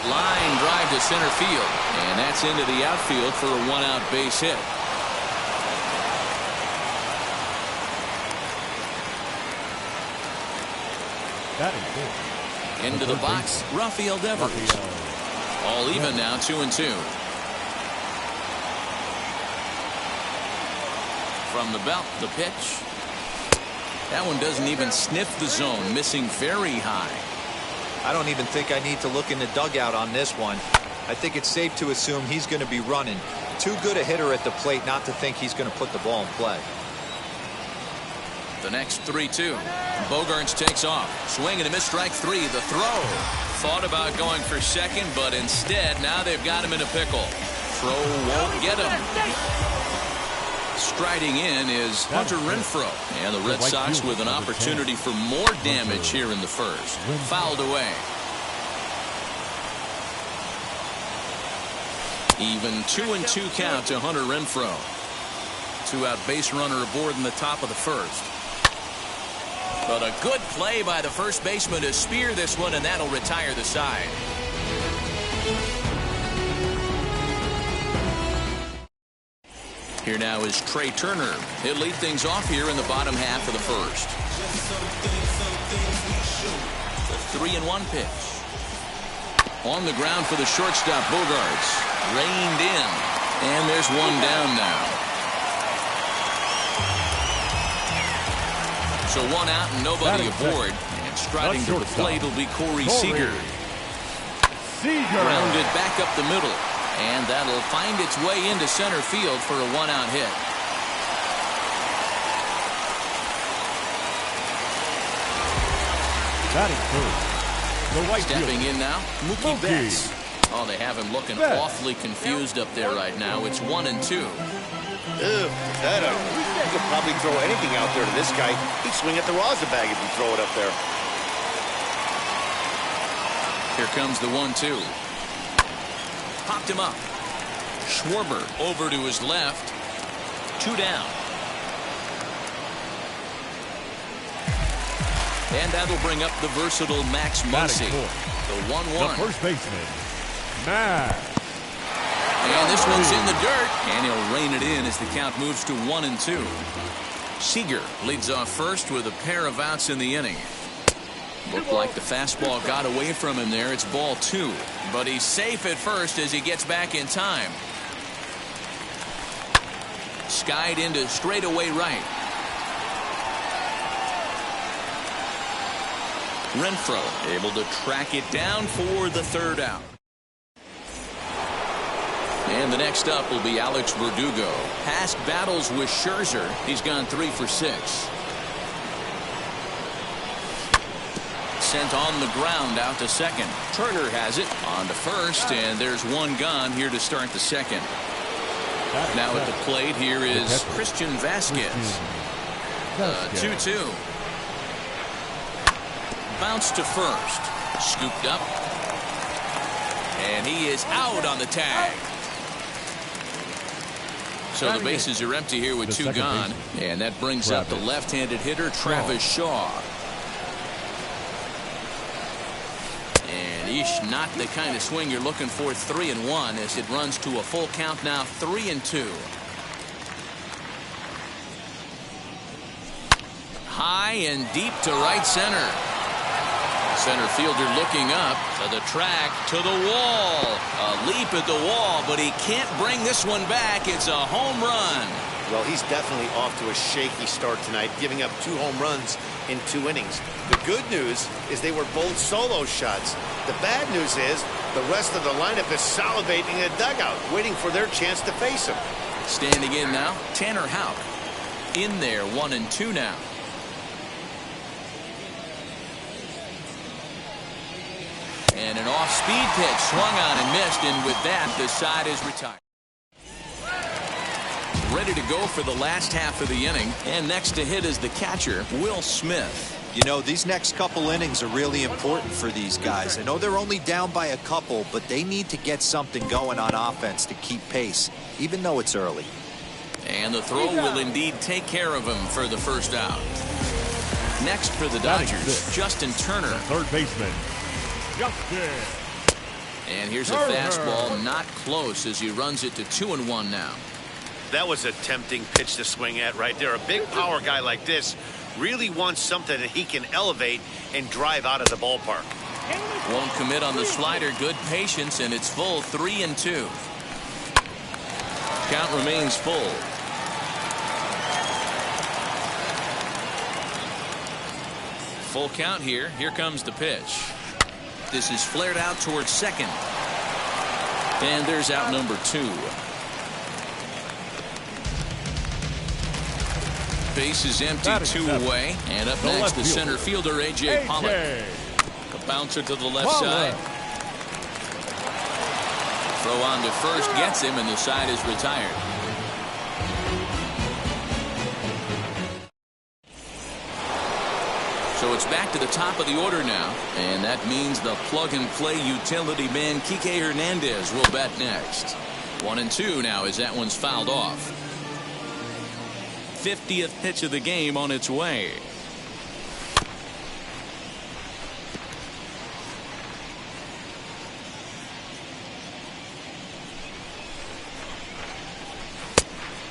Line drive to center field, and that's into the outfield for a 1-out base hit. That is good. Into the box, Rafael Devers. All even now, 2-2. From the belt, the pitch. That one doesn't even sniff the zone, missing very high. I don't even think I need to look in the dugout on this one. I think it's safe to assume he's going to be running. Too good a hitter at the plate not to think he's going to put the ball in play. The next 3-2. Bogaerts takes off. Swing and a miss, strike 3. The throw. Thought about going for second, but instead now they've got him in a pickle. Throw won't get him. Striding in is Hunter Renfroe, and the Red Sox with an opportunity for more damage here in the first. Fouled away. Even 2-2 count to Hunter Renfroe. 2-out base runner aboard in the top of the first. But a good play by the first baseman to spear this one, and that'll retire the side. Here now is Trey Turner. He'll lead things off here in the bottom half of the first. The 3-1 pitch. On the ground for the shortstop, Bogaerts. Reined in. And there's one down now. So 1 out and nobody aboard. And striding to the plate will be Corey Seager. Grounded back up the middle. And that'll find its way into center field for a 1-out hit. That is good. The right Stepping in now, Mookie Betts. Oh, they have him looking awfully confused up there right now. It's 1-2. You could probably throw anything out there to this guy. He'd swing at the rosin bag if you throw it up there. Here comes the 1-2. Popped him up. Schwarber over to his left. 2 down. And that'll bring up the versatile Max Muncy. The 1-1. The first baseman, Max. And this one's in the dirt. And he'll rein it in as the count moves to 1-2. Seager leads off first with a pair of outs in the inning. Looked like the fastball got away from him there. It's ball 2. But he's safe at first as he gets back in time. Skied into straightaway right. Renfroe able to track it down for the 3rd out. And the next up will be Alex Verdugo. Past battles with Scherzer. He's gone 3 for 6. Sent on the ground out to second. Turner has it on to first, and there's one gone here to start the second. Now at the plate here is Christian Vasquez. 2-2. Bounce to first. Scooped up. And he is out on the tag. So the bases are empty here with 2 gone. And that brings up the left-handed hitter, Travis Shaw. Not the kind of swing you're looking for. 3-1 as it runs to a full count now. 3-2. High and deep to right center. Center fielder looking up to the track, to the wall. A leap at the wall, but he can't bring this one back. It's a home run. Well, he's definitely off to a shaky start tonight, giving up 2 home runs in 2 innings. The good news is they were both solo shots. The bad news is the rest of the lineup is salivating in the dugout, waiting for their chance to face him. Standing in now, Tanner Houck. In there, 1-2 now. And an off-speed pitch swung on and missed, and with that, the side is retired. Ready to go for the last half of the inning, and next to hit is the catcher, Will Smith. You know, these next couple innings are really important for these guys. I know they're only down by a couple, but they need to get something going on offense to keep pace, even though it's early. And the throw will indeed take care of him for the first out. Next for the Dodgers, Justin Turner. Third baseman, Justin. And here's a fastball, not close, as he runs it to 2-1 now. That was a tempting pitch to swing at right there. A big power guy like this really wants something that he can elevate and drive out of the ballpark. Won't commit on the slider. Good patience, and it's full, 3-2. Count remains full. Full count here. Here comes the pitch. This is flared out towards second. And there's out number 2. Base is empty, 2 away. And up next, the center fielder, A.J. Pollock. A bouncer to the left side. Throw on to first gets him, and the side is retired. So it's back to the top of the order now, and that means the plug-and-play utility man Kike Hernandez will bat next. 1-2 now as that one's fouled off. 50th pitch of the game on its way.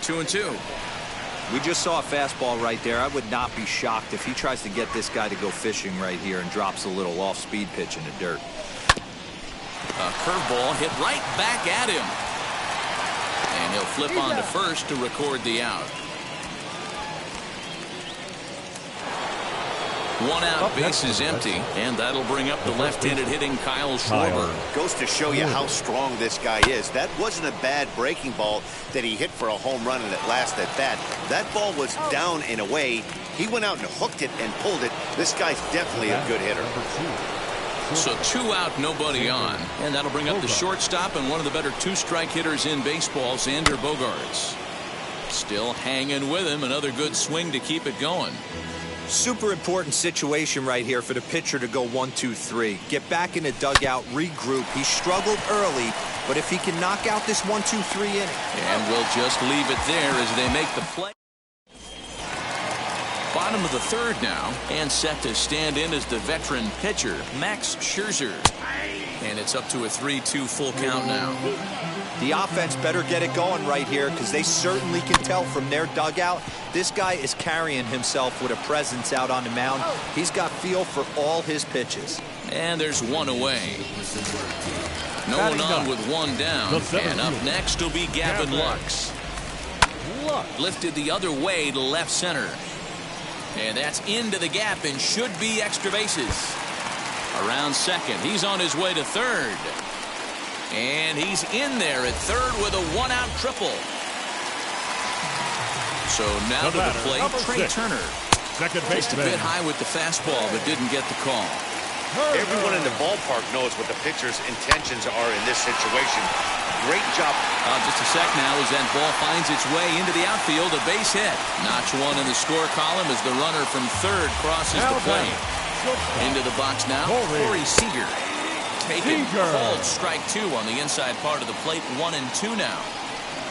Two and two. We just saw a fastball right there. I would not be shocked if he tries to get this guy to go fishing right here and drops a little off-speed pitch in the dirt. A curveball hit right back at him. And he'll flip on to first to record the out. 1 out, base is empty, and that'll bring up the left-handed hitting Kyle Schwarber. Goes to show you how strong this guy is. That wasn't a bad breaking ball that he hit for a home run in that last at bat. That ball was down and away. He went out and hooked it and pulled it. This guy's definitely a good hitter. So 2 out, nobody on. And that'll bring up the shortstop and one of the better 2-strike hitters in baseball, Xander Bogaerts. Still hanging with him. Another good swing to keep it going. Super important situation right here for the pitcher to go 1-2-3. Get back in the dugout, regroup. He struggled early, but if he can knock out this 1-2-3 inning. And we'll just leave it there as they make the play. Bottom of the third now, and set to stand in as the veteran pitcher, Max Scherzer. And it's up to a 3-2 full count now. The offense better get it going right here because they certainly can tell from their dugout this guy is carrying himself with a presence out on the mound. He's got feel for all his pitches. And there's 1 away. No one on with 1 down. And up next will be Gavin Lux. Lifted the other way to left center. And that's into the gap and should be extra bases. Around second. He's on his way to third. And he's in there at third with a 1-out triple. So now to the plate, Trey Turner. Second Just a bit high with the fastball, but didn't get the call. Everyone in the ballpark knows what the pitcher's intentions are in this situation. Great job. Just a sec now as that ball finds its way into the outfield. A base hit. Notch 1 in the score column as the runner from third crosses the plate. Into the box now, Corey Seager. Taken, called strike 2 on the inside part of the plate. 1-2 now.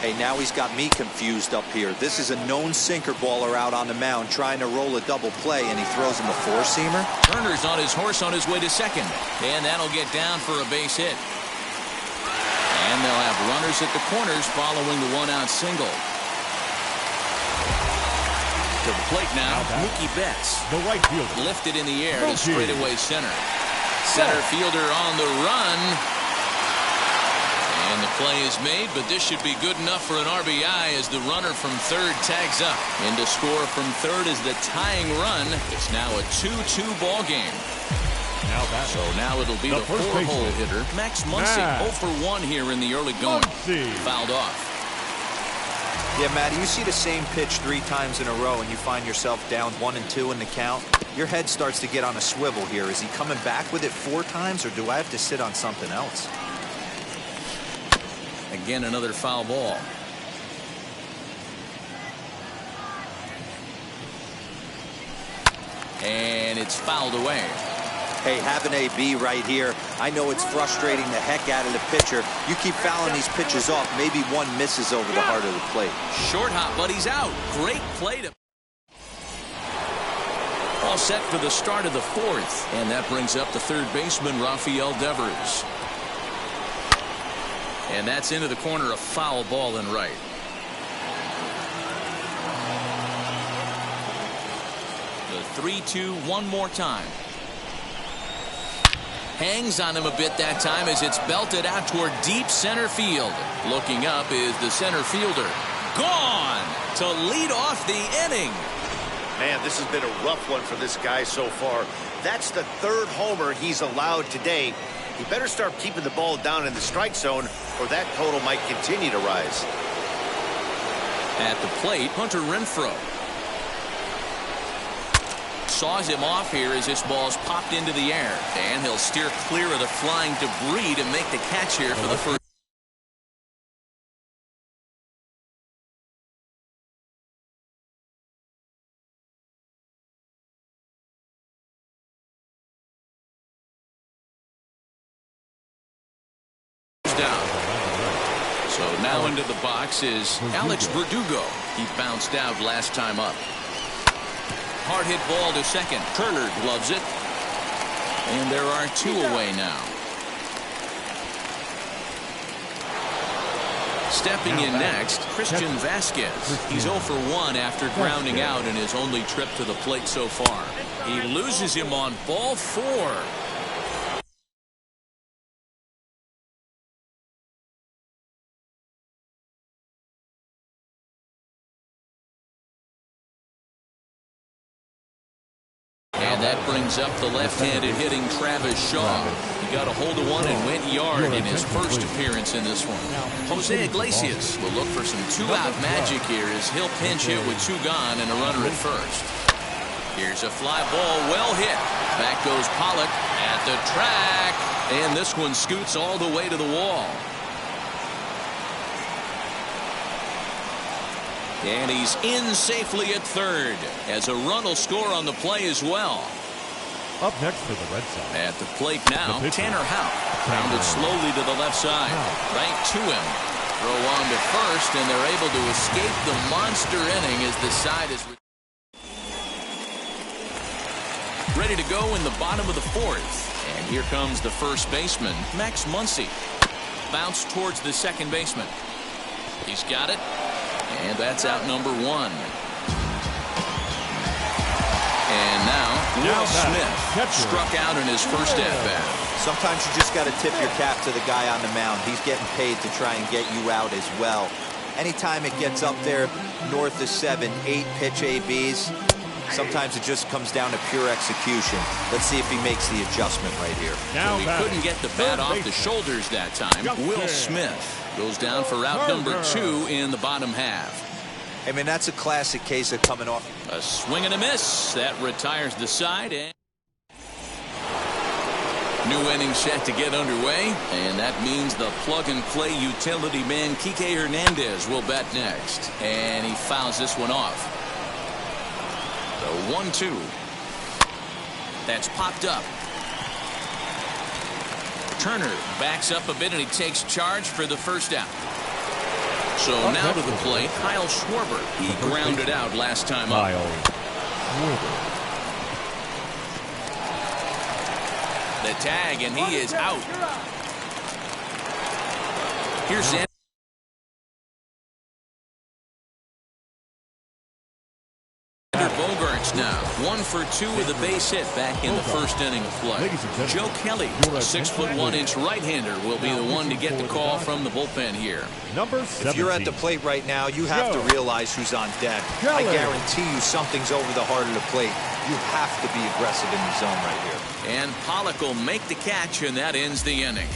Hey, now he's got me confused up here. This is a known sinker baller out on the mound trying to roll a double play, and he throws him a 4-seamer. Turner's on his horse on his way to second, and that'll get down for a base hit. And they'll have runners at the corners following the 1-out single. To the plate now, Mookie Betts. The right fielder. Lifted in the air to straightaway center. Center fielder on the run. And the play is made, but this should be good enough for an RBI as the runner from third tags up. In to score from third is the tying run. It's now a 2-2 ball game. Now it'll be the four-hole hitter, Max Muncy. 0 for 1 here in the early going. Fouled off. Yeah, Matt, you see the same pitch 3 times in a row and you find yourself down 1-2 in the count. Your head starts to get on a swivel here. Is he coming back with it 4 times, or do I have to sit on something else? Again, another foul ball. And it's fouled away. Hey, have an AB right here. I know it's frustrating the heck out of the pitcher. You keep fouling these pitches off, maybe one misses over the heart of the plate. Short hop, but he's out. Great play to... All set for the start of the 4th. And that brings up the third baseman, Rafael Devers. And that's into the corner, a foul ball and right. The 3-2 one more time. Hangs on him a bit that time as it's belted out toward deep center field. Looking up is the center fielder. Gone to lead off the inning. Man, this has been a rough one for this guy so far. That's the 3rd homer he's allowed today. He better start keeping the ball down in the strike zone, or that total might continue to rise. At the plate, Hunter Renfroe. Saws him off here as this ball's popped into the air. And he'll steer clear of the flying debris to make the catch here for the first. Down. So now into the box is Alex Verdugo. He bounced out last time up. Hard hit ball to second. Turner gloves it. And there are 2 away now. Stepping in next, Christian Vasquez. He's 0 for 1 after grounding out in his only trip to the plate so far. He loses him on ball 4. And that brings up the left-handed hitting Travis Shaw. He got a hold of one and went yard in his first appearance in this one. Jose Iglesias will look for some 2-out magic here as he'll pinch hit with 2 gone and a runner at first. Here's a fly ball, well hit. Back goes Pollock at the track. And this one scoots all the way to the wall. And he's in safely at third as a run will score on the play as well. Up next for the Red Sox. At the plate now, Tanner Houck. Grounded slowly to the left side. Right to him. Throw on to first, and they're able to escape the monster inning as the side is ready to go in the bottom of the 4th. And here comes the first baseman, Max Muncy. Bounce towards the second baseman. He's got it. And that's out number 1. And now, Will Smith struck out in his first at-bat. Sometimes you just got to tip your cap to the guy on the mound. He's getting paid to try and get you out as well. Anytime it gets up there north of 7, 8 pitch ABs, sometimes it just comes down to pure execution. Let's see if he makes the adjustment right here. So he couldn't get the bat off the shoulders that time. Will Smith goes down for out number 2 in the bottom half. I mean, that's a classic case of coming off. A swing and a miss. That retires the side. And new inning set to get underway. And that means the plug-and-play utility man, Kike Hernandez, will bat next. And he fouls this one off. The 1-2. That's popped up. Turner backs up a bit and he takes charge for the first out. So now to the plate, Kyle Schwarber. He grounded out last time up. The tag, and he is out. Here's Xander Bogaerts now. 1 for 2 with a base hit back in the first inning of play. Joe Kelly, a 6'1" right-hander, will be the one to get the call from the bullpen here. If you're at the plate right now, you have to realize who's on deck. I guarantee you something's over the heart of the plate. You have to be aggressive in the zone right here. And Pollock will make the catch, and that ends the inning.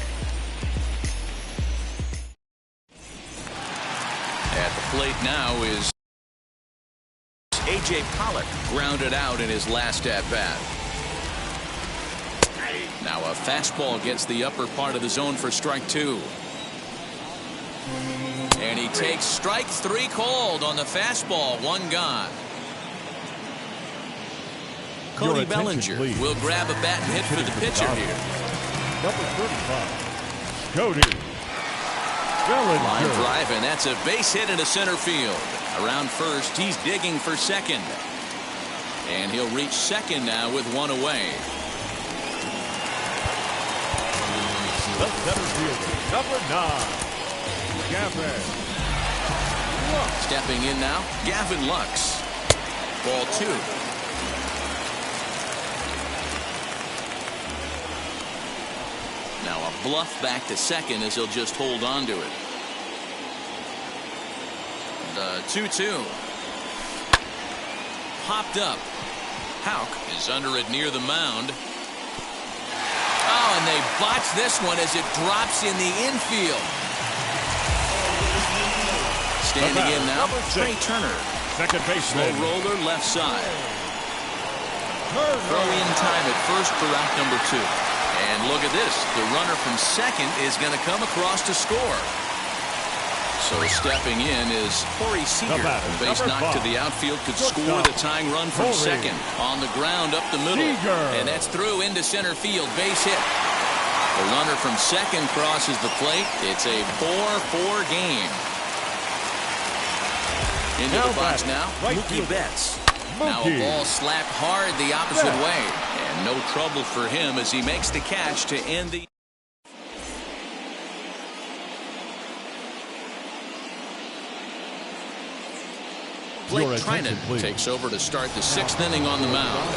At the plate now is A.J. Pollock, grounded out in his last at-bat. Now a fastball gets the upper part of the zone for strike 2. And he takes strike 3 called on the fastball. 1 gone. Cody Bellinger will grab a bat and hit for the pitcher here. Number 35, Cody Bellinger. Line drive, and that's a base hit into center field. Around first, he's digging for second. And he'll reach second now with 1 away. The center fielder, number 9, Gavin Lux. Stepping in now, Gavin Lux. Ball 2. Now a bluff back to second as he'll just hold on to it. The 2-2. Popped up. Houck is under it near the mound. Oh, and they botch this one as it drops in the infield. Standing in now, Trey Turner. Second baseman. Slow roller left side. Throw in time at first for out number 2. And look at this. The runner from second is going to come across to score. So stepping in is Corey Seager. A base knock to the outfield could score the tying run from second. On the ground up the middle. And that's through into center field. Base hit. The runner from second crosses the plate. It's a 4-4 game. Into the box now, Mookie Betts. Now a ball slapped hard the opposite way. And no trouble for him as he makes the catch to end the... Blake Trinan takes over to start the 6th inning on the mound.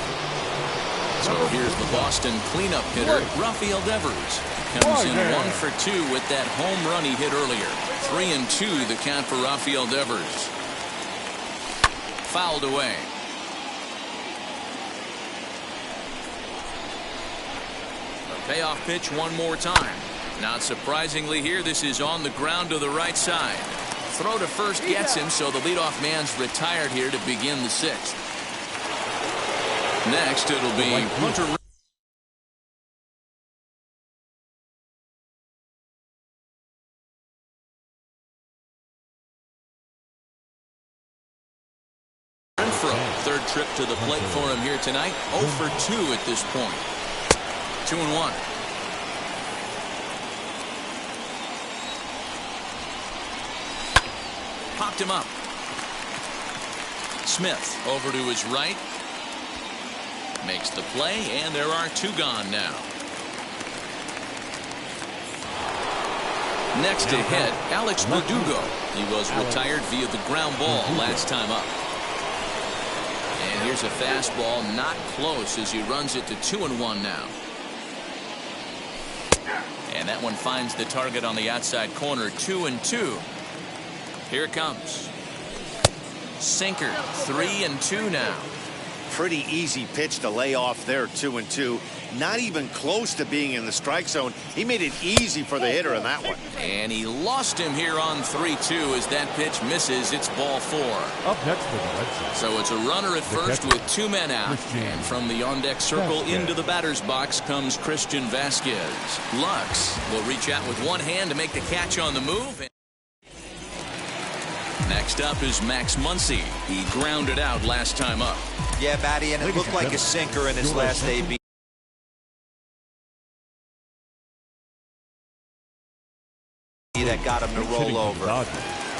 So here's the Boston cleanup hitter, Rafael Devers. Comes in 1 for 2 with that home run he hit earlier. 3-2 the count for Rafael Devers. Fouled away. A payoff pitch one more time. Not surprisingly here, this is on the ground to the right side. Throw to first gets him, so the leadoff man's retired here to begin the 6th. Next, it'll be Hunter Renfroe. Third trip to the plate for him here tonight. 0 for 2 at this point. 2-1. Popped him up. Smith over to his right. Makes the play, and there are 2 gone now. Next to hit, Alex Verdugo. He was retired via the ground ball last time up. And here's a fastball not close as he runs it to 2-1 now. And that one finds the target on the outside corner. 2-2. Here it comes. Sinker. 3-2 now. Pretty easy pitch to lay off there. 2-2. Not even close to being in the strike zone. He made it easy for the hitter in that one. And he lost him here on 3-2 as that pitch misses. It's ball 4. Up next for the Red Sox. So it's a runner at first with 2 men out. And from the on-deck circle into the batter's box comes Christian Vasquez. Lux will reach out with one hand to make the catch on the move. Next up is Max Muncy. He grounded out last time up. Yeah, Matty, and it looked like a sinker in his last AB. That got him to roll over.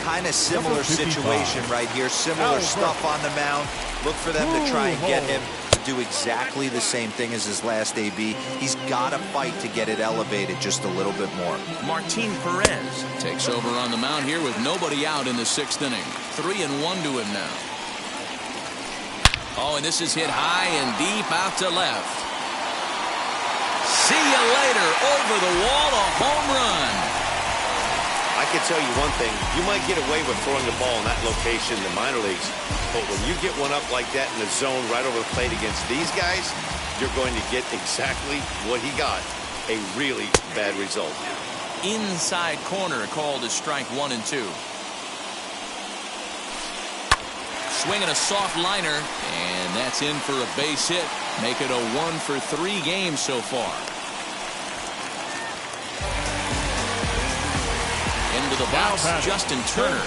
Kind of similar situation right here. Similar stuff on the mound. Look for them to try and get him to do exactly the same thing as his last AB. He's got to fight to get it elevated just a little bit more. Martin Perez takes over on the mound here with nobody out in the 6th inning. 3-1 to him now. Oh, and this is hit high and deep out to left. See you later. Over the wall, a home run. I can tell you one thing. You might get away with throwing the ball in that location in the minor leagues, but when you get one up like that in the zone right over the plate against these guys, you're going to get exactly what he got, a really bad result. Inside corner called as strike 1 and 2. Swinging a soft liner, and that's in for a base hit. Make it a 1-for-3 game so far. Into the box, Justin Turner.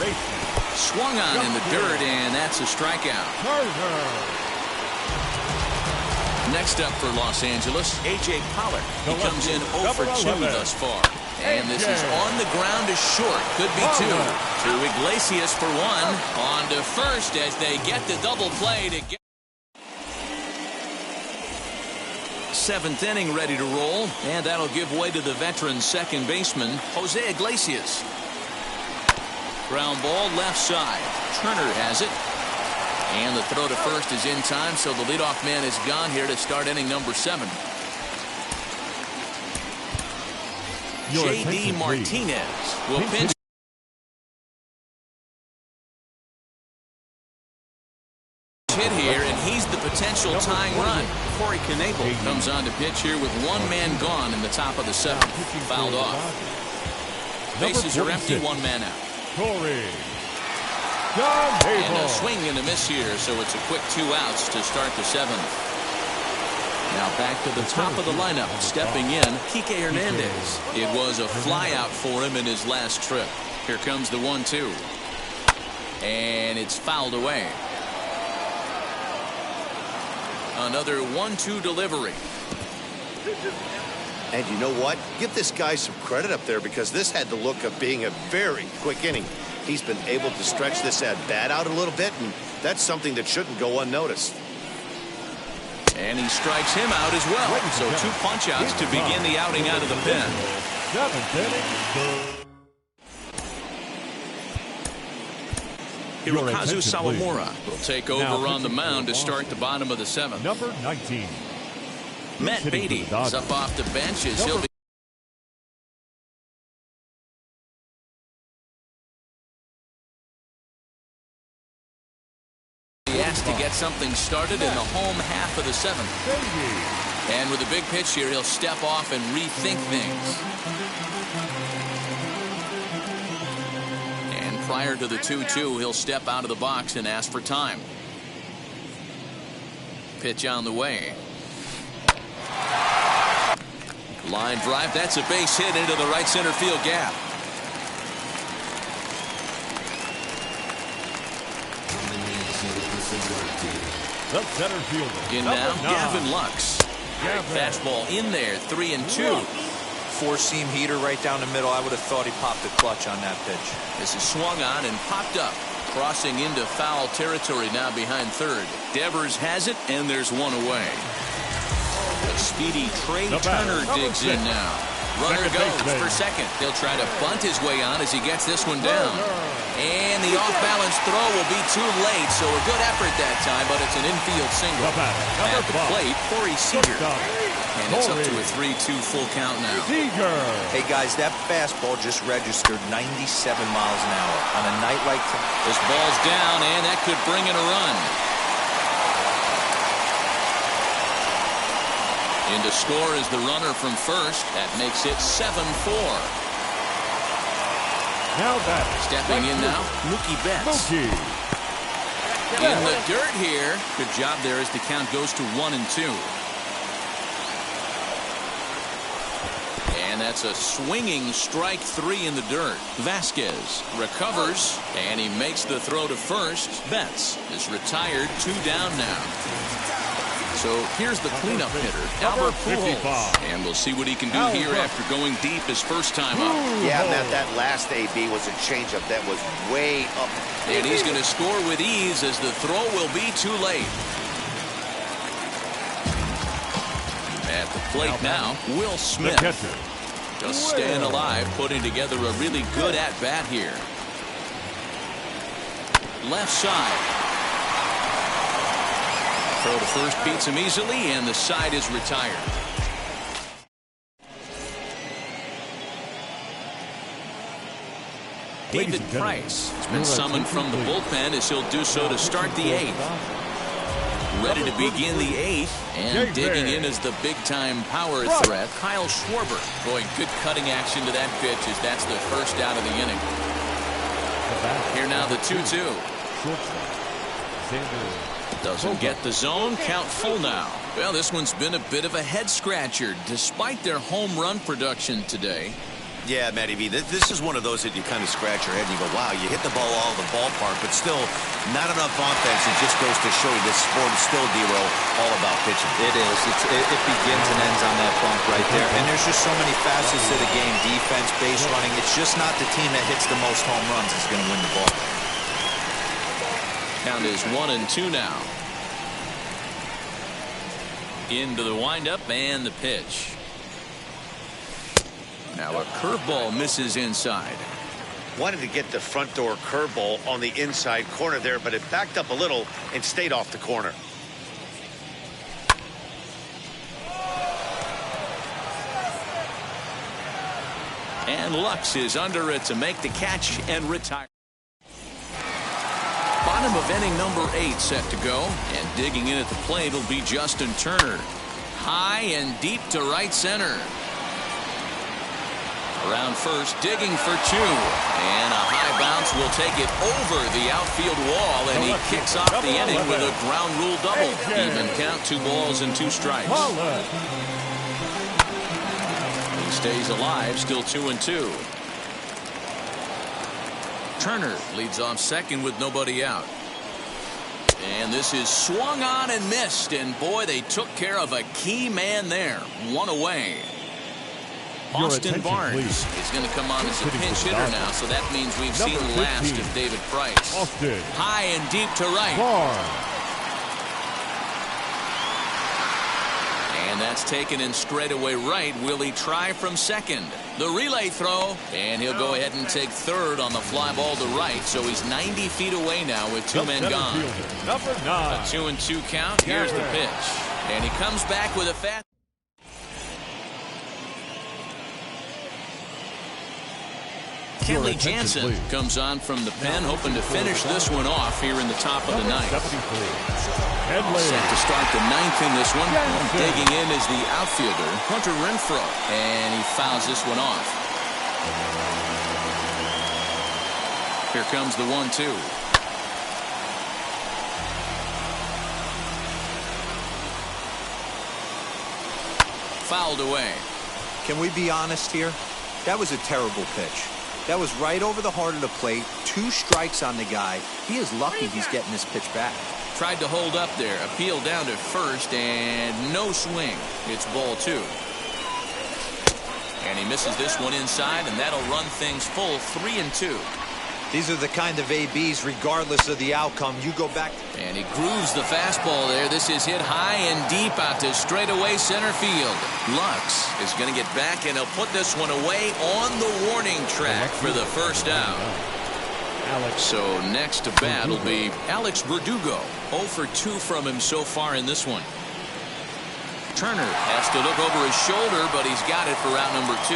Swung on in the dirt, and that's a strikeout. Next up for Los Angeles, A.J. Pollard. He comes in 0 for 2 thus far. And this is on the ground to short. Could be 2. To Iglesias for 1. On to first as they get the double play to get. 7th inning ready to roll. And that'll give way to the veteran second baseman, Jose Iglesias. Ground ball left side. Turner has it. And the throw to first is in time, so the leadoff man is gone here to start inning number 7. J.D. Martinez will pitch. Hit here, and he's the potential tying run. Corey Knebel comes on to pitch here with 1 man gone in the top of the 7th. Fouled off. Bases are empty, 1 man out. Corey. And a swing and a miss here, so it's a quick 2 outs to start the 7th. Now back to the top of the lineup, stepping in, Kike Hernandez. It was a flyout for him in his last trip. Here comes the 1-2. And it's fouled away. Another 1-2 delivery. And you know what? Give this guy some credit up there, because this had the look of being a very quick inning. He's been able to stretch this at-bat out a little bit, and that's something that shouldn't go unnoticed. And he strikes him out as well. So 2 punch-outs to begin the outing out of the pen. 7th inning. Hirokazu Sawamura will take over on the mound to start the bottom of the 7th. Number 19. Matt Beatty is up off the bench as he'll be. He has to get something started in the home half of the 7th. And with a big pitch here, he'll step off and rethink things. And prior to the 2-2, he'll step out of the box and ask for time. Pitch on the way. Line drive, that's a base hit into the right center field gap. The center fielder. In now, Gavin Lux. Fastball in there, 3-2. 4-seam heater right down the middle. I would have thought he popped a clutch on that pitch. This is swung on and popped up. Crossing into foul territory now behind third. Devers has it, and there's 1 away. A speedy Trey Turner digs in now. Runner goes for second. He'll try to bunt his way on as he gets this one down. And the off-balance throw will be too late, so a good effort that time, but it's an infield single. At the plate, Corey Seager. And it's up to a 3-2 full count now. Hey, guys, that fastball just registered 97 miles an hour. On a night like tonight. This ball's down, and that could bring in a run. In to score is the runner from first. That makes it 7-4. Now that stepping in now, Mookie Betts. In the dirt here. Good job there as the count goes to 1-2. And that's a swinging strike 3 in the dirt. Vasquez recovers, and he makes the throw to first. Betts is retired, 2 down now. So here's the cleanup hitter, Albert Pujols. And we'll see what he can do here after going deep his first time up. Yeah, Matt, that last AB was a changeup that was way up. And he's going to score with ease as the throw will be too late. At the plate now, Will Smith. Just staying alive, putting together a really good at-bat here. Left side. Throw to first beats him easily, and the side is retired. David Price has been summoned from the bullpen as he'll do so to start the 8th. Ready to begin the 8th, and digging in is the big-time power threat, Kyle Schwarber. Boy, good cutting action to that pitch as that's the first out of the inning. Here now the 2-2. Doesn't get the zone, count full now. Well, this one's been a bit of a head-scratcher despite their home run production today. Yeah, Matty V, this is one of those that you kind of scratch your head and you go, wow, you hit the ball all the ballpark, but still not enough offense. It just goes to show you this sport is still, D-Row, all about pitching. It is. It begins and ends on that bump right there. And there's just so many facets to the game. Defense, base running. It's just not the team that hits the most home runs is going to win the ball. Count is 1-2 now. Into the windup and the pitch. Now a curveball misses inside. Wanted to get the front door curveball on the inside corner there, but it backed up a little and stayed off the corner. And Lux is under it to make the catch and retire. Bottom of inning number 8 set to go, and digging in at the plate will be Justin Turner. High and deep to right center. Around first, digging for 2, and a high bounce will take it over the outfield wall, and he kicks off the inning with a ground rule double. Even count, 2 balls and 2 strikes. He stays alive, still 2-2. Turner leads off second with nobody out. And this is swung on and missed, and boy, they took care of a key man there. 1 away. Austin Barnes is going to come on as a pinch hitter now, so that means we've seen the last of David Price. High and deep to right. And that's taken in straightaway right. Will he try from second? The relay throw, and he'll go ahead and take third on the fly ball to right, so he's 90 feet away now with 2 men gone. Number 9. A 2-2 count. Here's the pitch. And he comes back with a fast. Kenley Jansen comes on from the pen, hoping to finish this one off here in the top of the 9th. Set to start the 9th in this one. Digging in is the outfielder, Hunter Renfroe, and he fouls this one off. Here comes the 1-2. Fouled away. Can we be honest here? That was a terrible pitch. That was right over the heart of the plate. 2 strikes on the guy. He is lucky he's getting this pitch back. Tried to hold up there. Appeal down to first, and no swing. It's ball 2. And he misses this one inside, and that'll run things full 3-2. These are the kind of ABs, regardless of the outcome. You go back. And he grooves the fastball there. This is hit high and deep out to straightaway center field. Lux is going to get back, and he'll put this one away on the warning track for the first out. So next to bat will be Alex Verdugo. 0 for 2 from him so far in this one. Turner has to look over his shoulder, but he's got it for out number 2.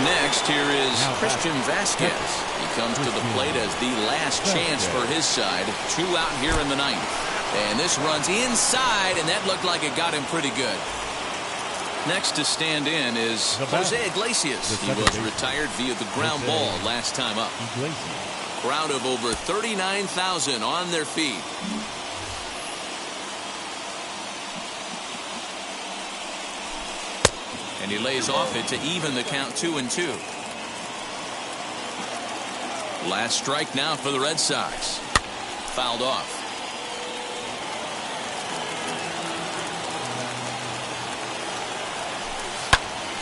Next, here is Christian Vasquez. He comes to the plate as the last chance for his side. 2 out here in the 9th. And this runs inside, and that looked like it got him pretty good. Next to stand in is Jose Iglesias. He was retired via the ground ball last time up. Crowd of over 39,000 on their feet. And he lays off it to even the count 2-2. Last strike now for the Red Sox. Fouled off.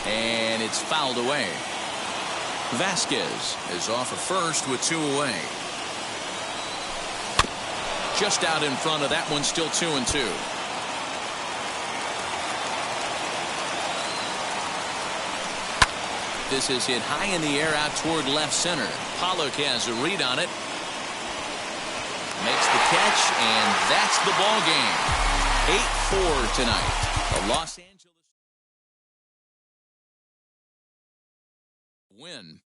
And it's fouled away. Vasquez is off at first with 2 away. Just out in front of that one, still 2-2. This is hit high in the air out toward left center. Pollock has a read on it. Makes the catch, and that's the ball game. 8-4 tonight. The Los Angeles win.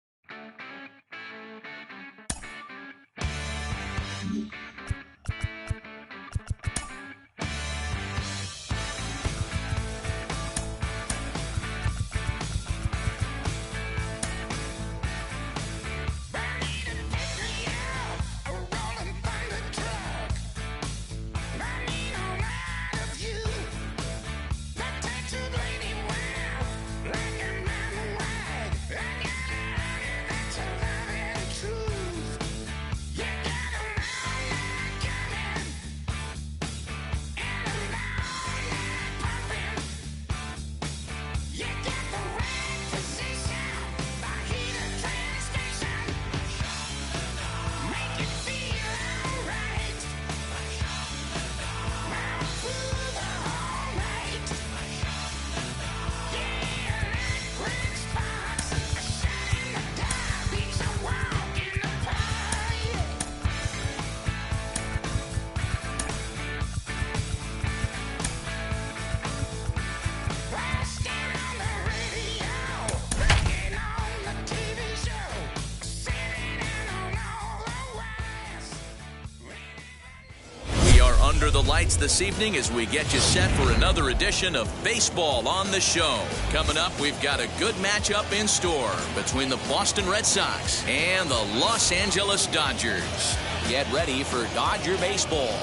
Under the lights this evening as we get you set for another edition of Baseball on the Show. Coming up, we've got a good matchup in store between the Boston Red Sox and the Los Angeles Dodgers. Get ready for Dodger baseball.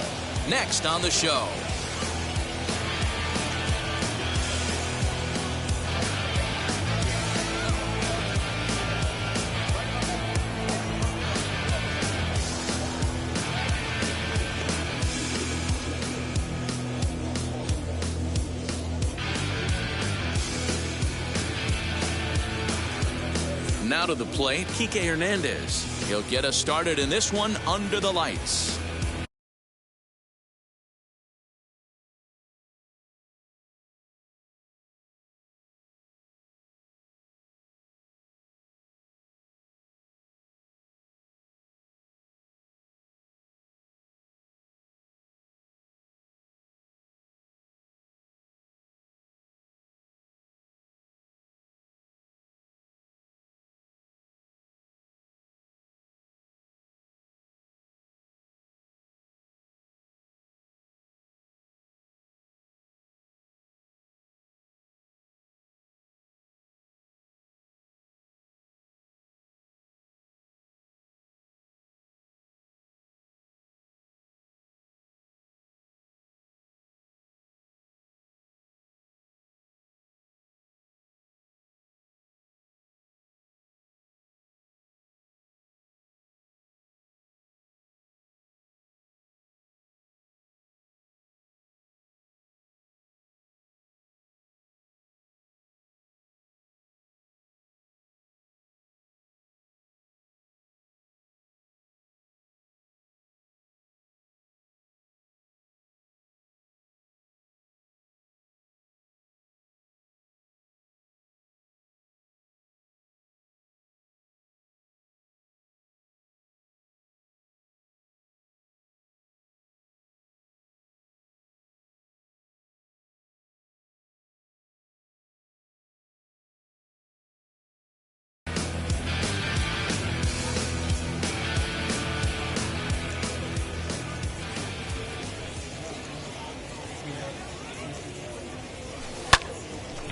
Next on the show. Now to the plate, Kike Hernandez. He'll get us started in this one under the lights.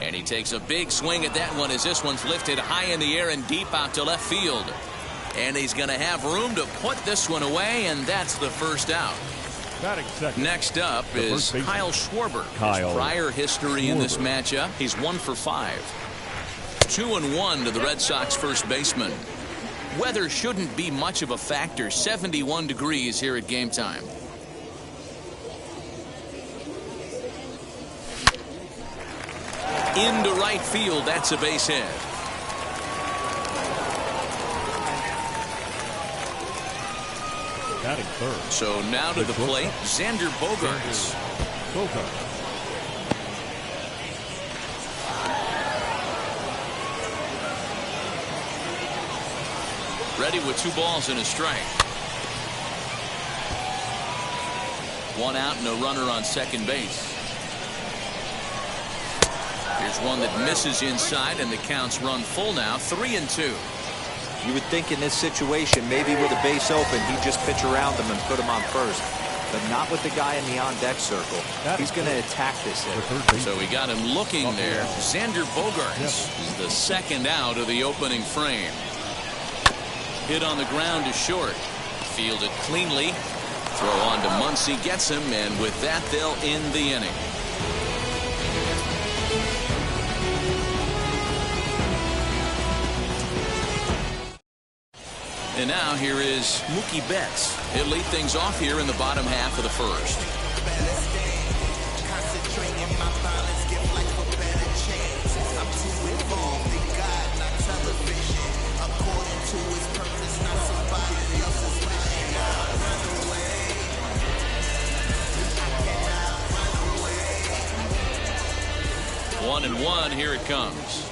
And he takes a big swing at that one as this one's lifted high in the air and deep out to left field. And he's going to have room to put this one away, and that's the first out. Next up is Kyle Schwarber. His prior history in this matchup, he's 1 for 5. 2-1 to the Red Sox first baseman. Weather shouldn't be much of a factor. 71 degrees here at game time. Into right field, that's a base hit. Batting third. So now to the plate, Xander Bogaerts. Ready with 2 balls and a strike. One out and a runner on second base. Here's one that misses inside, and the count's run full now, 3-2. You would think in this situation, maybe with a base open, he'd just pitch around them and put him on first. But not with the guy in the on-deck circle. He's going to attack this hit. So he got him looking there. Xander Bogaerts is the second out of the opening frame. Hit on the ground to short. Fielded cleanly. Throw on to Muncy, gets him, and with that, they'll end the inning. And now here is Mookie Betts. He'll lead things off here in the bottom half of the first. One and one, here it comes.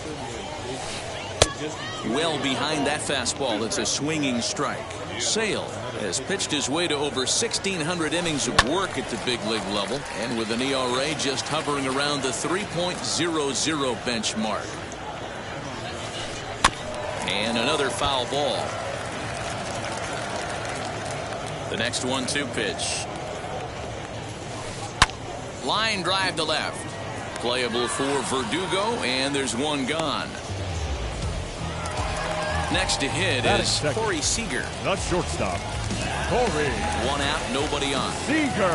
Well behind that fastball, it's a swinging strike. Sale has pitched his way to over 1,600 innings of work at the big league level, and with an ERA just hovering around the 3.00 benchmark. And another foul ball. The next 1-2 pitch. Line drive to left. Playable for Verdugo, and there's one gone. Next to hit is Corey Seager. The shortstop, Corey. One out, nobody on. Seager.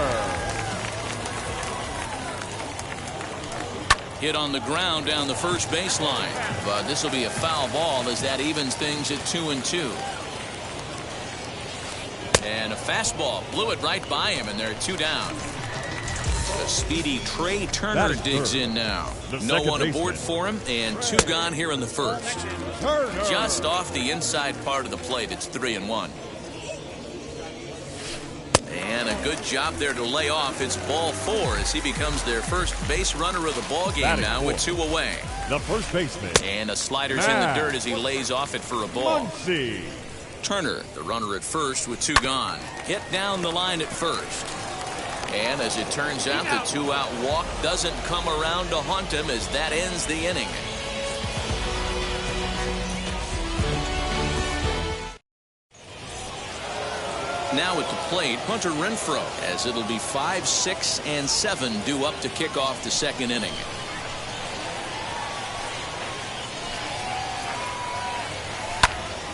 Hit on the ground down the first baseline. But this will be a foul ball as that evens things at 2-2. And a fastball blew it right by him, and they're 2 down. The speedy Trey Turner digs in now. No one aboard for him, and 2 gone here in the first. Just off the inside part of the plate, it's 3-1. And a good job there to lay off. It's ball 4 as he becomes their first base runner of the ball game now with 2 away. The first baseman. And a slider's in the dirt as he lays off it for a ball. Muncy. Turner, the runner at first with 2 gone. Hit down the line at first. And as it turns out, the 2-out walk doesn't come around to haunt him as that ends the inning. Now at the plate, Hunter Renfroe, as it'll be 5, 6, and 7 due up to kick off the second inning.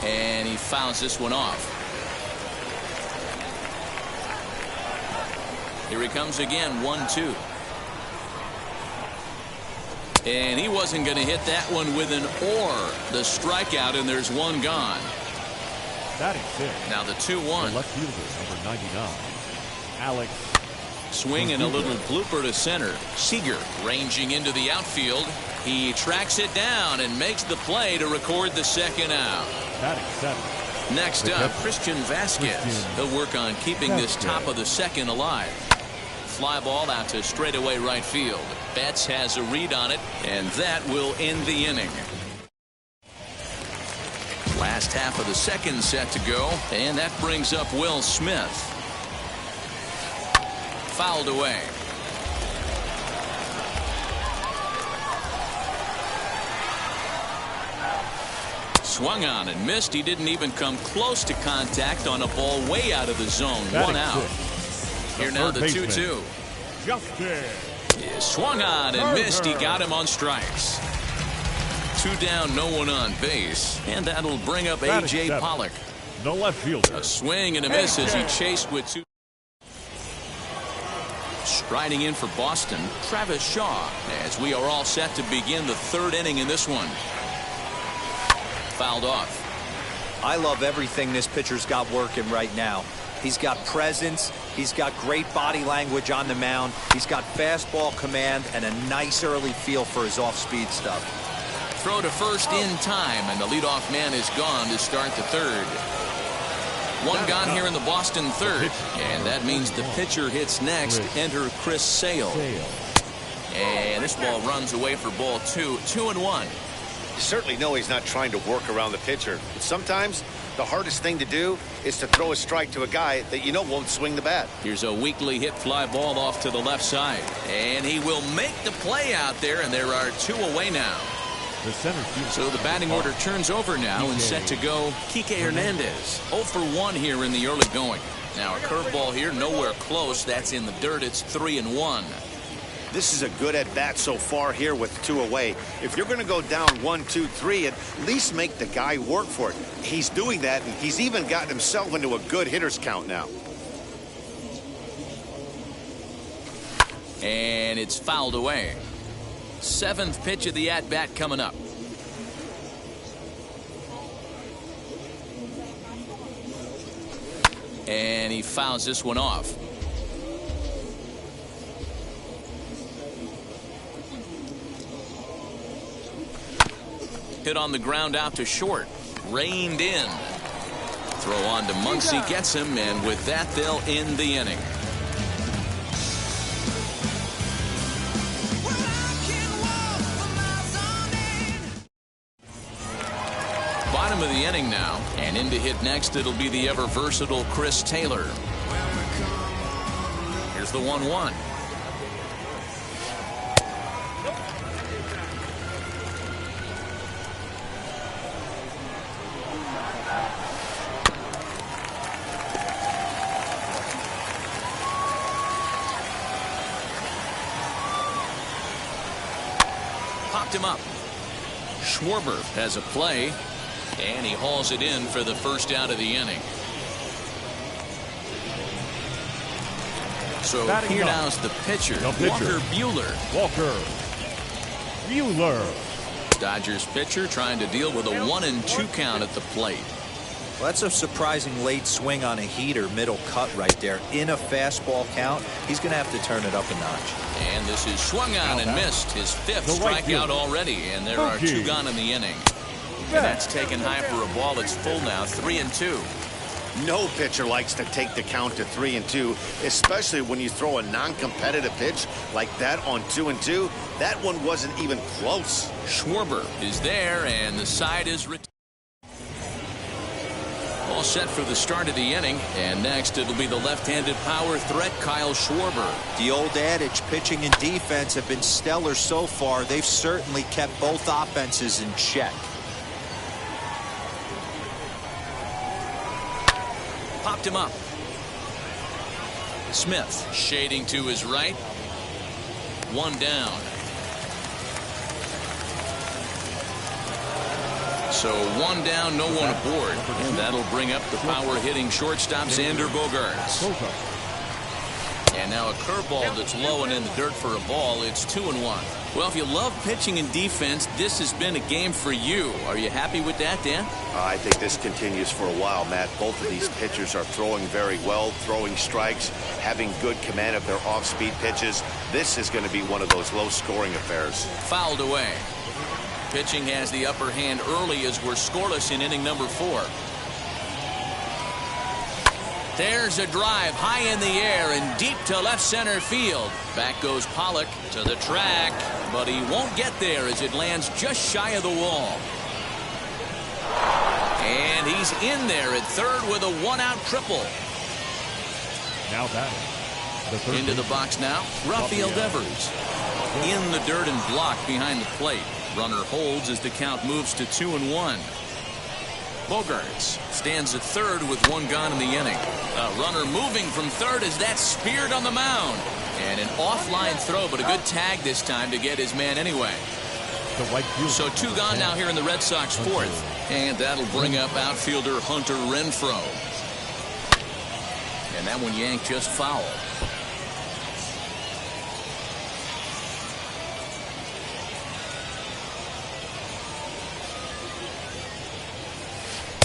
And he fouls this one off. Here he comes again, 1-2. And he wasn't going to hit that one with an or. The strikeout, and there's 1 gone. That is it. Now the 2-1. The left fielder, number 99, Alex. Swing and a little blooper to center. Seager ranging into the outfield. He tracks it down and makes the play to record the second out. That is 7. Next up, Christian Vasquez. He'll work on keeping this top of the second alive. Fly ball out to straightaway right field. Betts has a read on it, and that will end the inning. Last half of the second set to go, and that brings up Will Smith. Fouled away. Swung on and missed. He didn't even come close to contact on a ball way out of the zone. 1 out. Here now the 2-2. Swung on and missed. He got him on strikes. 2 down, no one on base. And that'll bring up A.J. Pollock. The left fielder. A swing and a miss as he chased with 2. Striding in for Boston, Travis Shaw, as we are all set to begin the 3rd inning in this one. Fouled off. I love everything this pitcher's got working right now. He's got presence. He's got great body language on the mound. He's got fastball command and a nice early feel for his off-speed stuff. Throw to first in time, and the leadoff man is gone to start the 3rd. 1 gone here in the Boston 3rd, and that means the pitcher hits next. Enter Chris Sale. And this ball runs away for ball 2. 2-1. You certainly know he's not trying to work around the pitcher. But sometimes the hardest thing to do is to throw a strike to a guy that you know won't swing the bat. Here's a weakly hit fly ball off to the left side. And he will make the play out there, and there are 2 away now. The center field. So the batting order turns over now and set to go Kike Hernandez. 0 for 1 here in the early going. Now a curveball here, nowhere close. That's in the dirt. It's 3-1. This is a good at-bat so far here with 2 away. If you're going to go down 1, 2, 3, at least make the guy work for it. He's doing that, and he's even gotten himself into a good hitter's count now. And it's fouled away. 7th pitch of the at-bat coming up. And he fouls this one off. Hit on the ground out to short. Reined in. Throw on to Muncy, gets him, and with that they'll end the inning. Bottom of the inning now, and in to hit next it'll be the ever versatile Chris Taylor. Here's the 1-1. Popped him up. Schwarber has a play. And he hauls it in for the first out of the inning. So here now's the pitcher, Walker Buehler. Walker Buehler. Dodgers pitcher trying to deal with a 1-2 count at the plate. Well, that's a surprising late swing on a heater, middle cut right there. In a fastball count, he's going to have to turn it up a notch. And this is swung on and missed. His 5th strikeout already, and there are 2 gone in the inning. And that's taken high for a ball. It's full now, 3-2. No pitcher likes to take the count to 3-2, especially when you throw a non-competitive pitch like that on 2-2. That one wasn't even close. Schwarber is there, and the side is all set for the start of the inning. And next it'll be the left-handed power threat, Kyle Schwarber. The old adage, pitching and defense have been stellar so far. They've certainly kept both offenses in check. Popped him up. Smith shading to his right. 1 down. So 1 down, no one aboard. And that'll bring up the power hitting shortstop Xander Bogaerts. And now a curveball that's low and in the dirt for a ball. It's 2-1. Well, if you love pitching and defense, this has been a game for you. Are you happy with that, Dan? I think this continues for a while, Matt. Both of these pitchers are throwing very well, throwing strikes, having good command of their off-speed pitches. This is going to be one of those low-scoring affairs. Fouled away. Pitching has the upper hand early as we're scoreless in inning number 4. There's a drive high in the air and deep to left center field. Back goes Pollock to the track, but he won't get there as it lands just shy of the wall. And he's in there at third with a 1-out triple. Now batting. Into the box now, Rafael Devers. In the dirt and blocked behind the plate. Runner holds as the count moves to 2-1. Bogaerts stands at third with 1 gone in the inning. A runner moving from third as that's speared on the mound. And an offline throw, but a good tag this time to get his man anyway. So 2 gone now here in the Red Sox 4th. And that'll bring up outfielder Hunter Renfroe. And that one yanked just foul.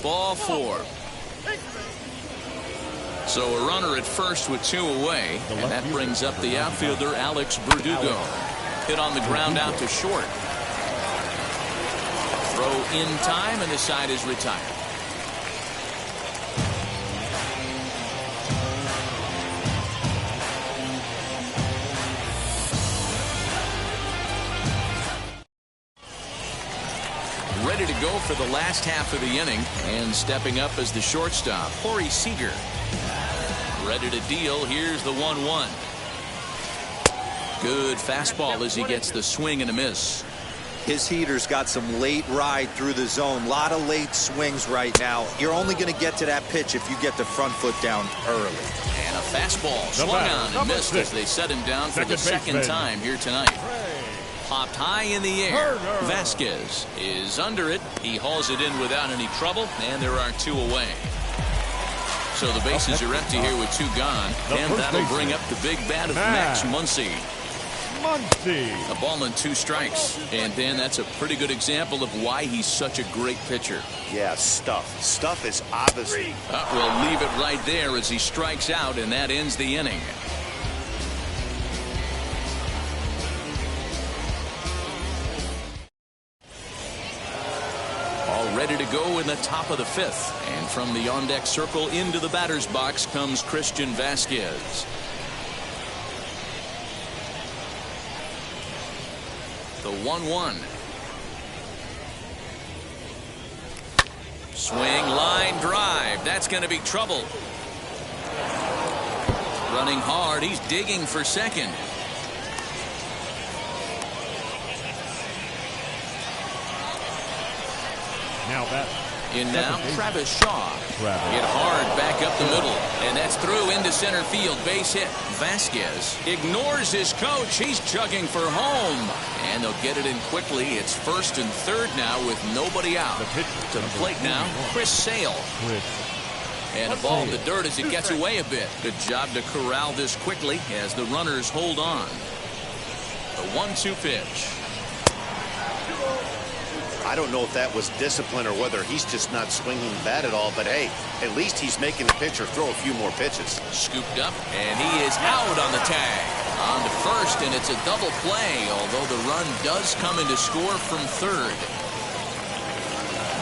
Ball 4. So a runner at first with 2 away, and that brings up the outfielder Alex Verdugo. Hit on the ground out to short. Throw in time, and the side is retired. ready to go for the last half of the inning. And stepping up as the shortstop, Corey Seager. Ready to deal. Here's the 1-1. Good fastball as he gets the swing and a miss. His heater's got some late ride through the zone. A lot of late swings right now. You're only going to get to that pitch if you get the front foot down early. And a fastball swung on and missed as they set him down for the second time here tonight. Popped high in the air. Vasquez is under it. He hauls it in without any trouble, and there are 2 away. So the bases are empty here with 2 gone, and that'll bring up the big bat of Max Muncy. A ball and 2 strikes. And Dan, that's a pretty good example of why he's such a great pitcher. Yeah, Stuff is obviously. We'll leave it right there as he strikes out, and that ends the inning. All ready to go in the top of the 5th. And from the on-deck circle into the batter's box comes Christian Vasquez. The 1-1. Swing, line, drive. That's going to be trouble. Running hard. He's digging for second. Now that. In now, Travis Shaw. Hit hard back up the middle, and that's through into center field. Base hit. Vasquez ignores his coach. He's chugging for home, and they'll get it in quickly. It's 1st and 3rd now with nobody out. To the plate now, Chris Sale. And a ball in the dirt as it gets away a bit. Good job to corral this quickly as the runners hold on. The 1-2 pitch. I don't know if that was discipline or whether he's just not swinging the bat at all, but hey, at least he's making the pitcher throw a few more pitches. Scooped up, and he is out on the tag. On to first, and it's a double play, although the run does come in to score from 3rd.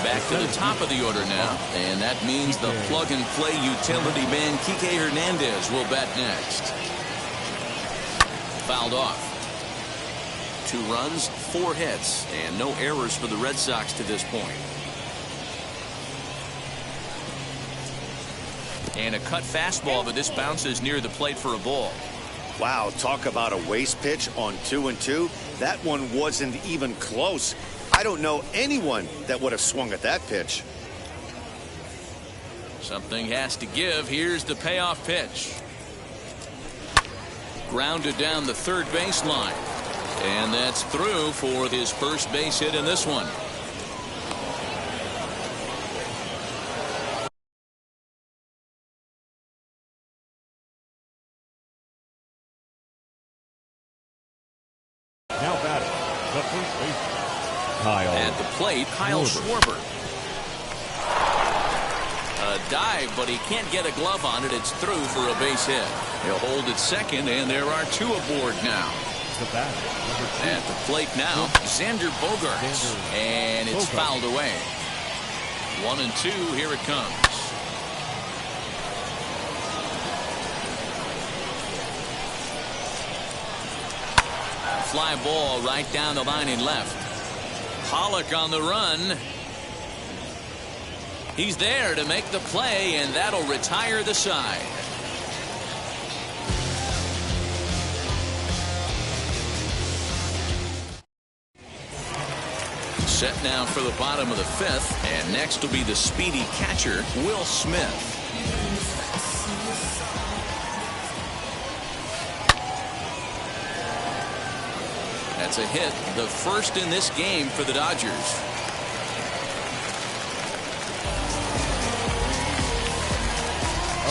Back to the top of the order now, and that means the plug-and-play utility man Kike Hernandez will bat next. Fouled off. 2 runs, 4 hits, and no errors for the Red Sox to this point. And a cut fastball, but this bounces near the plate for a ball. Wow, talk about a waste pitch on 2-2. That one wasn't even close. I don't know anyone that would have swung at that pitch. Something has to give. Here's the payoff pitch. Grounded down the 3rd baseline. And that's through for his first base hit in this one. Now batting, the first baseman, Kyle. At the plate, Kyle Schwarber. A dive, but he can't get a glove on it. It's through for a base hit. He'll hold at second, and there are 2 aboard now. At the plate now, Xander Bogaerts. And it's fouled away. 1-2, here it comes. Fly ball right down the line in left. Pollock on the run. He's there to make the play, and that'll retire the side. Set now for the bottom of the 5th, and next will be the speedy catcher, Will Smith. That's a hit, the first in this game for the Dodgers.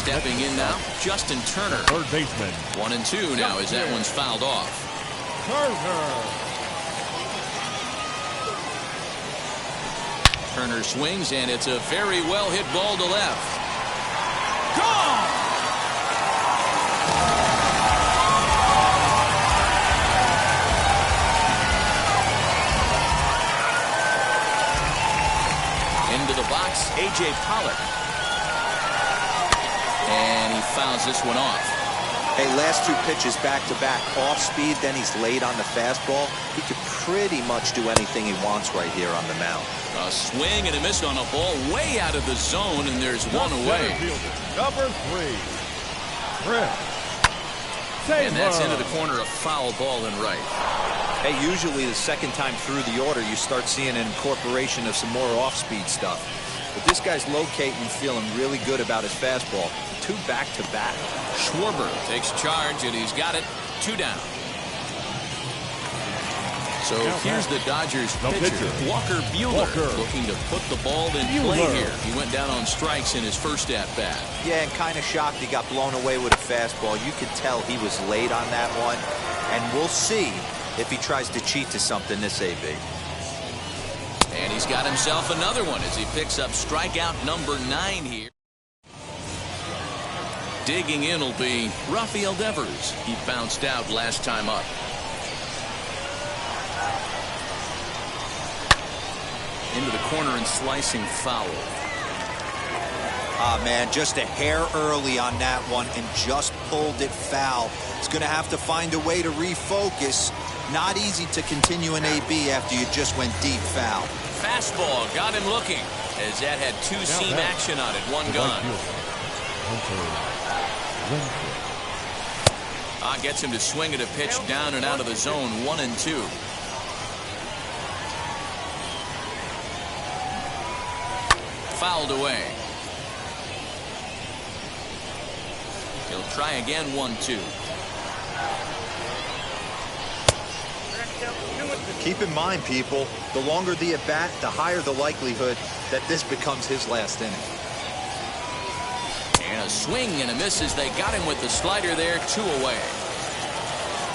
Stepping in now, Justin Turner. 3rd baseman. 1-2 now as that one's fouled off. Turner swings, and it's a very well hit ball to left. Gone! Into the box, A.J. Pollock. And he fouls this one off. Hey, last two pitches back-to-back, off speed, then he's late on the fastball. He could pretty much do anything he wants right here on the mound. A swing and a miss on a ball way out of the zone, and there's one away. Number 3, Chris. And that's into the corner, a foul ball and right. Hey, usually the second time through the order, you start seeing an incorporation of some more off-speed stuff. But this guy's locating and feeling really good about his fastball. 2 back-to-back. Schwarber takes charge, and he's got it. 2 down. So here's the Dodgers pitcher, Walker Buehler, looking to put the ball in play here. He went down on strikes in his first at-bat. Yeah, and kind of shocked he got blown away with a fastball. You could tell he was late on that one. And we'll see if he tries to cheat to something this AB. And he's got himself another one as he picks up strikeout number 9 here. Digging in will be Rafael Devers. He bounced out last time up. Into the corner and slicing foul. Ah, man, just a hair early on that one and just pulled it foul. He's going to have to find a way to refocus. Not easy to continue an AB after you just went deep foul. Fastball got him looking as that had 2-seam action on it. 1 gone. Gets him to swing at a pitch down and out of the zone. 1-2. Fouled away. He'll try again. 1-2. Keep in mind, people, the longer the at-bat, the higher the likelihood that this becomes his last inning. And a swing and a miss as they got him with the slider there. 2 away.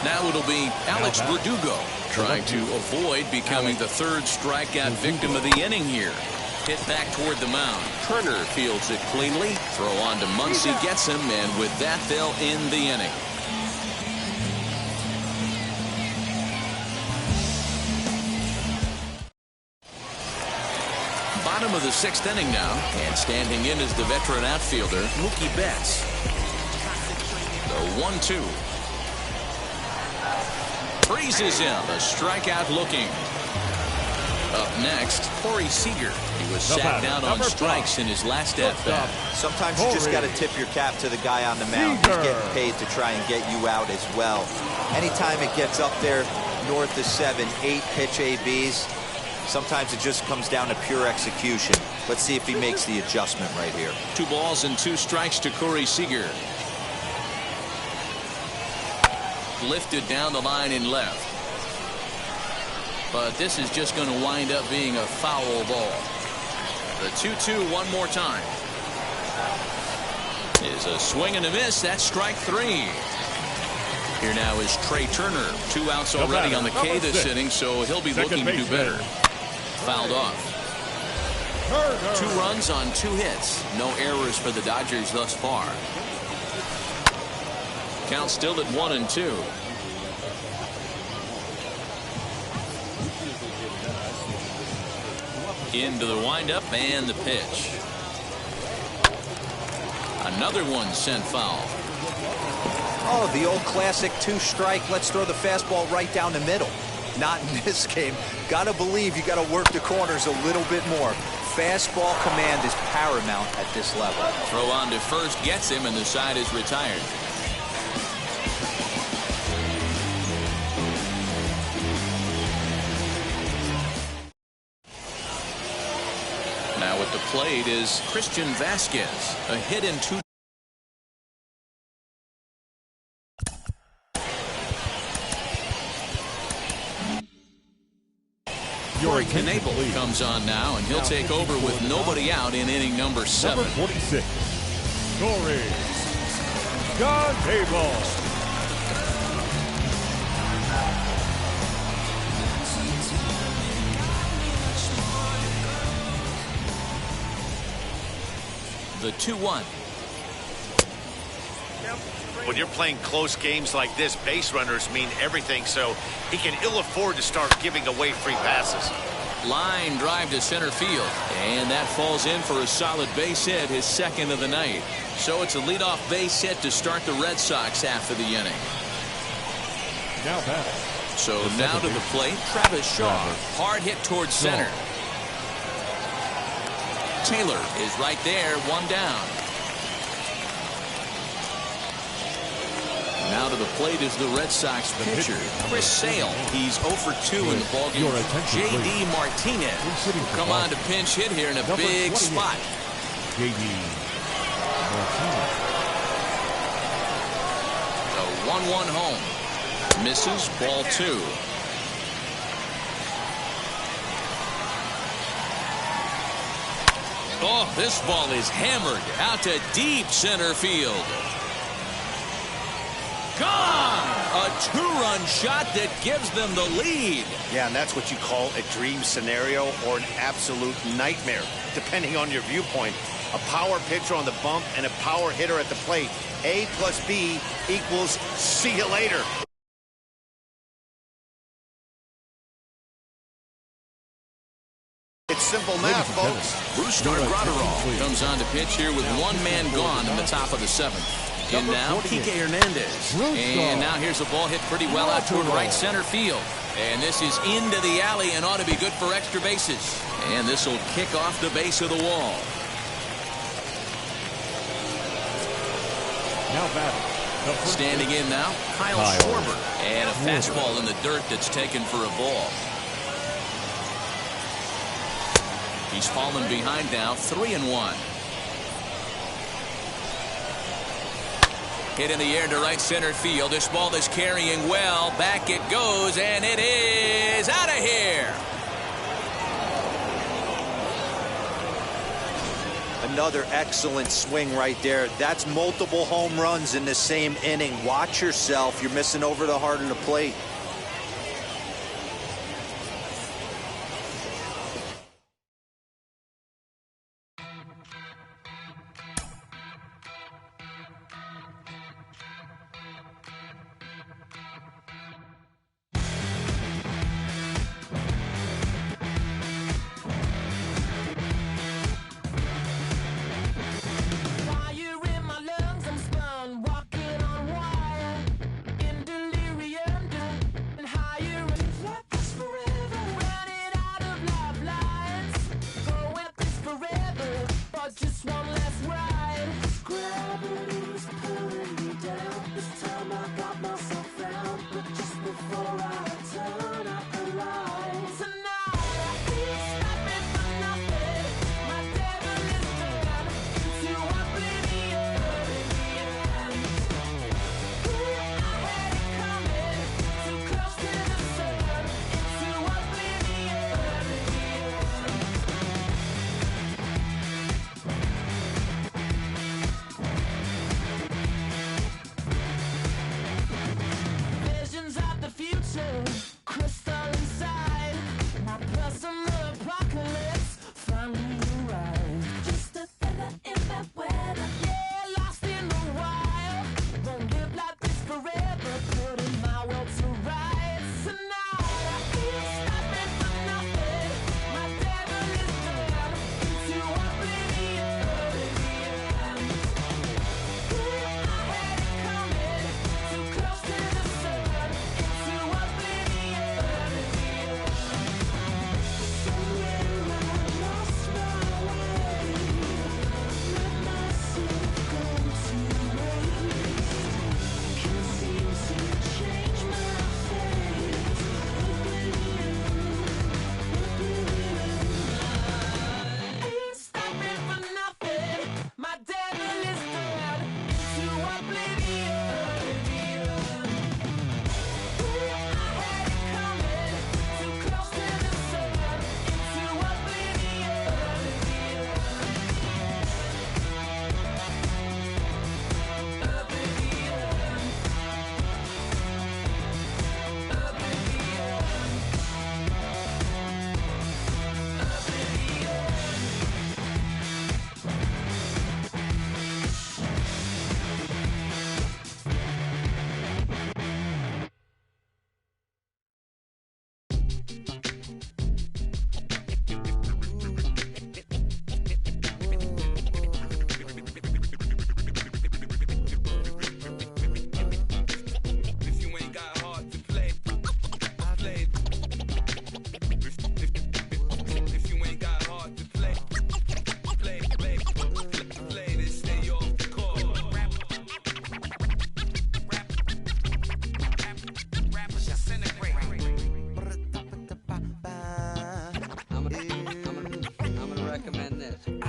Now it'll be Alex Verdugo trying to avoid becoming the 3rd strikeout victim of the inning here. Hit back toward the mound. Turner fields it cleanly. Throw on to Muncy, gets him, and with that they'll end the inning. Bottom of the 6th inning now, and standing in is the veteran outfielder Mookie Betts. The 1-2. Freezes him. A strikeout looking. Up next, Corey Seager. He was sat down on strikes in his last at-bat. Sometimes you just got to tip your cap to the guy on the mound. He's getting paid to try and get you out as well. Anytime it gets up there north of 7, 8 pitch ABs, sometimes it just comes down to pure execution. Let's see if he makes the adjustment right here. 2 balls and 2 strikes to Corey Seager. Lifted down the line in left. But this is just going to wind up being a foul ball. The 2-2 one more time. Is a swing and a miss. That's strike 3. Here now is Trey Turner. 2 outs already on the K this inning, so he'll be looking to do better. Fouled off. 2 runs on 2 hits. No errors for the Dodgers thus far. Count still at 1-2. Into the windup and the pitch. Another one sent foul. Oh, the old classic 2-strike. Let's throw the fastball right down the middle. Not in this game. Got to believe you got to work the corners a little bit more. Fastball command is paramount at this level. Throw on to first gets him, and the side is retired. Now at the plate is Christian Vasquez. A hit in 2. Corey Knebel comes on now, and he'll take over with nobody out in inning number 7. Number 46, Corey Knebel. The 2-1. When you're playing close games like this, base runners mean everything, so he can ill afford to start giving away free passes. Line drive to center field. And that falls in for a solid base hit, his second of the night. So it's a leadoff base hit to start the Red Sox after the inning. Now back. So now to the plate, Travis Shaw. Hard hit towards center. Taylor is right there, one down. Now to the plate is the Red Sox pitcher, Chris Sale. He's 0 for 2 in the ballgame. J.D. Martinez will come on to pinch hit here in a big spot. J.D. Martinez. The 1-1 home. Misses, ball 2. Oh, this ball is hammered out to deep center field. Gone! A 2-run shot that gives them the lead. Yeah, and that's what you call a dream scenario or an absolute nightmare, depending on your viewpoint. A power pitcher on the bump and a power hitter at the plate. A plus B equals see you later. It's simple math, folks. Brusdar Graterol comes on to pitch here with one man gone in the top of the 7th. In now, Kike Hernandez. And now here's a ball hit pretty well out toward right center field. And this is into the alley and ought to be good for extra bases. And this will kick off the base of the wall. Now batting. Standing in now, Kyle Schwarber. And a fastball in the dirt that's taken for a ball. He's fallen behind now, 3-1. Hit in the air to right center field. This ball is carrying well. Back it goes, and it is out of here. Another excellent swing right there. That's multiple home runs in the same inning. Watch yourself. You're missing over the heart of the plate.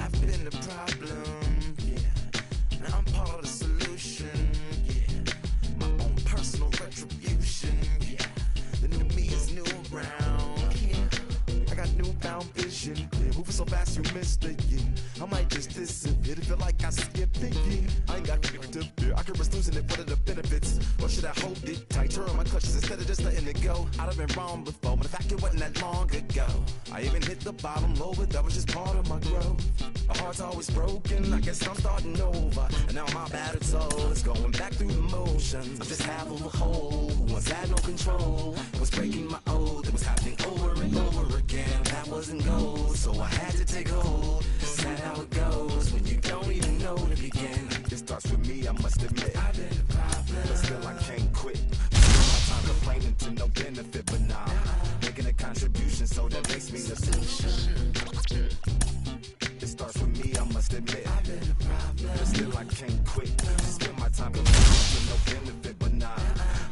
I've been the problem, yeah. Now I'm part of the solution, yeah. My own personal retribution, yeah. The new me is new around, yeah. I got newfound vision, yeah. Moving so fast you missed it, yeah. I might just disappear to feel like I skipped it, yeah. I ain't got to fear. I could risk losing it for the benefits. Or should I hold it tight? Turn my clutches instead of just letting it go. I'd have been wrong before, but the fact it wasn't that long ago. I even hit the bottom low, but that was just part of my growth. My heart's always broken, I guess I'm starting over. And now my battered soul is going back through the motions. I'm just half of a whole who once had no control. It was breaking my oath, it was happening over and over again. That wasn't gold, so I had to take hold. That's how it goes when you don't even know to begin. It starts with me, I must admit. I've been a problem, but still I can't quit. Spend my time complaining to no benefit, but nah, making a contribution, so that makes me the solution. It starts with me, I must admit. I've been a problem, but still I can't quit. Spend my time complaining to no benefit, but nah,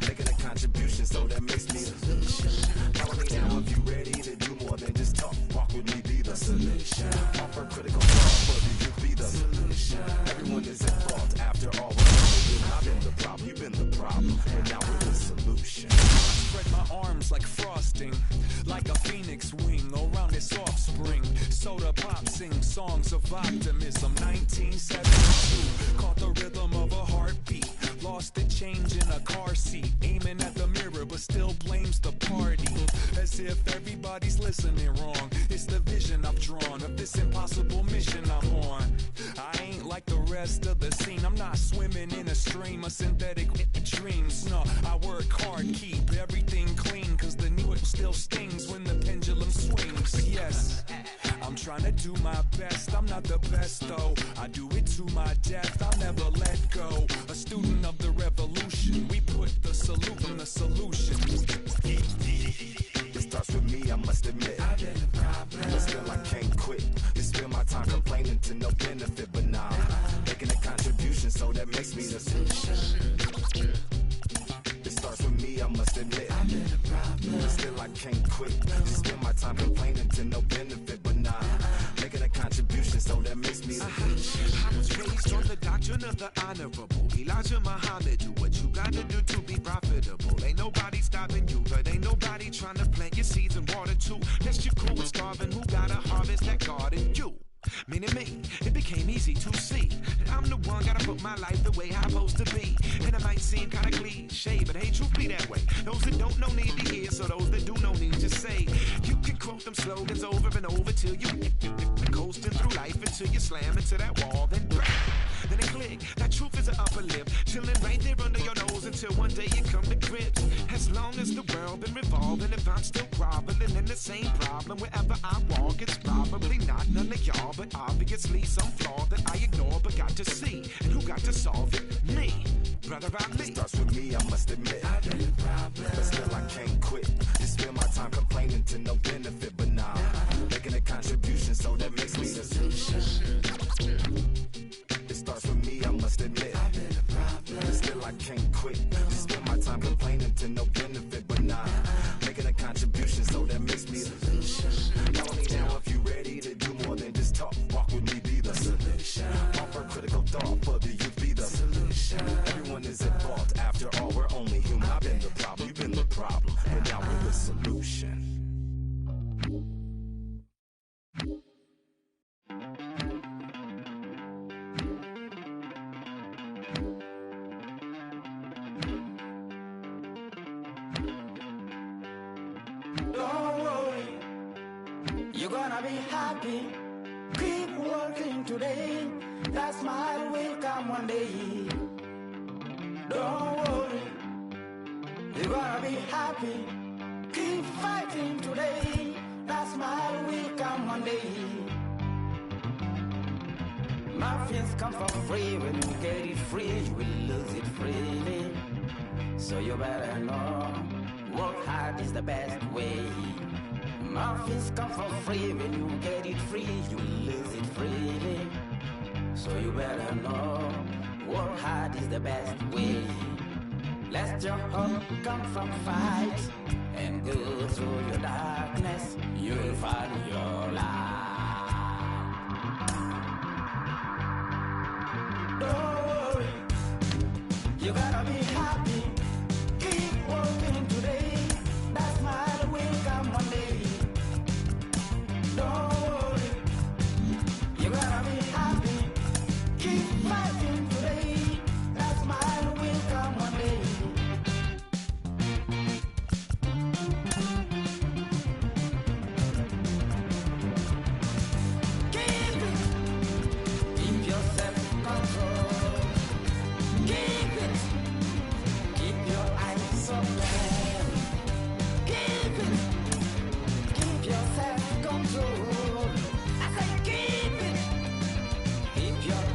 making a contribution, so that makes me the solution. Follow me now if you ready to do more than just talk. Walk with me, be the solution. Offer critical thought, but you be the solution. Everyone is at fault after all. I've been the problem, you've been the problem, and now we're the solution. I spread my arms like frosting, like a phoenix wing around its offspring. Soda pop sing songs of optimism. 1972, caught the rhythm of a heartbeat. Lost the change in a car seat, aiming at the mirror but still blames the party. As if everybody's listening wrong. It's the vision I've drawn of this impossible mission I'm on. I ain't like the rest of the scene. I'm not swimming in a stream of synthetic dreams. No, I work hard, keep everything clean, cause the new still stings when the pendulum swings. Yes, I'm trying to do my best. I'm not the best though, I do it to my death. I'll never let go. A student of the revolution, we put the salute in the solution. It starts with me, I must admit. I've been a problem, but still I can't quit. Just spend my time complaining to no benefit, but nah, making a contribution, so that makes me the solution. It starts with me, I must admit. I've been a problem, but still I can't quit. Just spend my time complaining to no benefit, but nah, making a contribution, so that makes me the solution. I was raised on the doctrine of the honorable Elijah Muhammad. Do what you gotta do to be profitable. Ain't nobody stopping you, but ain't nobody trying to plant your seeds and water too. Unless you're cool with starving, who gotta harvest that garden? You. Meaning me, it became easy to see that I'm the one gotta put my life the way I'm supposed to be. And it might seem kinda cliche, but hey, truth be that way. Those that don't know need to hear, so those that do know need to say. You can quote them slogans over and over till you coasting through life until you slam into that wall, then bang. Then it click, that truth is an upper lip, chilling right there under your nose until one day you come to grips. As long as the world been revolving, if I'm still groveling in the same problem wherever I walk, it's probably not none of y'all, but obviously some flaw that I ignore but got to see. And who got to solve it? Me. Brother, I me. It starts with me, I must admit. I've been a problem, but still I can't quit. Just spend my time complaining to no benefit, but nah, making a contribution, so that makes me the solution. It starts with me, I must admit. I've been a problem, but still I can't quit. Just spend my time complaining to no benefit, but nah, making a contribution, so that makes me the solution. Follow me now if you ready to do more than just talk. Walk with me, be the solution. Offer critical thought for the youth, be the solution. Everyone is at fault, after all we're only human. I've been the problem, you've been the problem, and now we're the solution. Don't worry, you're gonna be happy. Keep working today, that smile will come one day. Don't worry, you're gonna be happy. Keep fighting today, that smile will come one day. Muffins come for free, when you get it free, you will lose it freely. So you better know, work hard is the best way. Muffins come for free, when you get it free, you lose it freely. So you better know, work hard is the best way. Let your hope come from fight, and go through your darkness, you'll find your light. Yo.